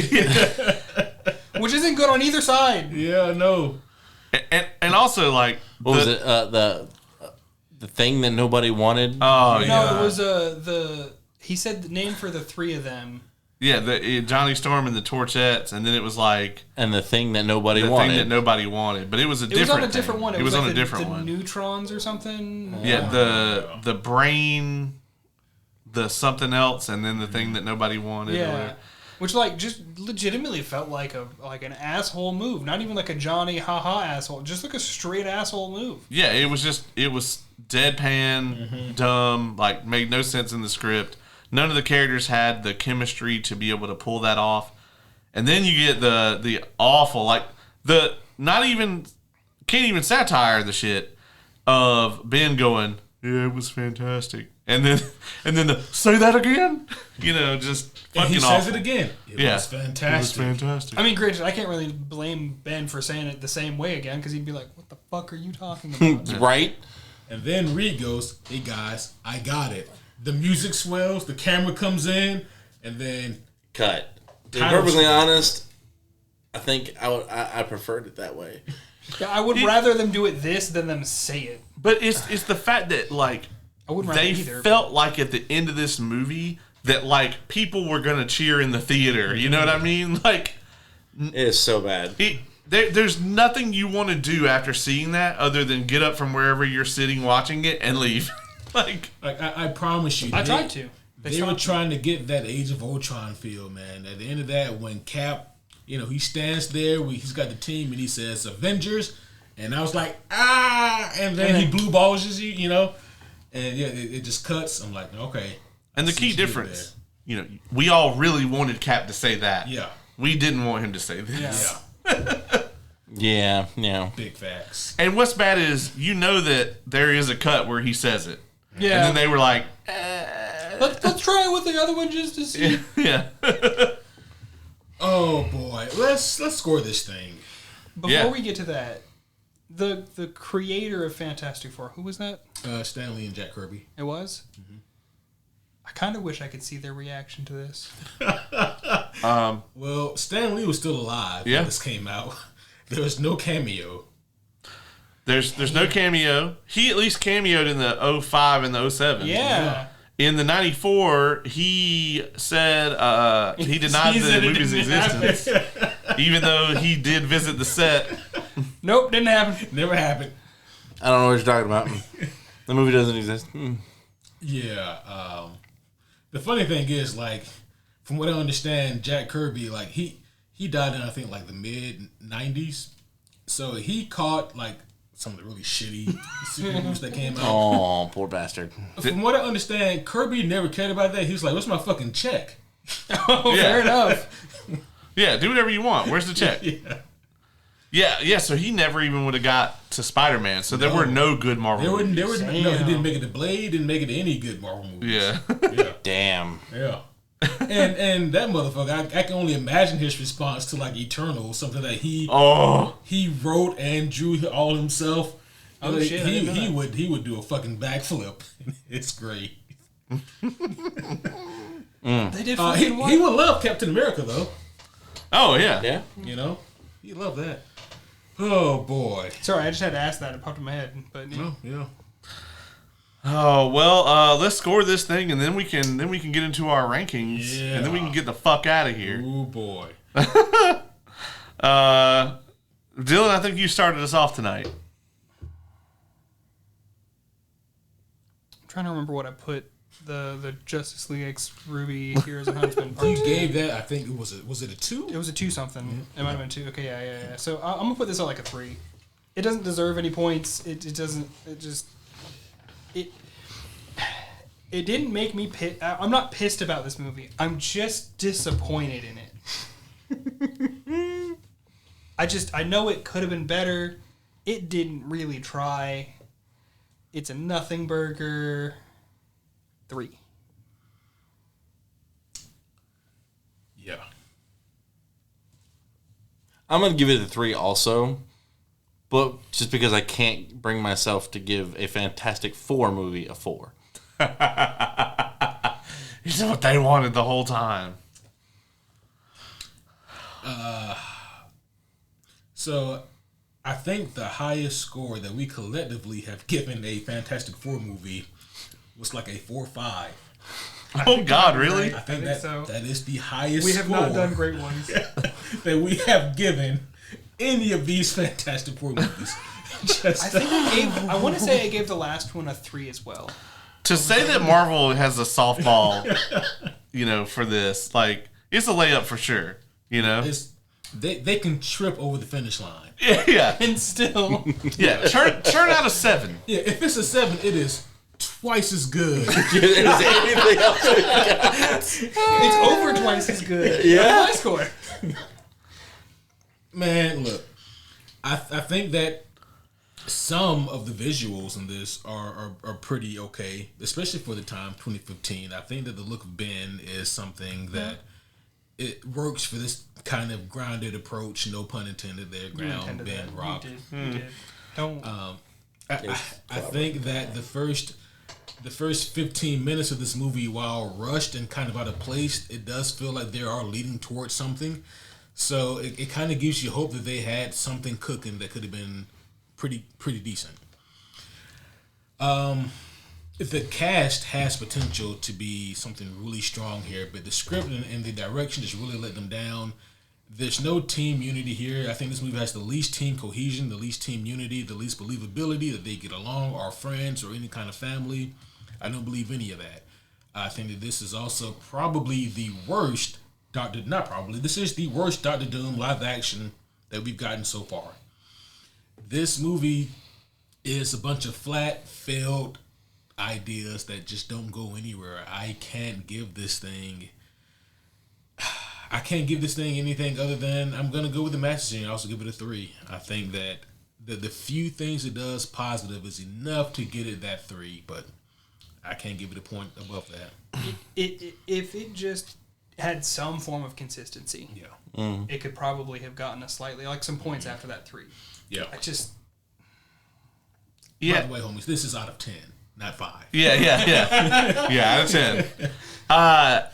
isn't good on either side. Yeah, no. And also, like... What was it? The thing that nobody wanted? Oh, No, yeah. it was he said the name for the three of them. Yeah, Johnny Storm and the Torchettes, and then it was like... And the thing that nobody the wanted. thing that nobody wanted. But it was a different It was on a different one. It was like on a different the one. neutrons or something. Yeah, the brain, the something else, and then the thing that nobody wanted. Yeah. Which, like, just legitimately felt like an asshole move. Not even like a Johnny haha asshole. Just like a straight asshole move. Yeah, it was deadpan, dumb, like, made no sense in the script. None of the characters had the chemistry to be able to pull that off. And then you get the awful, like, can't even satire the shit of Ben going, yeah, it was fantastic. And then say that again? Just fucking And he awful. says it again. It was fantastic. It was fantastic. I mean, granted, I can't really blame Ben for saying it the same way again, because he'd be like, what the fuck are you talking about? Right? And then Reed goes, hey guys, I got it. The music swells, the camera comes in, and then... Cut. To be Kind of perfectly shit. honest, I think I preferred it that way. Yeah, I would rather them do it this than them say it. But it's the fact that, like, I wouldn't rather they either. felt like at the end of this movie that, like, people were going to cheer in the theater. You know what I mean? Like, It is so bad. there's nothing you want to do after seeing that other than get up from wherever you're sitting watching it and leave. Like I promise you. I tried to. They were trying to get that Age of Ultron feel, man. At the end of that, when Cap, he stands there, he's got the team, and he says, Avengers, and I was like, and then he blue balls you, and yeah, it just cuts. I'm like, okay. And the key difference, we all really wanted Cap to say that. Yeah. We didn't want him to say this. Yeah. Yeah. Big facts. And what's bad is, that there is a cut where he says it. Yeah. And then they were like, Let's try it with the other one just to see. yeah. Oh boy, let's score this thing. Before we get to that, the creator of Fantastic Four, who was that? Stan Lee and Jack Kirby. It was? Mm-hmm. I kind of wish I could see their reaction to this. Well, Stan Lee was still alive when this came out. There was no cameo. There's no cameo. He at least cameoed in the 05 and the 07. Yeah. In the 94, he said he denied the movie's existence, even though he did visit the set. Nope, didn't happen. Never happened. I don't know what you're talking about. The movie doesn't exist. Yeah. The funny thing is, like, from what I understand, Jack Kirby, like, he died in, I think, like, the mid-90s. So he caught, like, some of the really shitty super movies that came out. Oh, poor bastard. From what I understand, Kirby never cared about that. He was like, what's my fucking check? Oh, fair enough. Yeah, do whatever you want. Where's the check? Yeah. So he never even would have got to Spider-Man. So there were no good Marvel movies. No, he didn't make it to Blade. Didn't make it to any good Marvel movies. Yeah. Yeah. Damn. Yeah. And that motherfucker, I can only imagine his response to, like, Eternal, something that he wrote and drew all himself. Oh, like, shit, I didn't know that. he would do a fucking backflip. It's great. They did He would love Captain America though. Oh yeah. Yeah. He loved that. Oh boy. Sorry, I just had to ask that. It popped in my head. But Oh yeah. Oh well, let's score this thing, and then we can get into our rankings, and then we can get the fuck out of here. Oh boy. Dylan, I think you started us off tonight. I'm trying to remember what I put the Justice League X Ruby Heroes and Huntsman part You 2. gave that. I think was it a 2? It was a 2 something. It might have been 2. Okay, yeah. So I'm gonna put this at like a 3. It doesn't deserve any points. It doesn't. It didn't make me pissed. I'm not pissed about this movie. I'm just disappointed in it. I know it could have been better. It didn't really try. It's a nothing burger. 3. Yeah. I'm going to give it a 3 also. But just because I can't bring myself to give a Fantastic Four movie a 4. It's what they wanted the whole time. So I think the highest score that we collectively have given a Fantastic Four movie was like a 4.5. Oh God, really? I think that so. That is the highest We have score not done great ones. that we have given any of these Fantastic Four movies. I want to say I gave the last one a 3 as well. To say that Marvel has a softball, for this, like, it's a layup for sure, They can trip over the finish line. Yeah. And still. Yeah, turn out a 7. Yeah, if it's a 7, it is twice as good. Is anything else? It's over twice as good. Yeah. My score. Man, look, I think that some of the visuals in this are pretty okay, especially for the time 2015. I think that the look of Ben is something that it works for this kind of grounded approach. No pun intended there. Ground Ben rock. You did. Don't. I think that the first 15 minutes of this movie, while rushed and kind of out of place, it does feel like they are leading towards something. So it kind of gives you hope that they had something cooking that could have been pretty decent. The cast has potential to be something really strong here, but the script and the direction just really let them down. There's no team unity here. I think this movie has the least team cohesion, the least team unity, the least believability that they get along, or friends, or any kind of family. I don't believe any of that. I think that this is also probably the worst this is the worst Doctor Doom live action that we've gotten so far. This movie is a bunch of flat, failed ideas that just don't go anywhere. I can't give this thing anything other than I'm going to go with the messaging. I also give it a 3. I think that the few things it does positive is enough to get it that 3, but I can't give it a point above that. If it just had some form of consistency, it could probably have gotten a slightly, like some points after that 3. Yeah. I just... By the way, homies, this is out of 10, not 5. Yeah. Yeah, out of 10. I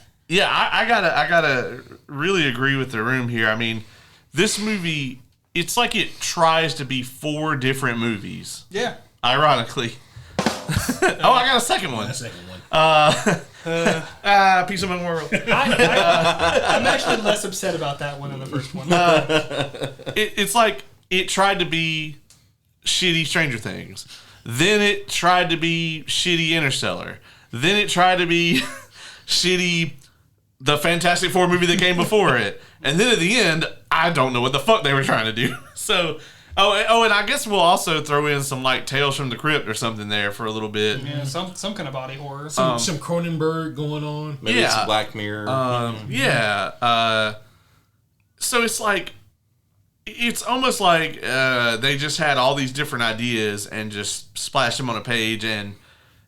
gotta really agree with the room here. I mean, this movie, it's like it tries to be 4 different movies. Yeah. Ironically. I got a second one. Peace of my world. I'm actually less upset about that one than the first one. It's like it tried to be shitty Stranger Things. Then it tried to be shitty Interstellar. Then it tried to be shitty the Fantastic Four movie that came before it. And then at the end, I don't know what the fuck they were trying to do. So, and I guess we'll also throw in some like Tales from the Crypt or something there for a little bit. Yeah, some kind of body horror. Some Cronenberg going on. Maybe it's Black Mirror. So it's like, it's almost like they just had all these different ideas and just splashed them on a page, and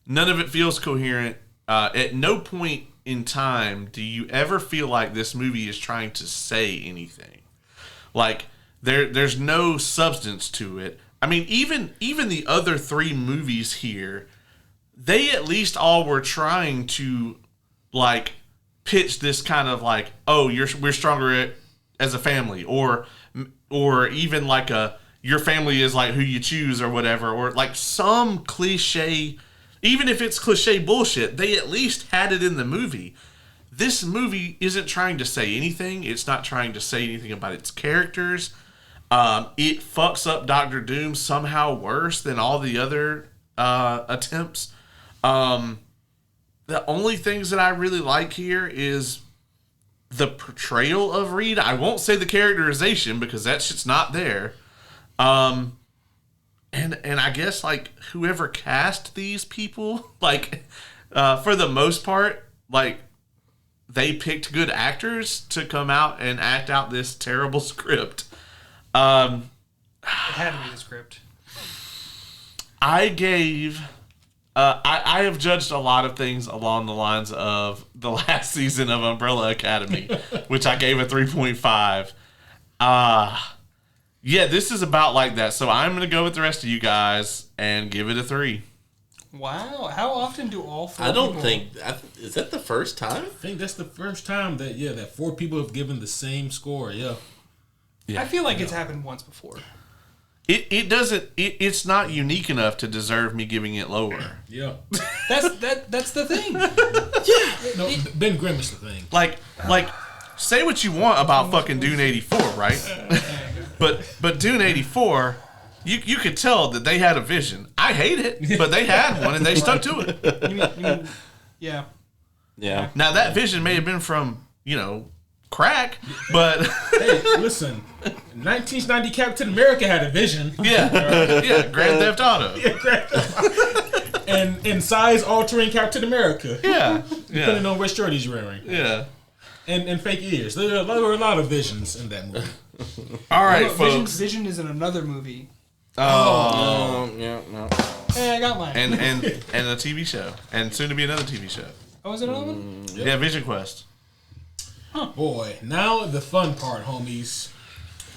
none of it feels coherent. At no point in time do you ever feel like this movie is trying to say anything. Like, there's no substance to it. I mean, even the other 3 movies here, they at least all were trying to, like, pitch this kind of like, oh, we're stronger as a family, or even like your family is like who you choose or whatever, or like some cliche. Even if it's cliche bullshit, they at least had it in the movie. This movie isn't trying to say anything. It's not trying to say anything about its characters. It fucks up Doctor Doom somehow worse than all the other attempts. The only things that I really like here is the portrayal of Reed. I won't say the characterization because that shit's not there. And I guess, like, whoever cast these people, like, for the most part, like, they picked good actors to come out and act out this terrible script. It had to be the script. I gave... I have judged a lot of things along the lines of the last season of Umbrella Academy, which I gave a 3.5. Yeah, this is about like that. So I'm going to go with the rest of you guys and give it a 3. Wow. How often do all four I don't people... think... is that the first time? I think that's the first time that 4 people have given the same score. Yeah. I feel like it's happened once before. It doesn't. It's not unique enough to deserve me giving it lower. Yeah. That's the thing. No, Ben Grimm is the thing. Like, say what you want about fucking Dune 84, right? but Dune 84, you could tell that they had a vision. I hate it, but they had one and they stuck to it. You mean, yeah. Yeah. Now that vision may have been from crack, but Hey, listen, 1990 Captain America had a vision. yeah, Grand Theft Auto. And size altering Captain America. Yeah, Depending on which shirt he's wearing. yeah. And fake ears. There were a lot of visions in that movie. All right, Vision, folks. Vision is in another movie. Yeah, no. Hey, I got mine. And a TV show, and soon to be another TV show. Oh, is it another one? Yeah, Vision Quest. Boy, now the fun part, homies.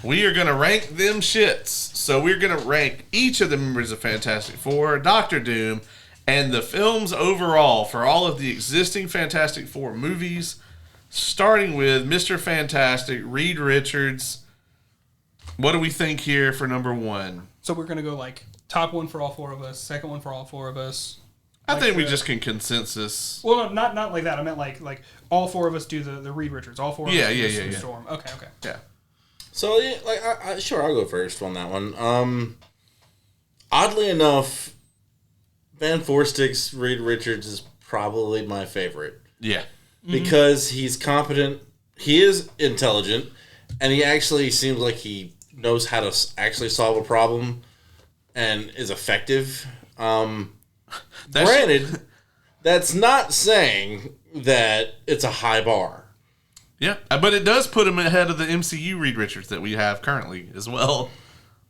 We are going to rank them shits. So we're going to rank each of the members of Fantastic Four, Doctor Doom, and the films overall for all of the existing Fantastic Four movies, starting with Mr. Fantastic, Reed Richards. What do we think here for number 1? So we're gonna go like top one for all 4 of us, second one for all 4 of us. I Like think we just can consensus. Well, not like that. I meant like all 4 of us do the Reed Richards. All 4 of us do Storm. Okay. Yeah. So, yeah, sure, I'll go first on that one. Oddly enough, Fan4stic's Reed Richards is probably my favorite. Yeah. Because he's competent, he is intelligent, and he actually seems like he knows how to actually solve a problem and is effective. Granted, that's not saying that it's a high bar. Yeah, but it does put him ahead of the MCU Reed Richards that we have currently as well.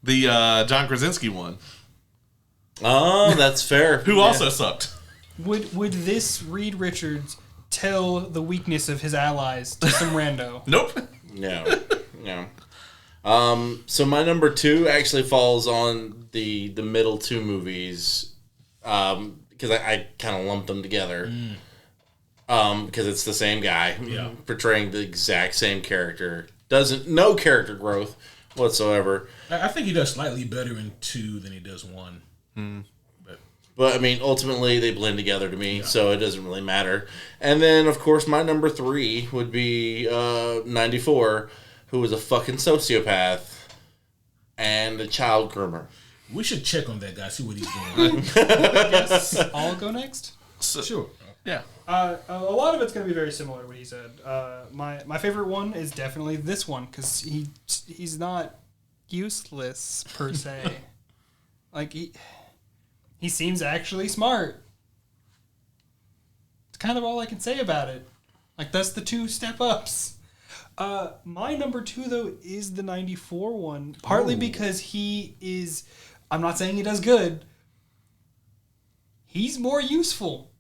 The John Krasinski one. Oh, that's fair. Who also sucked. Would this Reed Richards tell the weakness of his allies to some rando? Nope. No. So my number 2 actually falls on the middle 2 movies, because I kind of lumped them together. Because it's the same guy portraying the exact same character. No character growth whatsoever. I think he does slightly better in 2 than he does 1. But, I mean, ultimately, they blend together to me, so it doesn't really matter. And then, of course, my number 3 would be 94, who was a fucking sociopath and a child groomer. We should check on that guy, see what he's doing. Yes. I'll go next. Sure. Yeah. A lot of it's going to be very similar to what he said. My favorite one is definitely this one, because he's not useless, per se. Like, he seems actually smart. It's kind of all I can say about it. Like, that's the 2 step-ups. My number 2, though, is the 94 one. Partly because he is... I'm not saying he does good. He's more useful.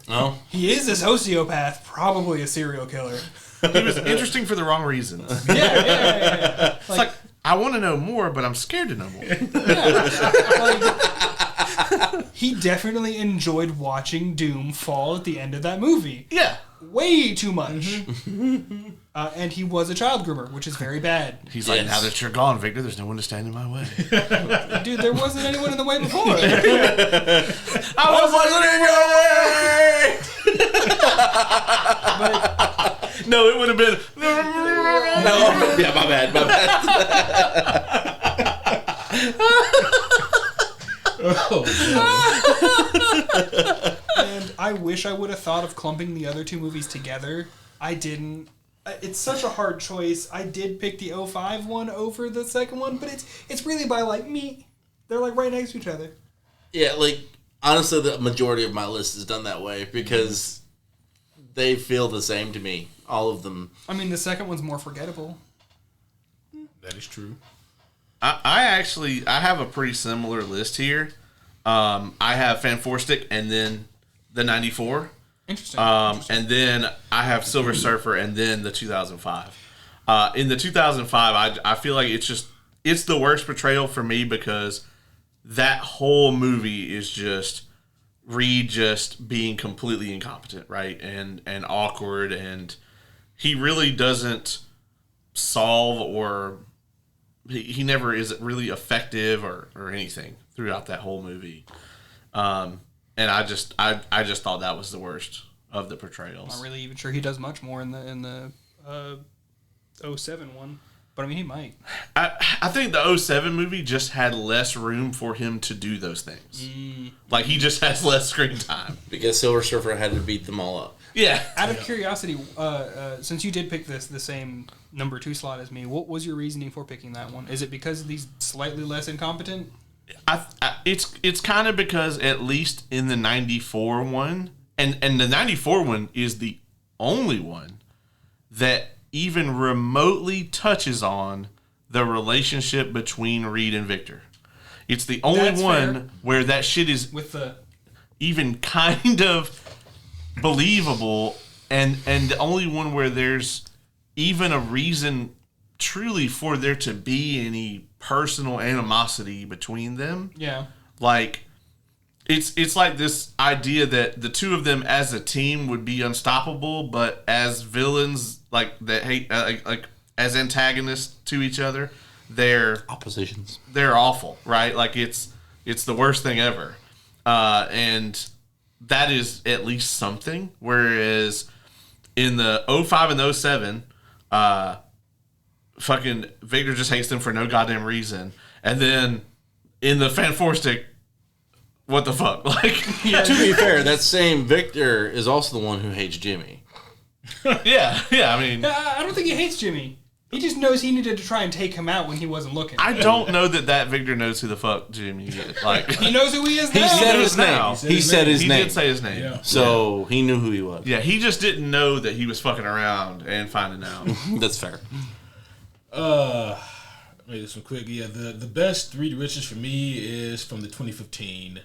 Oh? He is a sociopath, probably a serial killer. He was interesting for the wrong reasons. Yeah. It's like, I want to know more, but I'm scared to know more. He definitely enjoyed watching Doom fall at the end of that movie. Yeah. Way too much. And he was a child groomer, which is very bad. He's like, now that you're gone, Victor, there's no one to stand in my way. Dude, there wasn't anyone in the way before. I wasn't in your way! No, it would have been... No. Yeah, my bad. And I wish I would have thought of clumping the other 2 movies together. I didn't. It's such a hard choice. I did pick the 05 one over the second one, but it's really by like me. They're like right next to each other. Yeah, like, honestly, the majority of my list is done that way because they feel the same to me. All of them. I mean, the second one's more forgettable. That is true. I have a pretty similar list here. I have Fan4stic and then the 94. Interesting. And then I have Silver Surfer and then the 2005. In the 2005, I feel like it's the worst portrayal for me because that whole movie is just Reed just being completely incompetent, right? And awkward, and he really doesn't solve, or he never is really effective or anything throughout that whole movie. And I just thought that was the worst of the portrayals. I'm not really even sure he does much more in the 07 one. But I mean, he might. I think the 07 movie just had less room for him to do those things. Like, he just has less screen time. Because Silver Surfer had to beat them all up. Yeah. Out of curiosity, since you did pick the same number 2 slot as me, what was your reasoning for picking that one? Is it because he's slightly less incompetent? It's kind of because, at least in the 94 one, and the 94 one is the only one that even remotely touches on the relationship between Reed and Victor. It's the only one where that shit is with the even kind of believable, and the only one where there's even a reason truly for there to be any personal animosity between them. Yeah. Like, it's like this idea that the two of them as a team would be unstoppable, but as villains, like, that hate, like as antagonists to each other, they're oppositions. They're awful, right? Like, it's the worst thing ever, and that is at least something. Whereas in the 05 and 07, fucking Victor just hates them for no goddamn reason, and then in the Fan4stic, what the fuck? Like, to be fair, that same Victor is also the one who hates Jimmy. yeah. I mean, I don't think he hates Jimmy. He just knows he needed to try and take him out when he wasn't looking. I don't know that Victor knows who the fuck Jimmy is. Like, he knows who he is now. He said his name. now. He said his name. He did say his name. Yeah. So he knew who he was. Yeah, he just didn't know that he was fucking around and finding out. That's fair. Maybe some quick. Yeah, the best Reed Richards for me is from the 2015.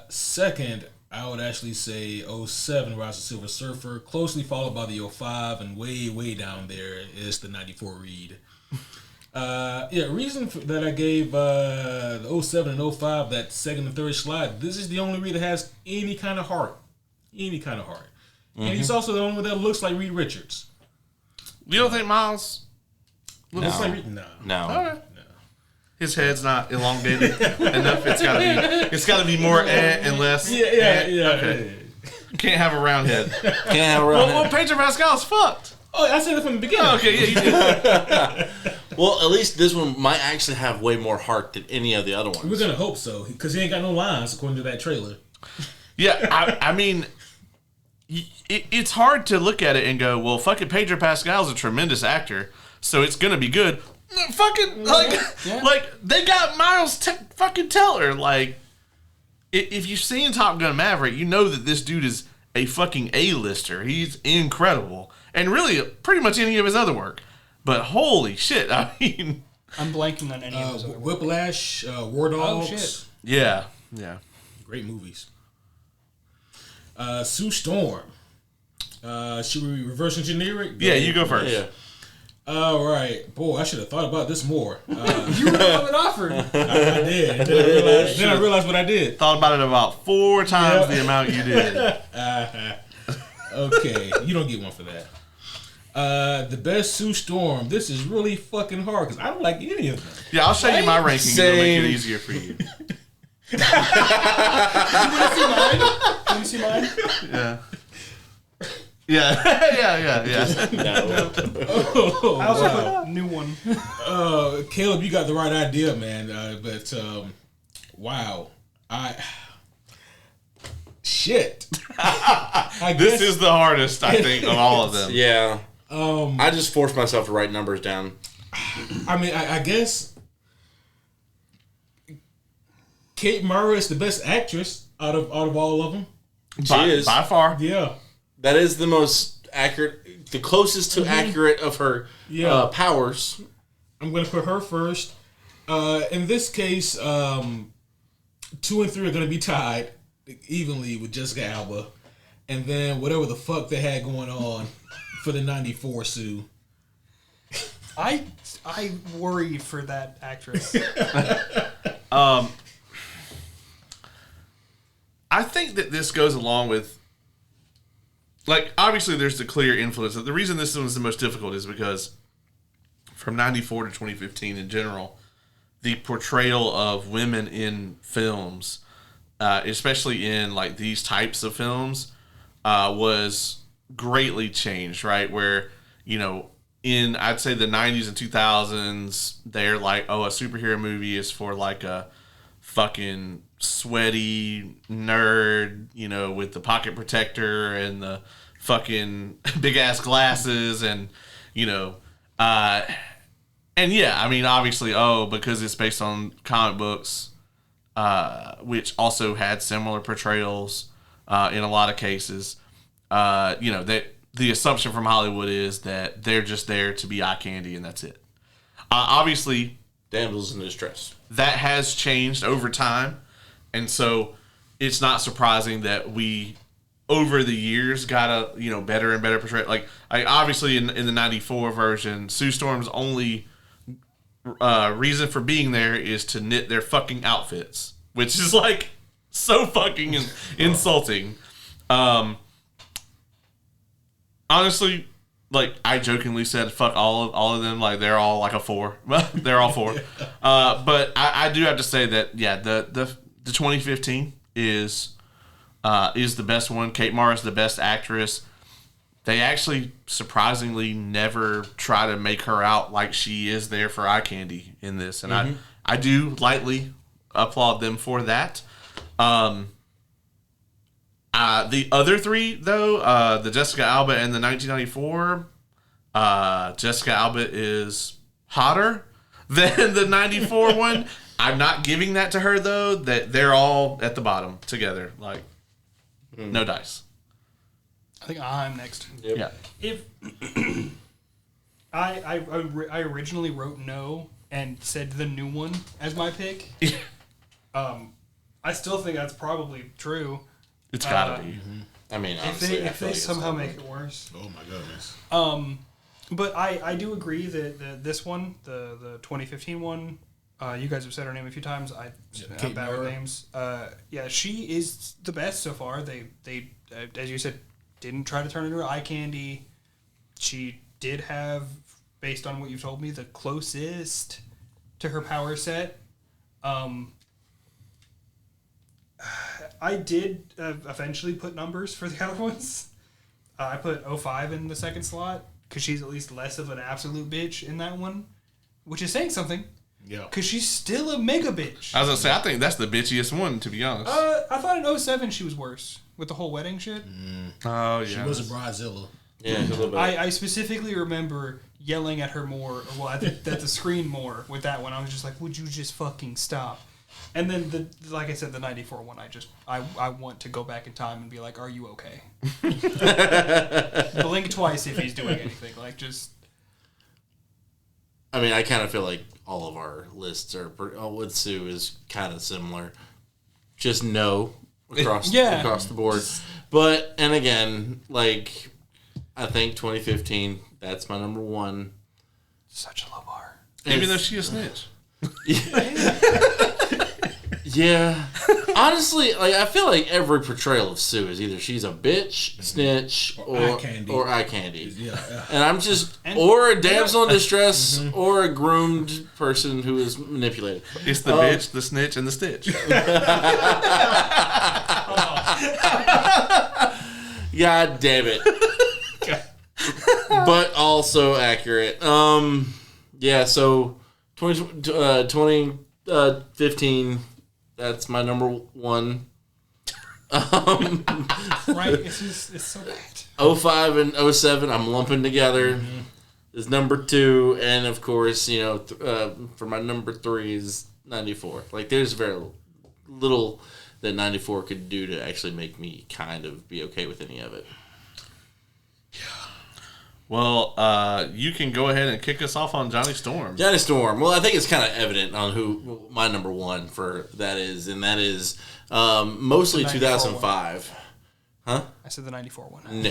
Second, I would actually say 07, Rise of Silver Surfer, closely followed by the 05, and way down there is the 94 Reed. Reason that I gave the 07 and 05 that second and third slot, this is the only Reed that has any kind of heart. Mm-hmm. And he's also the only one that looks like Reed Richards. You don't think Miles looks like Reed? No. All right. His head's not elongated enough. It's got to be more and less. Yeah. Okay. Can't have a round head. Can't have a round head. Well, Pedro Pascal's fucked. Oh, I said that from the beginning. Oh, okay, yeah, you did. Well, at least this one might actually have way more heart than any of the other ones. We're gonna hope so, because he ain't got no lines according to that trailer. Yeah, I mean, it's hard to look at it and go, well, fucking Pedro Pascal's a tremendous actor, so it's gonna be good. Fucking like they got Miles fucking Teller. Like, if you've seen Top Gun Maverick, you know that this dude is a fucking A-lister. He's incredible, and really pretty much any of his other work. But holy shit, I mean, I'm blanking on any of his other work. Whiplash, War Dogs. Oh shit. yeah, Great movies. Sue Storm. Should we reverse engineer it? yeah. You go first. Yeah. All right, boy, I should have thought about this more. You were the one that offered. I did. Then I realized what I did. Thought about it about 4 times the amount you did. Okay, you don't get one for that. The best Sue Storm. This is really fucking hard because I don't like any of them. Yeah, I'll show you my ranking. It'll make it easier for you. You want to see mine? Yeah. Yeah. No. Oh, I also put a new one. Caleb, you got the right idea, man. But wow, shit. This is the hardest, I think, of all of them. Yeah. I just forced myself to write numbers down. I mean, I guess Kate Mara is the best actress out of all of them. She is by far. Yeah. That is the most accurate, the closest to accurate of her powers. I'm going to put her first. In this case, 2 and 3 are going to be tied evenly with Jessica Alba. And then whatever the fuck they had going on for the 94 Sue. I worry for that actress. I think that this goes along with, like, obviously there's the clear influence. The reason this one was the most difficult is because from 94 to 2015 in general, the portrayal of women in films, especially in like these types of films, was greatly changed, right? Where, you know, in I'd say the 90s and 2000s, they're like, oh, a superhero movie is for like a fucking sweaty nerd, you know, with the pocket protector and the fucking big ass glasses and, you know, and yeah, I mean, obviously, because it's based on comic books, which also had similar portrayals in a lot of cases. You know, that the assumption from Hollywood is that they're just there to be eye candy and that's it. Obviously, damsels in distress. That has changed over time, and so it's not surprising that we, over the years, got a better and better portrayal. Like obviously in the '94 version, Sue Storm's only reason for being there is to knit their fucking outfits, which is like so fucking insulting. Honestly, like I jokingly said, fuck all of them. Like they're all like a 4. They're all 4. But I do have to say that the 2015 is the best one. Kate Mara is the best actress. They actually surprisingly never try to make her out like she is there for eye candy in this, and I do lightly applaud them for that. The other 3 though, the Jessica Alba and the 1994, Jessica Alba is hotter than the 94 one. I'm not giving that to her though. That they're all at the bottom together, like no dice. I think I'm next. Yep. Yeah. If I originally wrote no and said the new one as my pick, I still think that's probably true. It's gotta be. I mean, if they somehow make it worse. Oh my goodness. But I do agree that this one, the 2015 one, you guys have said her name a few times. I'm bad with names. Yeah, she is the best so far. They as you said, didn't try to turn into eye candy. She did have, based on what you've told me, the closest to her power set. I did eventually put numbers for the other ones. I put 05 in the second slot because she's at least less of an absolute bitch in that one, which is saying something. Yeah. Because she's still a mega bitch. I was gonna say, I think that's the bitchiest one, to be honest. I thought in 07 she was worse with the whole wedding shit. Oh yeah. She was a bridezilla. Yeah, a little bit. I specifically remember yelling at her more, at the screen more with that one. I was just like, would you just fucking stop? And then like I said, the 94 one, I want to go back in time and be like, are you okay? Blink twice if he's doing anything. Like just. I mean, I kind of feel like all of our lists are with Sue is kind of similar. Just no across the board. But and again, like I think 2015, that's my number 1. Such a low bar. Even though she's a snitch. Yeah. Honestly, like I feel like every portrayal of Sue is either she's a bitch, snitch, or eye candy. Yeah. And I'm just or a damsel in distress or a groomed person who is manipulated. It's the bitch, the snitch, and the stitch. God damn it. But also accurate. Yeah, so 2015, that's my number 1. Right? It's so bad. 05 and 07, I'm lumping together. Is number 2, and of course, for my number 3 is 94. Like, there's very little that 94 could do to actually make me kind of be okay with any of it. Yeah. Well, you can go ahead and kick us off on Johnny Storm. Johnny Storm. Well, I think it's kind of evident on who my number 1 for that is, and that is mostly 2005. Huh? I said the 94 one. No.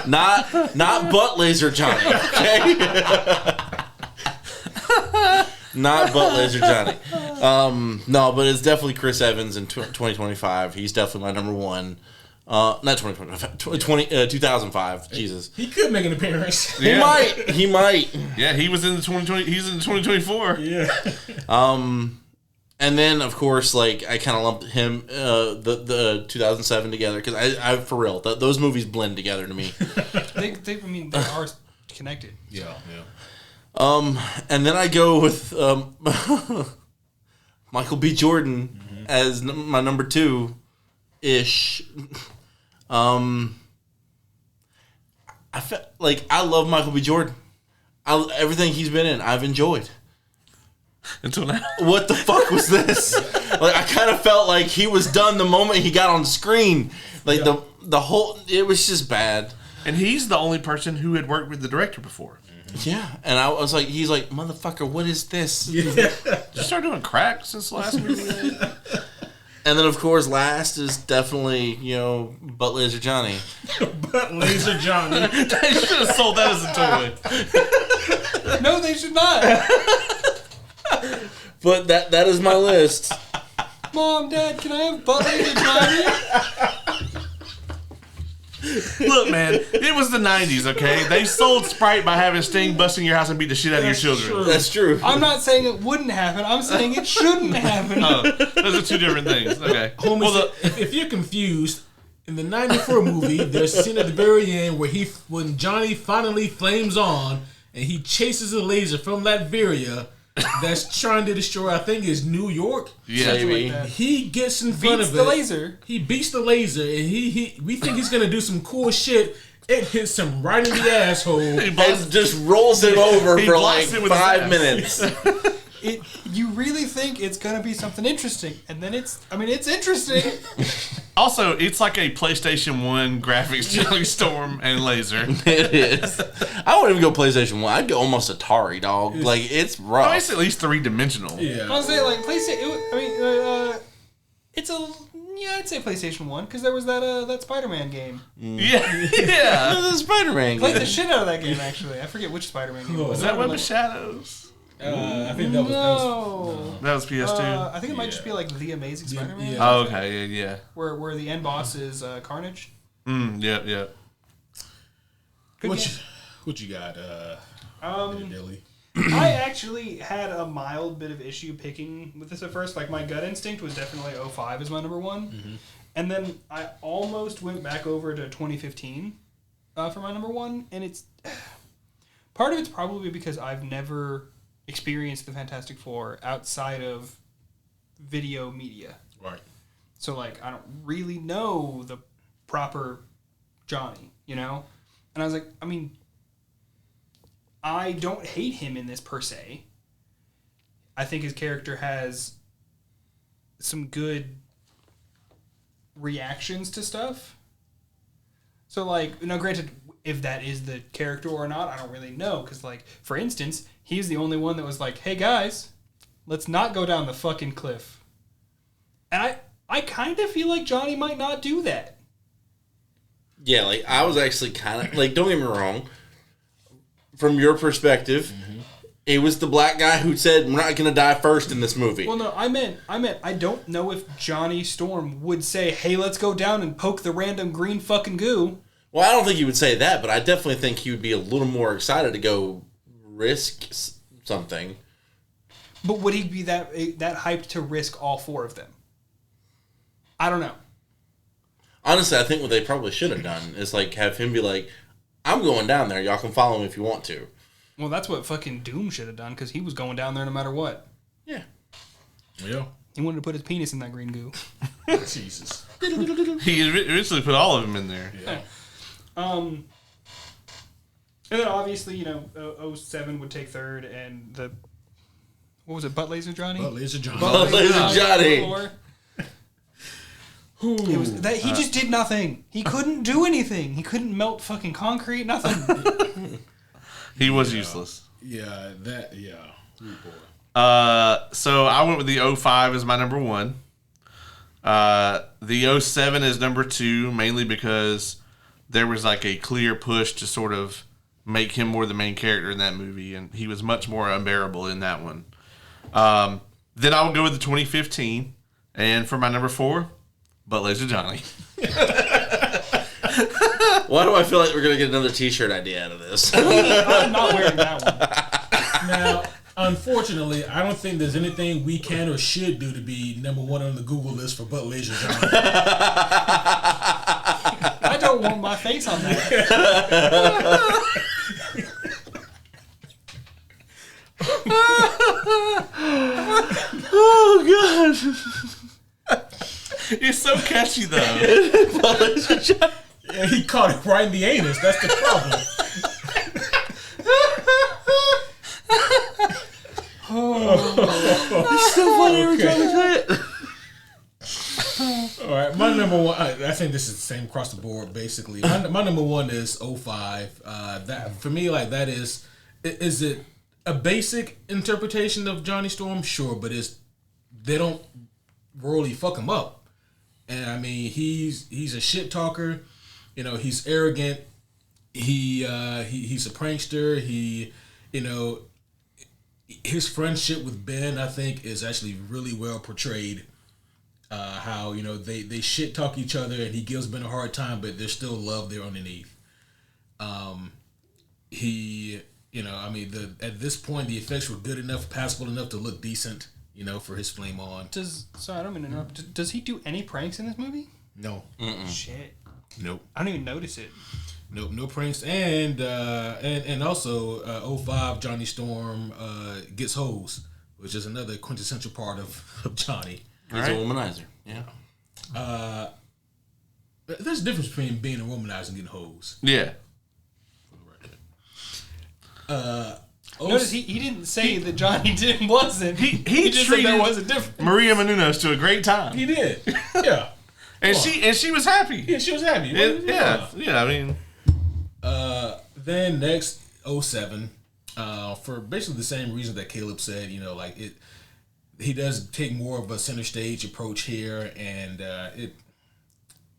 not butt laser Johnny, okay? Not butt laser Johnny. No, but it's definitely Chris Evans in 2025. He's definitely my number one. Not 2025, 2005. Jesus. He could make an appearance. He might. Yeah, he was in the 2020. He's in the 2024. Yeah. And then of course, like I kind of lumped him, the 2007 together because I for real those movies blend together to me. they are connected. Yeah. And then I go with Michael B. Jordan as my number 2 ish. I felt like I love Michael B. Jordan. Everything he's been in, I've enjoyed. Until now. What the fuck was this? Like I kind of felt like he was done the moment he got on screen. Like the whole, it was just bad. And he's the only person who had worked with the director before. Yeah, and I was like, he's like, motherfucker, what is this? Yeah. Just started doing crack since the last movie. And then, of course, last is definitely, Butt Laser Johnny. Butt Laser Johnny. They should have sold that as a toy. No, they should not. But that is my list. Mom, Dad, can I have Butt Laser Johnny? Look, man, it was the 90s, okay? They sold Sprite by having Sting busting your house and beat the shit out of your children. True. That's true. I'm not saying it wouldn't happen. I'm saying it shouldn't happen. Oh, those are two different things. Okay. Homies, Well, if you're confused, in the 94 movie, there's a scene at the very end where when Johnny finally flames on and he chases a laser from Latveria that's trying to destroy, I think, is New York. yeah, Maybe. Like that. He gets in front Beats of the it. laser. He beats the laser, and we think he's gonna do some cool shit. It hits him right in the asshole. And just rolls him over He for blocks like it with his 5 ass. minutes. You really think it's gonna be something interesting, and then it's interesting. Also, it's like a PlayStation 1 graphics jelly storm and laser. It is. I wouldn't even go PlayStation 1. I'd go almost Atari, dog. Like, it's rough. Oh, it's at least 3-dimensional. Yeah. I was saying like PlayStation. I'd say PlayStation 1 because there was that Spider-Man game. Yeah. Yeah. The Spider-Man Played the game. shit out of that game actually. I forget which Spider-Man game it was. Is that Web of Shadows? I think that was. No. That was PS2. I think it might just be like The Amazing Spider-Man. yeah. Oh, okay. Yeah. Where the end boss is Carnage. Yep. Good game. What you got, Dilly? I actually had a mild bit of issue picking with this at first. Like, my gut instinct was definitely 05 as my number one. Mm-hmm. And then I almost went back over to 2015 for my number one. And it's... Part of it's probably because I've never experienced the Fantastic Four outside of video media. Right. So, like, I don't really know the proper Johnny, you know? And I was like, I mean... I don't hate him in this per se. I think his character has some good reactions to stuff. So, like, now granted, if that is the character or not, I don't really know. Because, like, for instance, he's the only one that was like, hey, guys, let's not go down the fucking cliff. And I kind of feel like Johnny might not do that. Yeah, like, I was actually kind of... Like, don't get me wrong. From your perspective, it was the black guy who said, we're not going to die first in this movie. Well, no, I meant, I don't know if Johnny Storm would say, hey, let's go down and poke the random green fucking goo. Well, I don't think he would say that, but I definitely think he would be a little more excited to go risk something. But would he be that hyped to risk all four of them? I don't know. Honestly, I think what they probably should have done is, like, have him be like, I'm going down there. Y'all can follow me if you want to. Well, that's what fucking Doom should have done, because he was going down there no matter what. Yeah. Yeah. He wanted to put his penis in that green goo. Jesus. He originally put all of them in there. Yeah. And then obviously, you know, 07 would take third, and the... What was it, Butt Laser Johnny? Butt Laser Johnny. Butt Laser Johnny. It was that he just did nothing. He couldn't do anything. He couldn't melt fucking concrete. Nothing. He was useless. Yeah, Rude boy. So I went with the 05 as my number one. The 07 is number two, mainly because there was like a clear push to sort of make him more the main character in that movie, and he was much more unbearable in that one. Then I would go with the 2015. And for my number 4, Butt Laser Johnny. Why do I feel like we're going to get another t-shirt idea out of this? I'm not wearing that one. Now, unfortunately, I don't think there's anything we can or should do to be number 1 on the Google list for Butt Laser Johnny. I don't want my face on that. Oh, God. It's so catchy, though. Yeah, he caught it right in the anus. That's the problem. It's so funny every time I say it. All right, my number 1. I think this is the same across the board, basically. My number 1 is 05. That for me, like that is it a basic interpretation of Johnny Storm? Sure, but they don't really fuck him up. And I mean, he's a shit talker. You know, he's arrogant. He's a prankster. His friendship with Ben, I think, is actually really well portrayed. How they shit talk each other, and he gives Ben a hard time, but there's still love there underneath. At this point, the effects were good enough, passable enough to look decent. For his flame on. Sorry, I don't mean to interrupt. Does he do any pranks in this movie? No. Shit. Nope. I don't even notice it. Nope. No pranks. And also 05 Johnny Storm gets hoes, which is another quintessential part of Johnny. He's a womanizer. Yeah. There's a difference between being a womanizer and getting hoes. Yeah. Notice he didn't say that Johnny wasn't. He just treated said there was a difference. Maria Menounos to a great time. He did. Yeah. And she was happy. Yeah, she was happy. Yeah. I mean. Then next 07, for basically the same reason that Caleb said, he does take more of a center stage approach here, and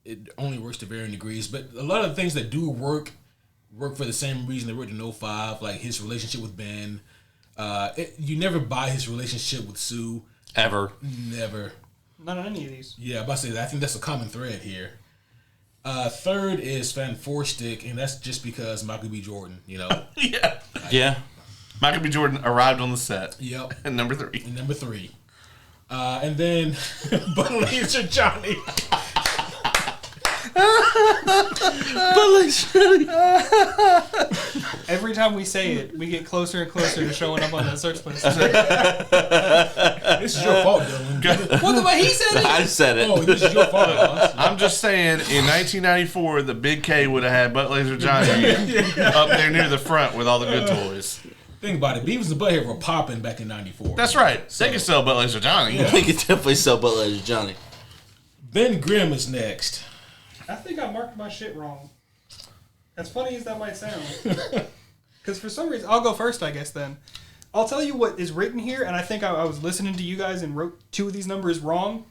it only works to varying degrees. But a lot of the things that do work for the same reason they worked in 05, like his relationship with Ben. You never buy his relationship with Sue. Ever. Never. Not on any of these. Yeah, I'm about to say that. I think that's a common thread here. Third is Fan4stic, and that's just because Michael B. Jordan, Yeah. Yeah. Michael B. Jordan arrived on the set. Yep. And number 3. And then Butt Laser Johnny. Every time we say it, we get closer and closer to showing up on that search list. This is your fault, Dylan. What the way he said it? I said it. Oh, this is your fault, Ross. I'm just saying, in 1994, the Big K would have had Butt Laser Johnny up there near the front with all the good toys. Think about it. Beavis and Butthead were popping back in 94. That's right. They can sell Butt Laser Johnny. Yeah. They could definitely sell Butt Laser Johnny. Ben Grimm is next. I think I marked my shit wrong. As funny as that might sound. Because for some reason, I'll go first, I guess, then. I'll tell you what is written here, and I think I was listening to you guys and wrote 2 of these numbers wrong.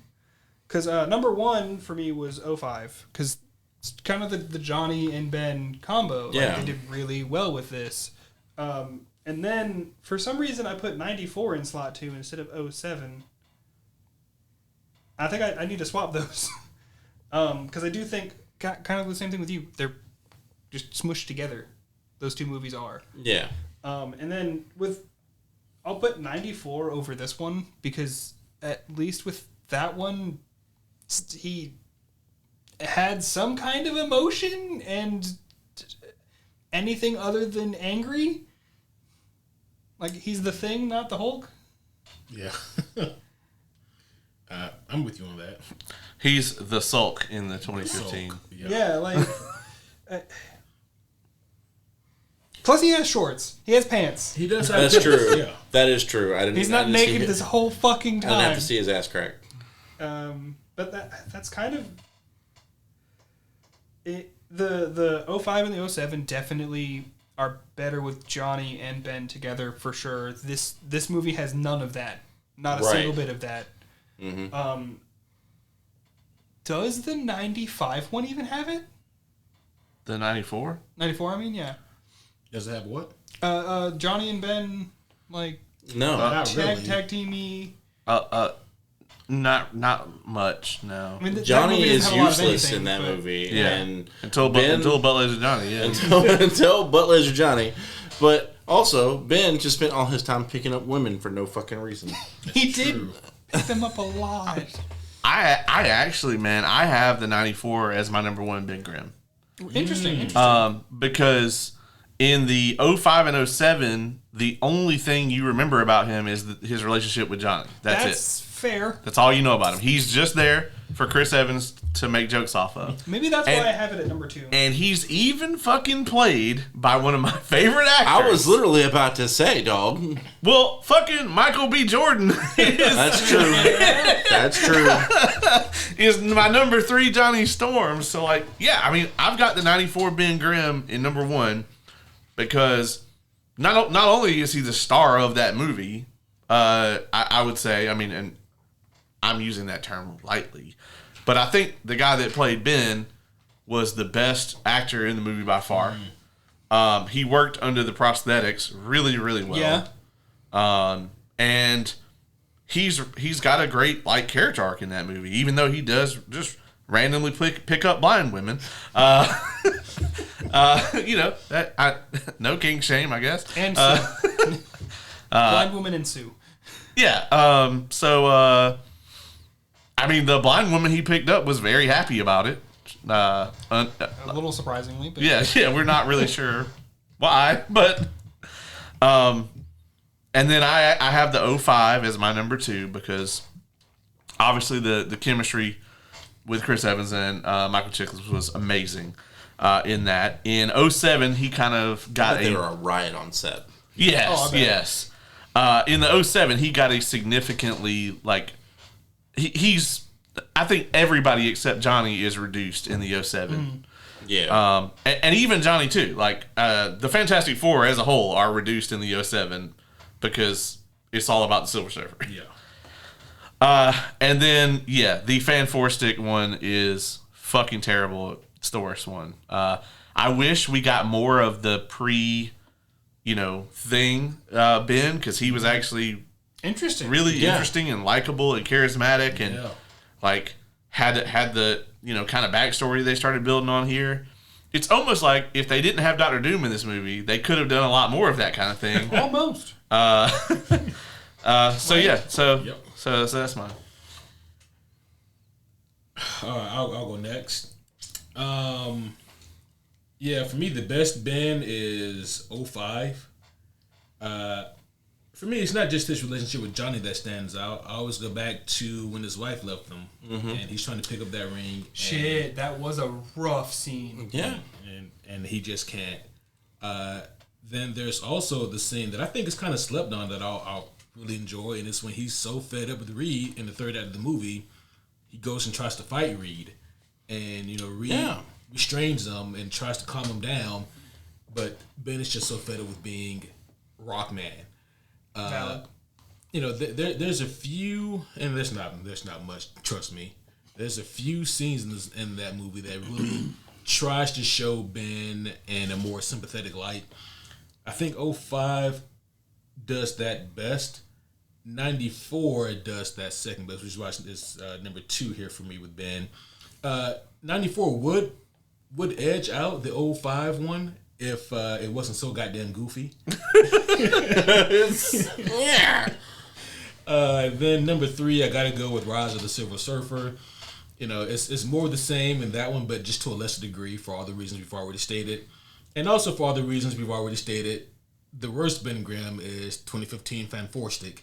Because number 1 for me was 05. Because it's kind of the Johnny and Ben combo. Like, yeah. they did really well with this. And then, for some reason, I put 94 in slot 2 instead of 07. I think I need to swap those. Because I do think, kind of the same thing with you, they're just smushed together. Those 2 movies are. Yeah. And then I'll put 94 over this one, because at least with that one, he had some kind of emotion, and anything other than angry. Like, he's the Thing, not the Hulk. Yeah. I'm with you on that. He's the Sulk in the 2015. Sulk, Yeah, like... Plus, he has shorts. He has pants. He does have That's true. Yeah. That is true. He's not naked this whole fucking time. I didn't have to see his ass crack. But that's kind of... it. The 05 and the 07 definitely are better with Johnny and Ben together, for sure. This movie has none of that. Not a single bit of that. Mm-hmm. Does the 95 one even have it? The 94? 94, I mean, yeah. Does it have what? Johnny and Ben, like... No. Not really. Tag teamy. Not much. No. I mean, Johnny is have a lot of useless anything, in that but- movie. Yeah. And Until Butt Laser Johnny. Yeah. until Butt Laser Johnny. But also, Ben just spent all his time picking up women for no fucking reason. He did pick them up a lot. I actually, man, I have the 94 as my number one Ben Grimm. Interesting. Because in the 05 and 07, the only thing you remember about him is his relationship with Johnny. That's it. Fair. That's all you know about him. He's just there for Chris Evans to make jokes off of. Maybe that's why I have it at number 2. And he's even fucking played by one of my favorite actors. I was literally about to say, dog. Well, fucking Michael B. Jordan That's true. That's true. is my number 3 Johnny Storm. So, like, yeah, I mean, I've got the 94 Ben Grimm in number 1 because not only is he the star of that movie, I would say, I mean, and I'm using that term lightly, but I think the guy that played Ben was the best actor in the movie by far. He worked under the prosthetics really, really well. Yeah. And he's got a great like character arc in that movie, even though he does just randomly pick up blind women. You know, no king shame, I guess. And Sue. Blind woman and Sue. Yeah. So, I mean, the blind woman he picked up was very happy about it. A little surprisingly. But Yeah, we're not really sure why, but and then I have the 05 as my number 2 because obviously the chemistry with Chris Evans and Michael Chiklis was amazing in that. In 07, he kind of got They were a riot on set. Yes, yes. In the 07, he got a significantly, like, he's, I think everybody except Johnny is reduced in the 07. Yeah. And even Johnny, too. Like, the Fantastic Four as a whole are reduced in the 07 because it's all about the Silver Surfer. Yeah. And then, yeah, the Fan4stic one is fucking terrible. It's the worst one. I wish we got more of the thing, Ben, because he was actually interesting, really interesting and likable and charismatic, and like had the kind of backstory they started building on here. It's almost like if they didn't have Doctor Doom in this movie, they could have done a lot more of that kind of thing. Almost. So that's mine. I'll go next. Yeah, for me, the best Ben is 05. For me, it's not just his relationship with Johnny that stands out. I always go back to when his wife left him, and he's trying to pick up that ring. Shit, that was a rough scene. Yeah. And he just can't. Then there's also the scene that I think is kind of slept on that I'll really enjoy, and it's when he's so fed up with Reed in the third act of the movie, he goes and tries to fight Reed. And, Reed restrains him and tries to calm him down, but Ben is just so fed up with being Rockman. Valid. There's a few, and there's not much. Trust me, there's a few scenes in that movie that really tries to show Ben in a more sympathetic light. I think 05 does that best. 94 does that second best, which is why it's number 2 here for me with Ben. 94 would edge out the 05 one if it wasn't so goddamn goofy. Yeah. Then number 3, I gotta go with Rise of the Silver Surfer. It's more the same in that one, but just to a lesser degree for all the reasons we've already stated. And also for all the reasons we've already stated, the worst Ben Grimm is 2015 Fan4stic.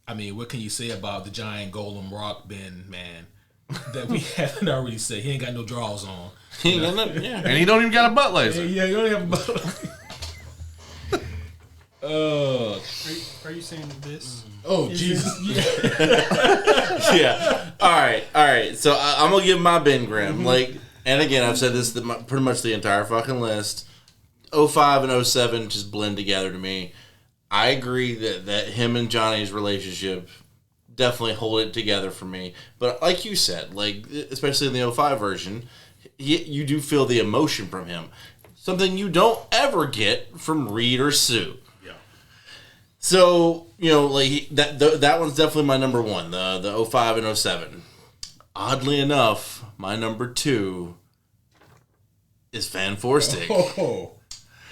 I mean, what can you say about the giant golem rock Ben, man, that we haven't already said? He ain't got no draws on. He ain't got nothing, yeah. And he don't even got a butt laser. Yeah, you don't have a butt. Are you saying this? Oh, Jesus. Yeah. All right. So I'm gonna give my Ben Grimm. And again, I've said this pretty much the entire fucking list. 05 and 07 just blend together to me. I agree that him and Johnny's relationship definitely hold it together for me. But like you said, especially in the 05 version, you do feel the emotion from him. Something you don't ever get from Reed or Sue. So, like that one's definitely my number one, the 05 and 07. Oddly enough, my number 2 is Fan4stic. Oh,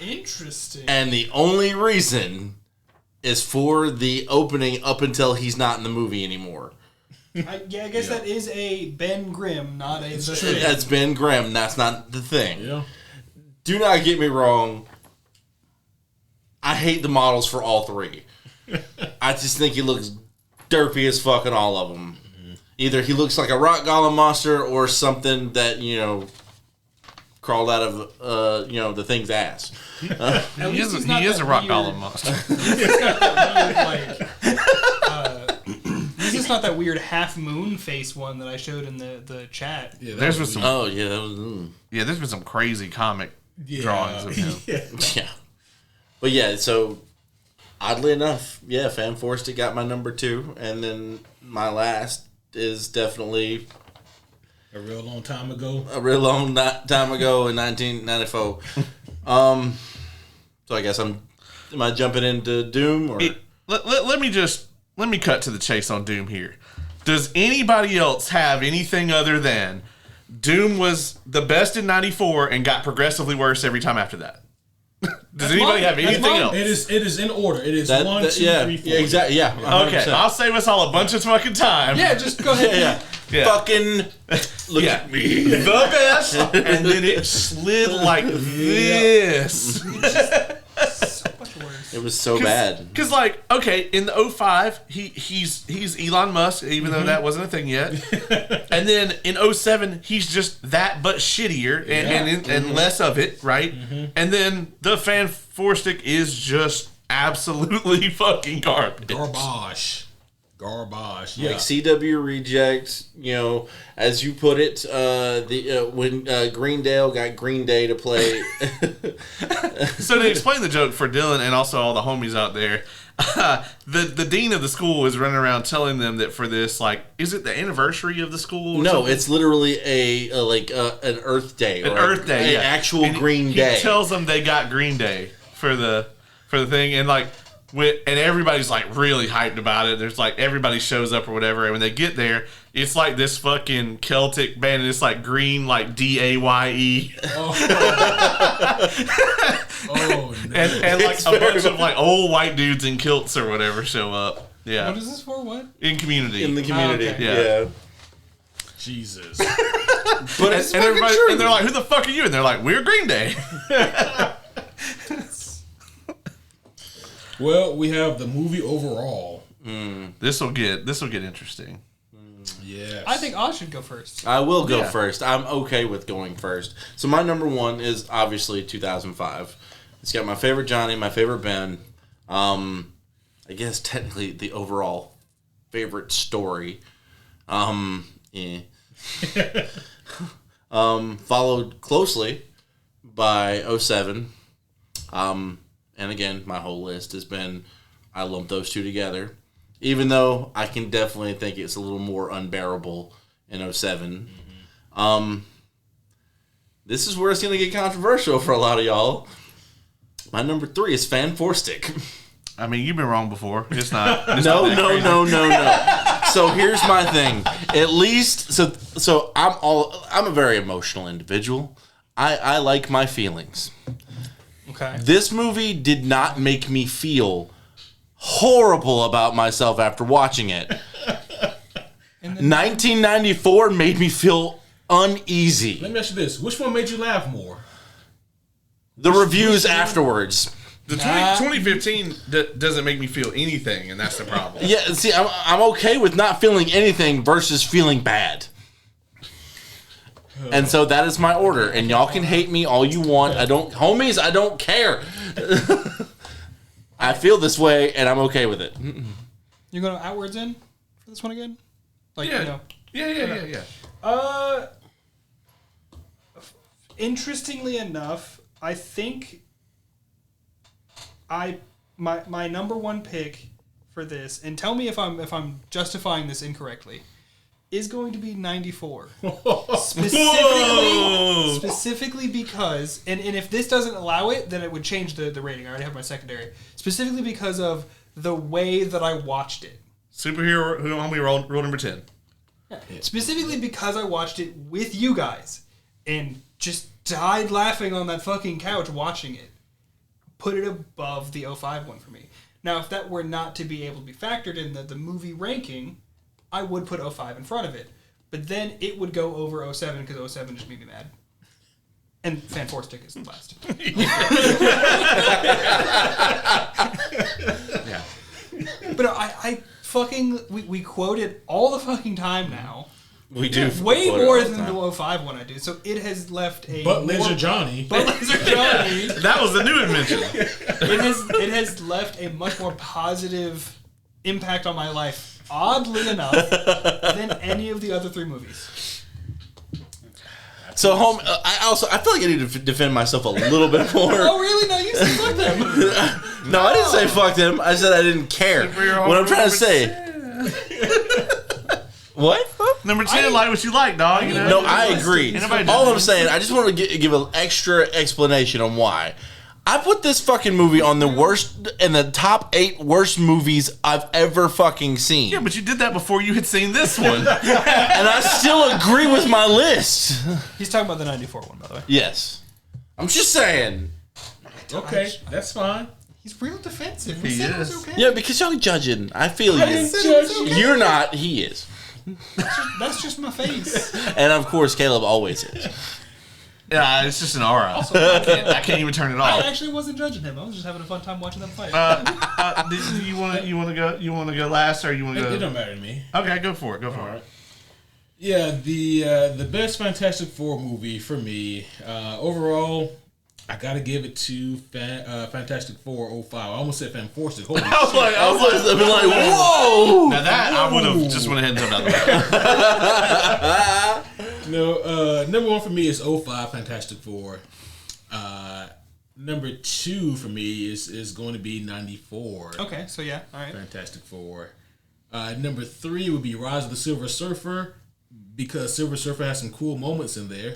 interesting. And the only reason is for the opening up until he's not in the movie anymore. I guess that is a Ben Grimm, not a the thing. That's Ben Grimm. That's not the thing. yeah. Do not get me wrong. I hate the models for all 3. I just think he looks derpy as fuck in all of them. Mm-hmm. Either he looks like a rock golem monster or something that, crawled out of, the thing's ass. He is a rock golem monster. He's just not that weird half moon face one that I showed in the chat. Yeah, there's been some. Oh yeah, that was. Yeah, there's been some crazy comic drawings of him. Yeah. But yeah, so oddly enough, Fan4stic got my number 2, and then my last is definitely a real long time ago. A real long time ago in 1994. So I guess am I jumping into Doom or? Let me cut to the chase on Doom here. Does anybody else have anything other than Doom was the best in 94 and got progressively worse every time after that? Does anybody have anything else? It is in order. It is 1, 2, 3, 4. Yeah, exactly. Yeah. 100%. Okay, I'll save us all a bunch of fucking time. Yeah, just go ahead. Yeah. Fucking look at me. The best. And then it slid like this. So much worse. It was so bad. Because, in the 05, he's Elon Musk, even though that wasn't a thing yet. And then in 07, he's just that but shittier and less of it, right? Mm-hmm. And then the Fan4stic is just absolutely fucking garbage. Garbage. Yeah. Like CW Reject, as you put it, when Greendale got Green Day to play. So to explain the joke for Dylan and also all the homies out there, the dean of the school is running around telling them that for this, is it the anniversary of the school? No, something? it's literally an Earth Day. Earth Day, an actual Green Day. He tells them they got Green Day for the thing, and and everybody's really hyped about it. There's everybody shows up or whatever, and when they get there, it's this fucking Celtic band, and it's green, DAYE. Oh, no. and a bunch of old white dudes in kilts or whatever show up. Yeah. What is this for? What? In Community. In the Community. Okay. Yeah. Jesus. But it's and everybody, true. and they're like, "Who the fuck are you?" And they're like, "We're Green Day." Well, we have the movie overall. This will get interesting. Yes. I think Oz should go first. I will go first. I'm okay with going first. So my number 1 is obviously 2005. It's got my favorite Johnny, my favorite Ben. I guess technically the overall favorite story. Followed closely by 07. And again, my whole list has been, I lumped those 2 together. Even though I can definitely think it's a little more unbearable in 07. Mm-hmm. This is where it's going to get controversial for a lot of y'all. My number 3 is Fan4stic. I mean, you've been wrong before. It's not. No. So here's my thing. At least, so I'm a very emotional individual. I like my feelings. Okay. This movie did not make me feel horrible about myself after watching it. 1994 made me feel uneasy. Let me ask you this. Which one made you laugh more? The reviews afterwards. The 2015 doesn't make me feel anything, and that's the problem. Yeah, see, I'm okay with not feeling anything versus feeling bad. And so that is my order. And y'all can hate me all you want. I don't care. I feel this way, and I'm okay with it. You're going outwards in for this one again? Yeah. Yeah. Interestingly enough, I think my number 1 pick for this, and tell me if I'm justifying this incorrectly, is going to be 94. Specifically because, and if this doesn't allow it, then it would change the rating. I already have my secondary. Specifically because of the way that I watched it. Superhero homie rule number 10. Specifically because I watched it with you guys and just died laughing on that fucking couch watching it. Put it above the 05 one for me. Now, if that were not to be able to be factored in the movie ranking, I would put 05 in front of it. But then it would go over 07 because 07 just made me mad. And Fan4stic is the last. Yeah. But I fucking... We quote it all the fucking time now. We do. Way more than the 05 one I do. So it has left a... But Laser Johnny. That was the new invention. It has left a much more positive impact on my life, oddly enough, than any of the other 3 movies. So, I feel like I need to defend myself a little bit more. Oh, really? No, you said fuck them. No, I didn't say fuck them. I said I didn't care. What I'm trying to say. What? Number 10, like what you like, dog. You know? No, I agree. All I'm saying, I just want to give an extra explanation on why. I put this fucking movie on the worst, in the top 8 worst movies I've ever fucking seen. Yeah, but you did that before you had seen this one. And I still agree with my list. He's talking about the 94 one, by the way. Yes. I'm just saying. Okay, that's fine. He's real defensive. He said is. It was okay. Yeah, because y'all judging. I feel I you. didn't say it was okay. You're not, he is. That's just my face. And of course, Caleb always is. Yeah, it's just an aura. I can't even turn it I off. actually wasn't judging him. I was just having a fun time watching them fight. Do you want to go last, or you want to go? It don't matter to me. Okay, go for it. Go for it. Yeah, the best Fantastic Four movie for me, overall, I gotta give it to Fantastic Four 05. I almost said Fan4stic. Holy shit. I was like, whoa! Now that I would have just went ahead and jumped out the way. No, number 1 for me is 05 Fantastic Four. Number 2 for me is going to be 94. Okay, so yeah, all right. Fantastic Four. Number 3 would be Rise of the Silver Surfer, because Silver Surfer has some cool moments in there.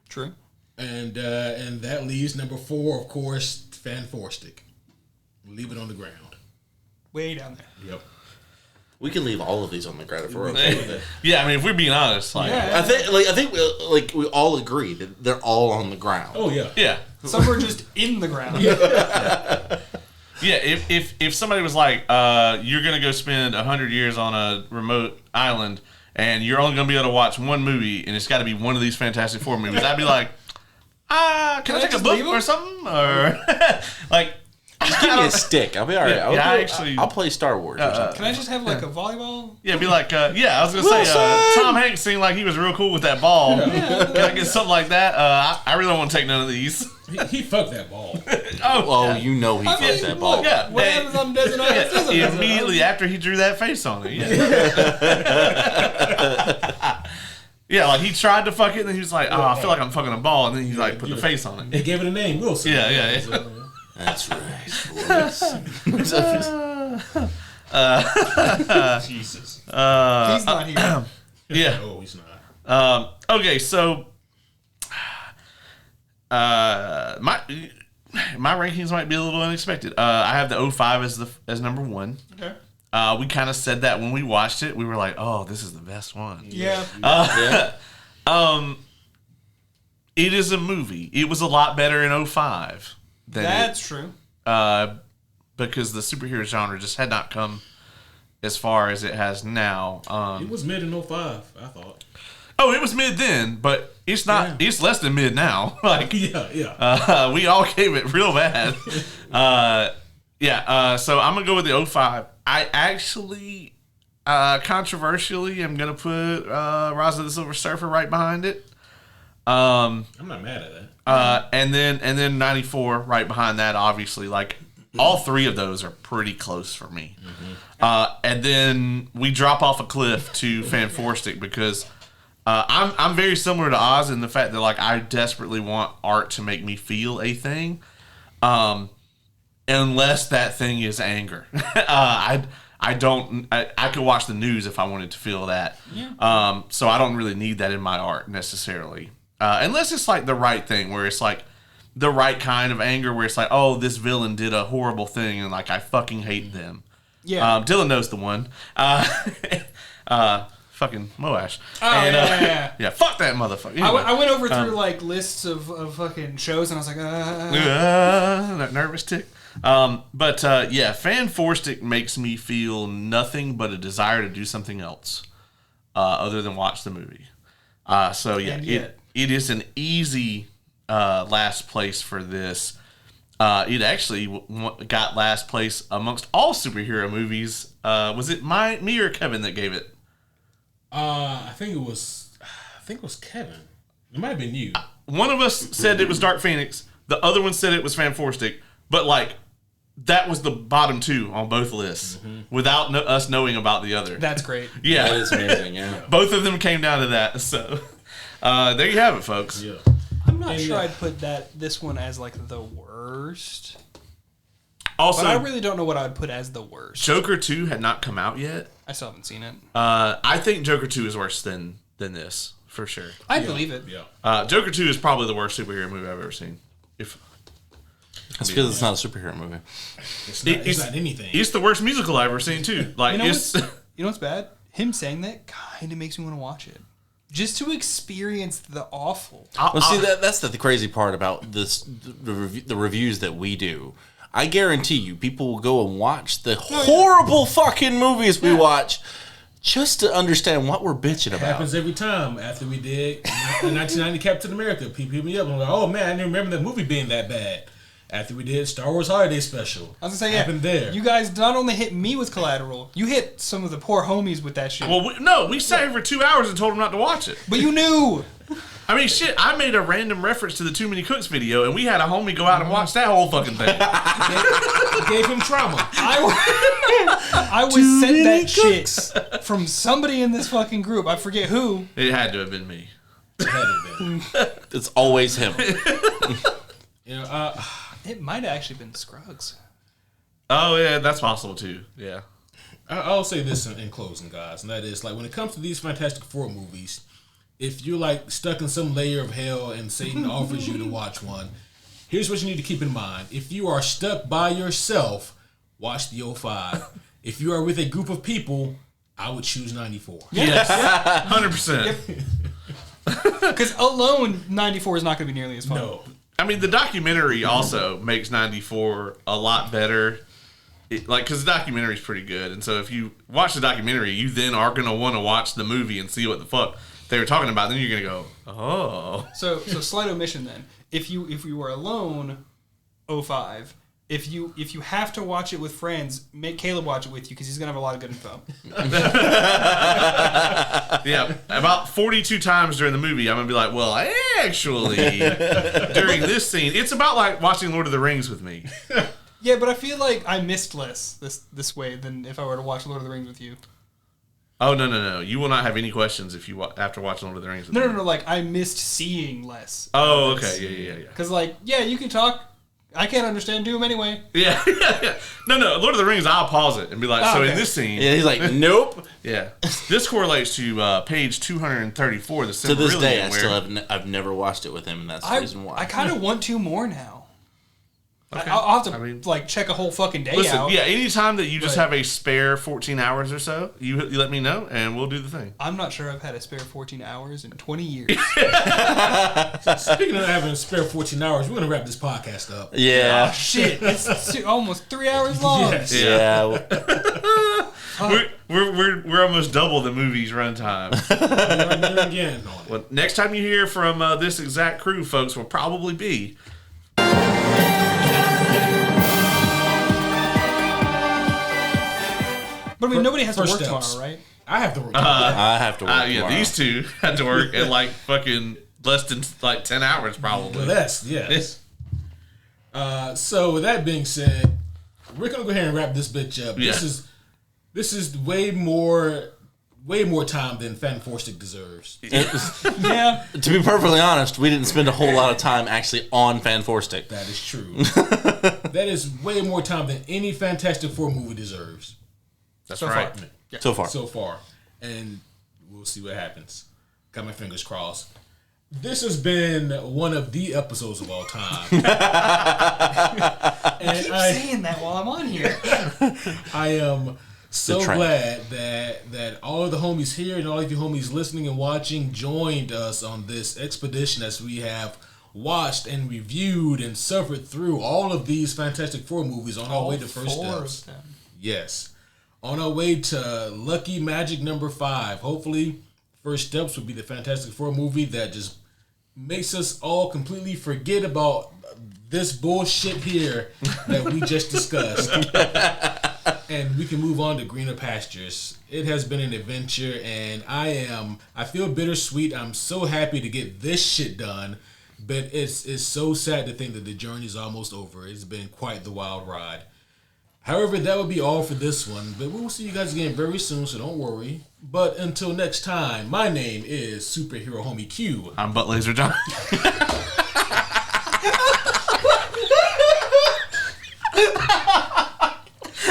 True. And that leaves number 4, of course, Fan4stic. Leave it on the ground. Way down there. Yep. We can leave all of these on the ground if we're okay with it. Yeah, I mean, if we're being honest, like, Yeah. I think we all agree that they're all on the ground. Oh yeah. yeah. Some are just in the ground. Yeah, if somebody was like, you're gonna go spend 100 years on a remote island and you're only gonna be able to watch one movie and it's got to be one of these Fantastic Four movies, I'd be like, can I take a book or something, or like, Just give me a stick. I'll be all right. I'll play Star Wars or something. Can I just have like a volleyball? yeah, be like, I was gonna say, Tom Hanks seemed like he was real cool with that ball. Can I get something like that? I really don't want to take none of these. He fucked that ball. You know he fucked that ball. Yeah, What happens on Desert Island? Desert Island. immediately after he drew that face on it. Yeah. Yeah, like he tried to fuck it, and then he was like, I feel like I'm fucking a ball, and then he like put the face on it. He gave it a name, Wilson. Yeah. That's right, boys. Jesus. He's not here. Yeah. Oh, he's not. Okay, so my rankings might be a little unexpected. I have the 05 as number 1. Okay. We kind of said that when we watched it. We were like, "Oh, this is the best one." Yeah. It is a movie. It was a lot better in 05 than That's true. because the superhero genre just had not come as far as it has now. It was mid in 05, I thought. Oh, it was mid then, but it's not. Yeah. It's less than mid now. Like, yeah. We all gave it real bad. So I'm gonna go with the 05. I actually, controversially, am gonna put Rise of the Silver Surfer right behind it. I'm not mad at that. And then 94 right behind that. Obviously, like all 3 of those are pretty close for me. Mm-hmm. And then we drop off a cliff to Fan4stic because I'm very similar to Oz in the fact that like I desperately want art to make me feel a thing. Unless that thing is anger. I could watch the news if I wanted to feel that. Yeah. So I don't really need that in my art necessarily. Unless it's like the right thing where it's like the right kind of anger where it's like, oh, this villain did a horrible thing and like I fucking hate them. Yeah. Dylan knows the one. Fucking Moash. Oh, yeah. Yeah, fuck that motherfucker. Anyway, I went over through like lists of fucking shows, and I was like, that nervous tick. But Fan4stic makes me feel nothing but a desire to do something else other than watch the movie. It is an easy last place for this. It actually got last place amongst all superhero movies. Was it me or Kevin that gave it? I think it was Kevin. It might have been you. One of us said it was Dark Phoenix. The other one said it was Fan4stic. But like, that was the bottom two on both lists without us knowing about the other. that's great. Yeah, That is amazing. Yeah. both of them came down to that. So there you have it, folks. Yeah. I'm not sure I'd put this one as like the worst. Also, But I really don't know what I would put as the worst. Joker 2 had not come out yet. I still haven't seen it. I think Joker 2 is worse than this, for sure. I believe it. Yeah. Joker 2 is probably the worst superhero movie I've ever seen. It's because it's not a superhero movie. It's not anything. It's the worst musical I've ever seen, too. Like, You know it's... You know what's bad? Him saying that kind of makes me want to watch it. Just to experience the awful. Well, see, that's the crazy part about this, the reviews that we do. I guarantee you, people will go and watch the horrible fucking movies we watch just to understand what we're bitching about. It happens every time. After we did 1990 Captain America, people hit me up and I'm like, oh man, I didn't remember that movie being that bad. After we did Star Wars Holiday Special. I was gonna say, happened there. You guys not only hit me with Collateral, you hit some of the poor homies with that shit. Well, we sat here for 2 hours and told them not to watch it. But you knew. I mean, shit, I made a random reference to the Too Many Cooks video, and we had a homie go out and watch that whole fucking thing. It gave him trauma. I was sent that shit from somebody in this fucking group. I forget who. It had to have been me. It had to have been. It's always him. It might have actually been Scruggs. Oh, yeah, that's possible, too. Yeah. I'll say this in closing, guys, and that is, like, when it comes to these Fantastic Four movies, if you're, like, stuck in some layer of hell and Satan offers you to watch one, here's what you need to keep in mind. If you are stuck by yourself, watch the 05. If you are with a group of people, I would choose 94. Yes. 100%. Because alone, 94 is not going to be nearly as fun. No. I mean, the documentary also makes 94 a lot better. Because the documentary is pretty good. And so if you watch the documentary, you then are going to want to watch the movie and see what the fuck they were talking about. Then you're going to go, oh. So slight omission then. If you were alone, 05. If you have to watch it with friends, make Caleb watch it with you because he's going to have a lot of good info. Yeah, about 42 times during the movie, I'm going to be like, well, actually, during this scene, it's about like watching Lord of the Rings with me. Yeah, but I feel like I missed less this way than if I were to watch Lord of the Rings with you. Oh, no. You will not have any questions if you after watching Lord of the Rings with me. No, like, I missed seeing less. Oh, okay, yeah. Because, like, yeah, you can talk. I can't understand Doom anyway. Yeah. No, Lord of the Rings, I'll pause it and be like, okay. In this scene... Yeah, he's like, nope. Yeah. This correlates to page 234, the To this day, where... I've never watched it with him, and that's the reason why. I kind of want to more now. Okay. I'll have to check a whole fucking day out. Yeah, anytime that you just have a spare 14 hours or so, you let me know, and we'll do the thing. I'm not sure I've had a spare 14 hours in 20 years. Speaking of having a spare 14 hours, we're going to wrap this podcast up. Yeah. Oh, shit. It's almost 3 hours long. Yes. Yeah. We're almost double the movie's runtime. Again. Well, next time you hear from this exact crew, folks, will probably be... But I mean, nobody has to work First tomorrow, steps. right? I have to work. I have to work tomorrow. These two had to work at like fucking less than like 10 hours probably. Less, yes. So with that being said, we're gonna go ahead and wrap this bitch up. Yeah. This is way more time than Fan4stic deserves. Yeah. To be perfectly honest, we didn't spend a whole lot of time actually on Fan4stic. That is true. That is way more time than any Fantastic Four movie deserves. That's So right. far. So far. So far. And we'll see what happens. Got my fingers crossed. This has been one of the episodes of all time. I keep saying that while I'm on here. I am so glad that all of the homies here and all of you homies listening and watching joined us on this expedition as we have watched and reviewed and suffered through all of these Fantastic Four movies on our way to First Steps. Yes. On our way to Lucky Magic number 5. Hopefully, First Steps will be the Fantastic Four movie that just makes us all completely forget about this bullshit here that we just discussed. And we can move on to greener pastures. It has been an adventure, and I feel bittersweet. I'm so happy to get this shit done, but it's so sad to think that the journey is almost over. It's been quite the wild ride. However, that will be all for this one, but we will see you guys again very soon, so don't worry. But until next time, my name is Superhero Homie Q. I'm Butt Laser John.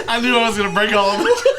I knew I was going to break all of it.